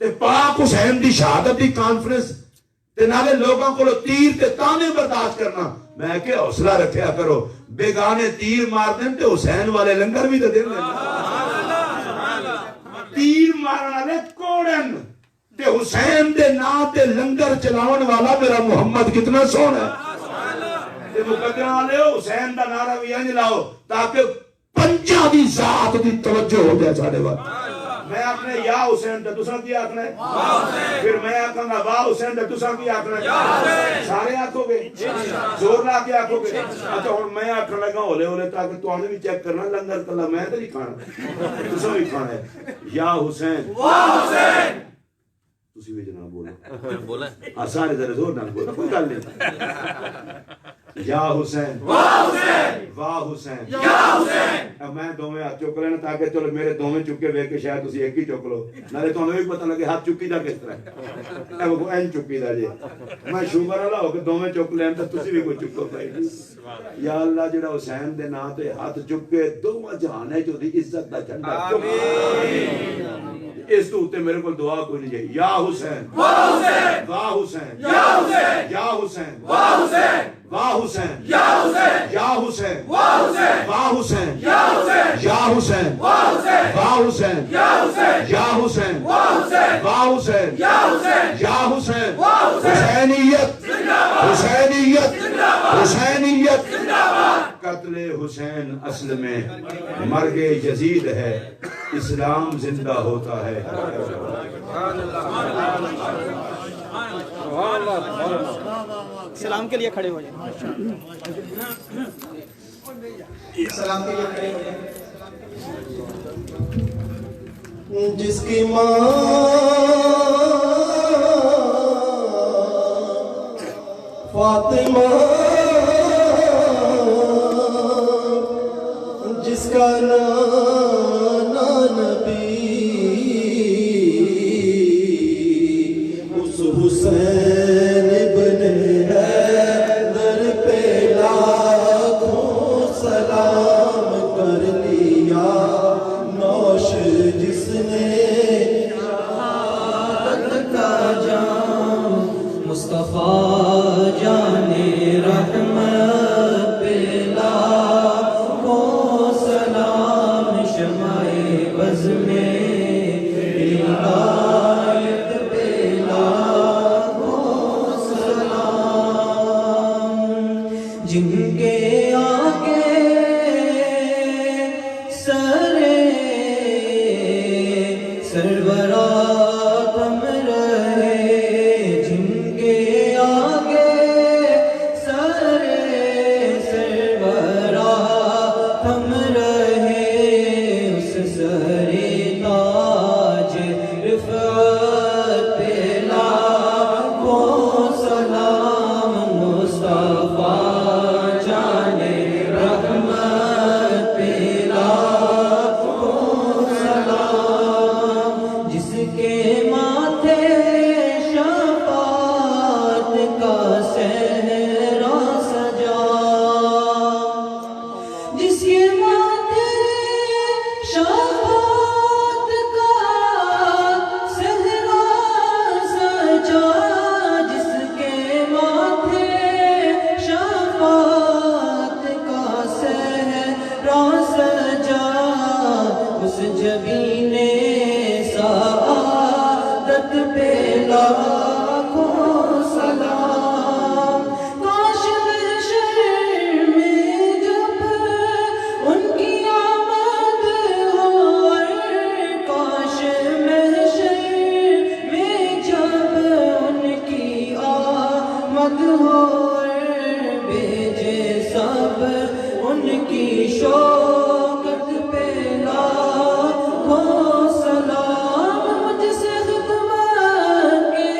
تے پاک حسین دی شہادت دی کانفرنس تے نالے لوگوں کو تیر تے تانے برداشت کرنا میں کہ حوصلہ رکھیا کرو بیگانے تیر مار دیں تے حسین والے لنگر بھی تے دین تیر مارن والے کوڑن تے حسین دے نا تے لنگر چلاون والا میرا محمد کتنا سونا ہے تے مقدمہ والے حسین دا نعرہ بھی انج لاؤ تاکہ پنجا دی ذات دی توجہ ہو جائے ساڈے وقت میں آکھنے یا حسین تے تساں کی آکھنا ہے پھر میں آکھاں گا واہ حسین تے تساں کی آکھنا ہے سارے آکھو گے زور لا کے آکھو گے اچھا ہن میں آکھن لگا ہولے ہولے تاکہ توانے بھی چیک کرنا لنگر کلا میں تے نہیں کھانا تساں بھی کھانا ہے یا حسین واہ حسین تسی بھی جناب بولو بولیں سارے ذرا زور نال بولو کوئی گل نہیں یا حسین واہ حسین واہ حسین یا حسین اب میں دوویں ہاتھ چک لینا تاکہ چلو میرے دوویں چکے ویکھ کے شاید تسی ایک ہی چک لو نالے تانوں بھی پتہ لگے ہاتھ چکی دا کس طرح اے وہ این چکی دا جی میں شکر اللہ ہو کہ دوویں چک لین تے تسی بھی کوئی چکو بھائی یا اللہ جڑا حسین دے نام تے ہاتھ چک کے دوواں جہان وچ دی عزت دا جھنڈا چک اس تو تے میرے کول دعا کوئی نہیں جائے یا حسین واہ حسین واہ حسین یا حسین یا حسین واہ حسین واہ حسین یا حسین یا حسین واہ حسین واہ حسین یا حسین یا حسین واہ حسین واہ حسین یا حسین یا حسین واہ حسین واہ حسین یا حسین یا حسین واہ حسین حسینیت زندہ باد حسینیت زندہ باد حسینیت زندہ باد قتل حسین اصل میں مرگ یزید ہے اسلام زندہ ہوتا ہے سلام کے لیے کھڑے ہو جائیں سلام کے لیے کھڑے ہو جائیں جس کی ماں فاطمہ جس کا نانا نبی اس حسین ابن حیدر پہ لاکھوں سلام کر لیا نوش جس نے شہادت کا جام مصطفیٰ جان رحمت پہ لاکھوں سلام شمع بز میں ہدایت پہ لاکھوں سلام جن کے آگے سرورا تم رہے جن کے آگے سرورا تم رہے اس سرے تاج رفعت پہ لاکھوں سلام مصطفیٰ جان رحمت پہ لاکھوں سلام جس کے ماتھے شفاعت کا صحرا سجا جس کے ماتھے شفاعت کا صحرا سجا جس کے ماتھے شفاعت کا صحرا سجا اس جبین سعادت پہ لاکھوں سلام کاش محشر میں جب ان کی آمد ہو کاش محشر میں جب ان کی آمد ہو بھیجے سب ان کی شوکت پہ لاکھوں سلام مجھ سے خدمت کے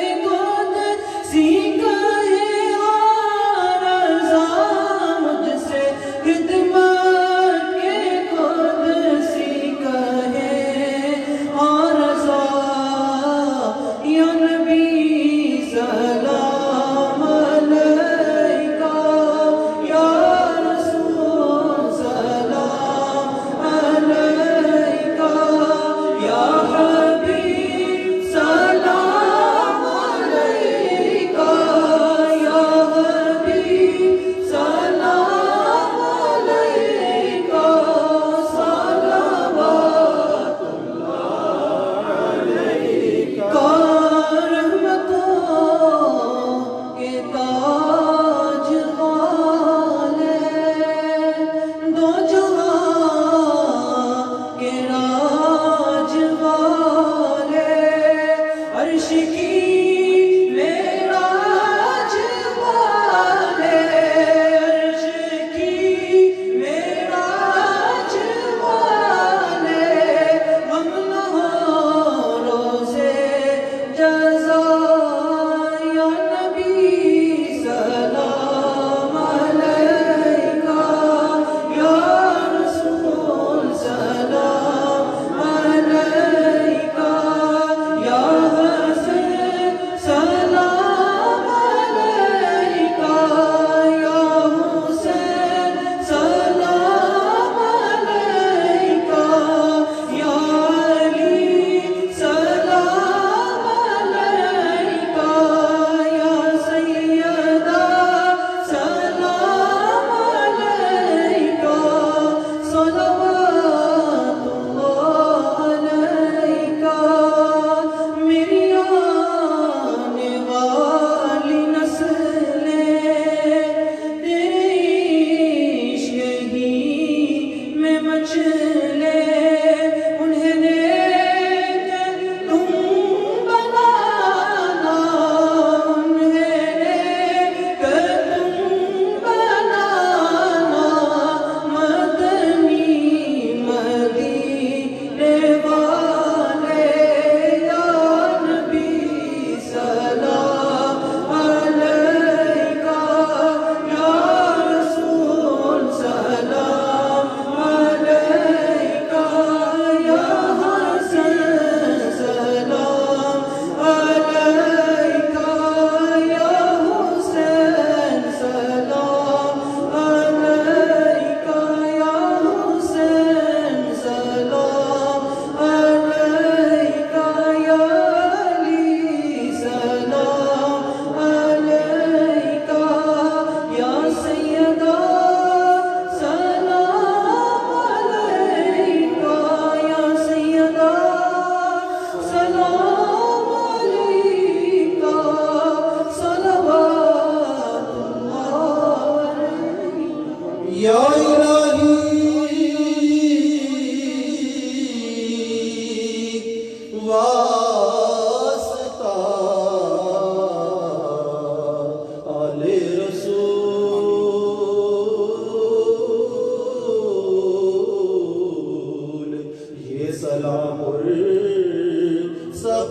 واسطہ آل رسول یہ سلام اور سب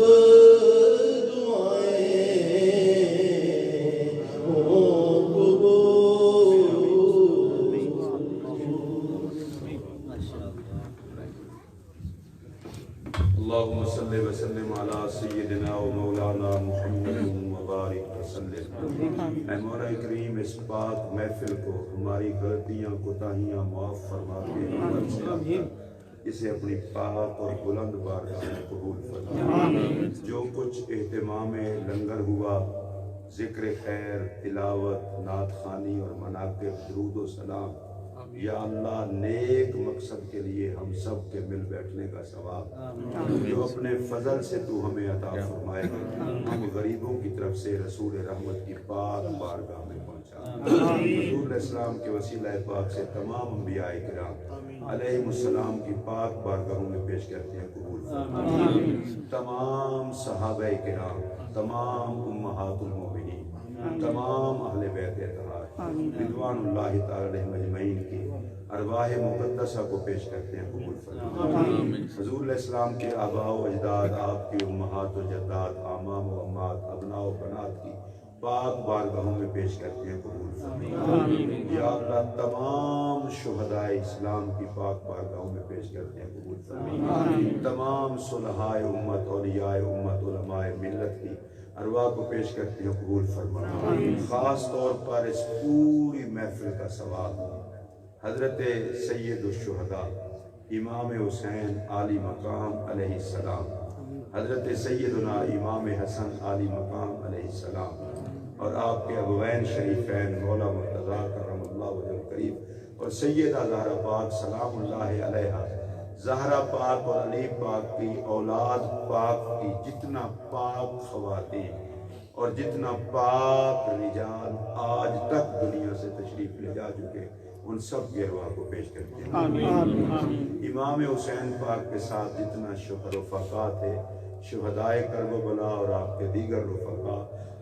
اللهم صل وسلم على سیدنا و مولانا محمد مبارک وسلم۔ اے مولا کریم اس پاک محفل کو ہماری غلطیاں کوتاہیاں معاف فرما کے عمل سے اسے اپنی پاک اور بلند بارگاہ میں قبول فرما۔ جو کچھ اہتمام لنگر ہوا، ذکر خیر، تلاوت، نعت خوانی اور مناقب، درود و سلام، یا اللہ نیک مقصد کے لیے ہم سب کے مل بیٹھنے کا ثواب جو اپنے فضل سے تو ہمیں عطا فرمائے، ہم غریبوں کی طرف سے رسول رحمت کی پاک بارگاہ میں پہنچا۔ حضور الاسلام کے وسیلہ پاک سے تمام انبیاء کرام علیہ السلام کی پاک بارگاہوں میں پیش کرتے ہیں، قبول فرما۔ تمام صحابہ کرام، تمام امہات المومنین، تمام اہل بیت اطہار رضوان اللہ تعالی علیہم اجمعین کی ارواح مقدسہ کو پیش کرتے ہیں، قبول فرما۔ حضور علیہ السلام کے آباء و اجداد، آپ کی امہات و جدات، امام و امات، ابناء و بنات کی پاک بارگاہوں میں پیش کرتے ہیں، قبول فرما۔ یا اللہ تمام شہداء اسلام کی پاک بارگاہوں میں پیش کرتے ہیں، قبول فرما۔ تمام صلحاء امت، اولیاء امت، علماء ملت کی ارواح کو پیش کرتے ہیں، قبول فرما۔ خاص طور پر اس پوری محفل کا ثواب حضرت سید الشہداء امام حسین عالی مقام علیہ السلام، حضرت سیدنا امام حسن عالی مقام علیہ السلام، اور آپ کے ابوین شریفین مولا مرتضیٰ کرم اللہ وجہ الکریم اور سیدہ زہرا پاک سلام اللہ علیہا، زہرا پاک اور علی پاک کی اولاد پاک کی جتنا پاک خواتین اور جتنا پاک رجال آج تک دنیا سے تشریف لے جا چکے، ان سب کی ارواح کو پیش کرتے ہیں۔ امام حسین پاک کے ساتھ جتنا رفقا تھے، شہدائے کرب و بلا اور آپ کے دیگر رفقا،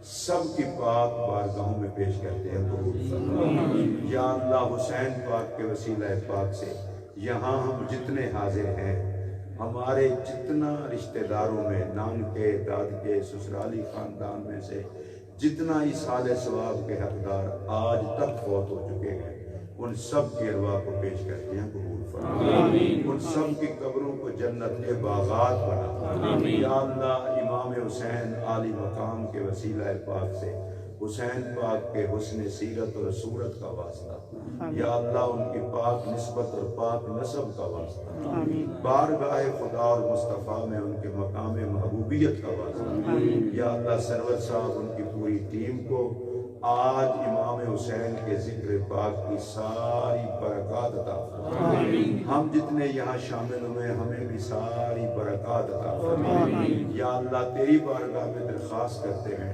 سب کی پاک بارگاہوں میں پیش کرتے ہیں، قبول فرما۔ یا اللہ حسین پاک کے وسیلہ پاک سے یہاں ہم جتنے حاضر ہیں، ہمارے جتنا رشتہ داروں میں، نان کے، داد کے، سسرالی خاندان میں سے جتنا ایصال ثواب کے حقدار آج تک فوت ہو چکے ہیں، ان سب کی ارواح کو پیش کرتے ہیں، قبول فرما۔ ان سب کی قبروں کو جنت کے باغات بنا۔ یا اللہ امام حسین عالی مقام کے وسیلہ پاک سے حسین پاک کے حسن سیرت اور صورت کا واسطہ، یا اللہ ان کی پاک نسبت اور پاک نسب کا واسطہ، بارگاہ خدا اور مصطفیٰ میں ان کے مقام محبوبیت کا واسطہ، یا اللہ سرور صاحب ان کی پوری ٹیم کو آج امام حسین کے ذکر پاک کی ساری برکات عطا فرما۔ ہم جتنے یہاں شامل ہوئے ہمیں بھی ساری برکات عطا فرما۔ یا اللہ تیری بارگاہ میں درخواست کرتے ہیں،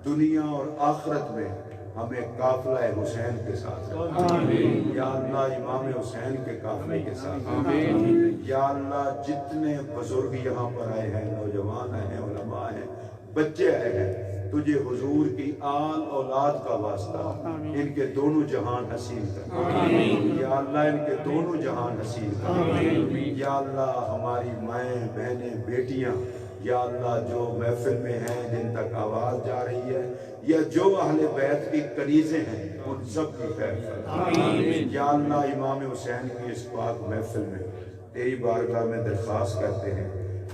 دنیا اور آخرت میں ہمیں قافلہ حسین کے ساتھ رکھا۔ یا اللہ امام حسین کے قافلے کے ساتھ رکھا۔ یا اللہ جتنے بزرگ یہاں پر آئے ہیں، نوجوان آئے ہیں، علماء ہیں، بچے آئے ہیں، تجھے حضور کی آل اولاد کا واسطہ ان کے دونوں جہان حسین کر۔ یا اللہ ان کے دونوں جہان حسین کر۔ یا اللہ ہماری مائیں، بہنیں، بیٹیاں، یا اللہ جو محفل میں ہیں، جن تک آواز جا رہی ہے، یا جو اہل بیت کی کنیزیں ہیں، ان سب کی خیر فرما۔ یا اللہ امام حسین کی اس پاک محفل میں تیری بارگاہ میں درخواست کرتے ہیں،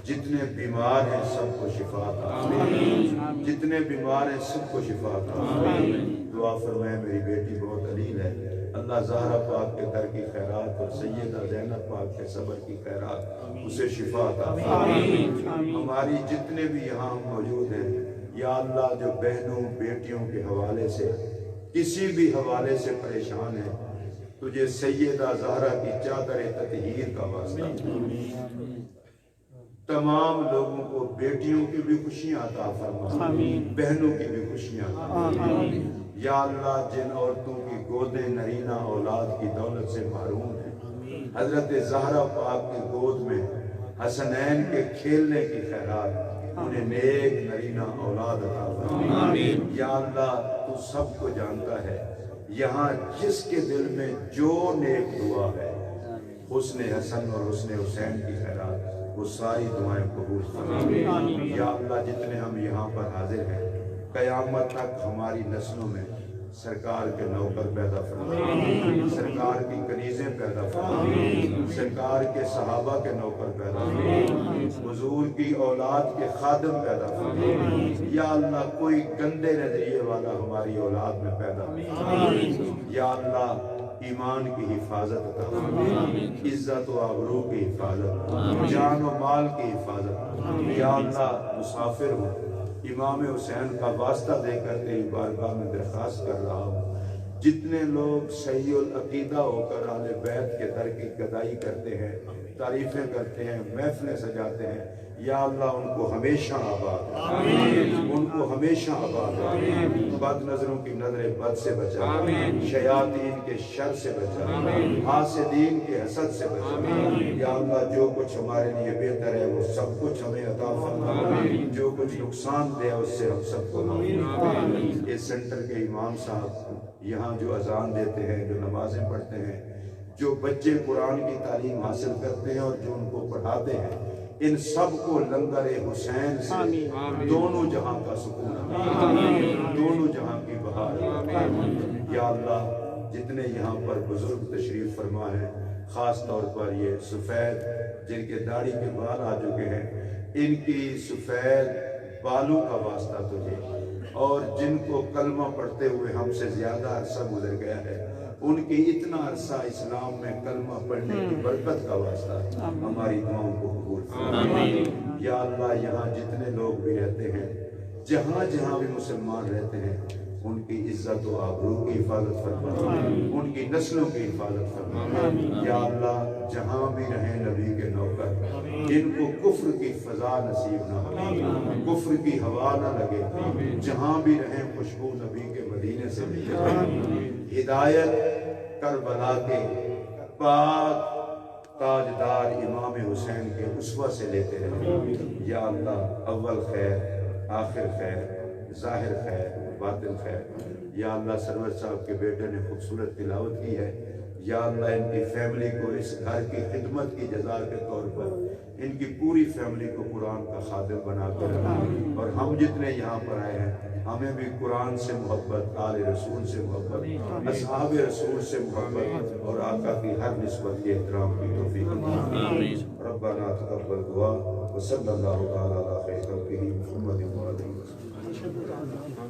جتنے بیمار ہیں سب کو شفا عطا فرما۔ جتنے بیمار ہیں سب کو شفا عطا فرما۔ دعا فرمائے میری بیٹی بہت علیل ہے، اللہ زہرا پاک کے در کی خیرات اور سیدہ زینب پاک کے صبر کی خیرات اسے شفا عطا فرما۔ ہماری جتنے بھی یہاں موجود ہیں، یا اللہ جو بہنوں بیٹیوں کے حوالے سے کسی بھی حوالے سے پریشان ہیں، تجھے سیدہ زہرا کی چادر تطہیر کا واسطہ، تمام لوگوں کو بیٹیوں کی بھی خوشیاں عطا فرما، بہنوں کی بھی خوشیاں عطا فرما۔ یا اللہ جن عورتوں کی گودیں نرینہ اولاد کی دولت سے محروم ہیں، حضرت زہرا پاک کی گود میں حسنین کے کھیلنے کی خیرات، انہیں نیک نرینہ اولاد عطا فرما۔ یا اللہ تو سب کو جانتا ہے، یہاں جس کے دل میں جو نیک دعا ہے، حسن حسن اور حسن حسین کی خیرات، وہ ساری دعائیں قبول فرما۔ یا اللہ جتنے ہم یہاں پر حاضر ہیں، قیامت تک ہماری نسلوں میں سرکار کے نوکر پیدا فرما، سرکار کی کنیزیں پیدا فرما، سرکار کے صحابہ کے نوکر پیدا فرما، حضور کی اولاد کے خادم پیدا فرما۔ یا اللہ کوئی گندے نظریے والا ہماری اولاد میں پیدا فرما۔ یا اللہ ایمان کی حفاظت عطا فرما، عزت و آبرو کی حفاظت، جان و مال کی حفاظت۔ یا اللہ مسافر ہوں، امام حسین کا واسطہ دے کر تیری بارگاہ میں درخواست کر رہا ہوں، جتنے لوگ صحیح العقیدہ ہو کر اہل بیت کے در کی گدائی کرتے ہیں، تعریفیں کرتے ہیں، محفلیں سجاتے ہیں، یا اللہ ان کو ہمیشہ آباد رکھ، ان کو ہمیشہ آباد رکھ، بد نظروں کی نظر بد سے بچا، شیاطین کے شر سے بچا، حاسدین کے حسد سے بچا۔ یا اللہ جو کچھ ہمارے لیے بہتر ہے وہ سب کچھ ہمیں عطا فرما، جو کچھ نقصان دے اس سے ہم سب کو معاف۔ اس سینٹر کے امام صاحب یہاں جو اذان دیتے ہیں، جو نمازیں پڑھتے ہیں، جو بچے قرآن کی تعلیم حاصل کرتے ہیں اور جو ان کو پڑھاتے ہیں، ان سب کو لنگر حسین سے دونوں جہاں کا سکون، دونوں جہاں کی بہار۔ یا اللہ جتنے یہاں پر بزرگ تشریف فرما ہیں، خاص طور پر یہ سفید جن کے داڑھی کے بال آ چکے ہیں، ان کی سفید بالوں کا واسطہ تجھے، اور جن کو کلمہ پڑھتے ہوئے ہم سے زیادہ عرصہ گزر گیا ہے، ان کی اتنا عرصہ اسلام میں کلمہ پڑھنے کی برکت کا واسطہ ہماری دعاؤں کو قبول فرما۔ یا اللہ یہاں جتنے لوگ بھی رہتے ہیں، جہاں جہاں بھی مسلمان رہتے ہیں، ان کی عزت و آبرو کی حفاظت فرما، ان کی نسلوں کی حفاظت فرما۔ یا اللہ جہاں بھی رہیں نبی کے نوکر، ان کو کفر کی فضا نصیب نہ ہو، کفر کی ہوا نہ لگے، جہاں بھی رہیں خوشبو نبی کے مدینے سے ملے۔ ہدایت کربلا کے پاک تاجدار امام حسین کے اسوہ سے لیتے رہیں۔ یا اللہ اول خیر، آخر خیر، ظاہر خیر، باطن خیر۔ یا اللہ سرور صاحب کے بیٹے نے خوبصورت تلاوت کی ہے، یا اللہ ان کی فیملی کو اس گھر کی خدمت کی جزا کے طور پر ان کی پوری فیملی کو قرآن کا خادم بنا کر رکھا، اور ہم جتنے یہاں پر آئے ہیں ہمیں بھی قرآن سے محبت، آل رسول سے محبت، اصحاب رسول سے محبت، اور آقا کی ہر نسبت کے احترام کی توفیق عطا۔ ربنا تقبل دعا وصلی اللہ تعالی علی خیر خلقہ محمد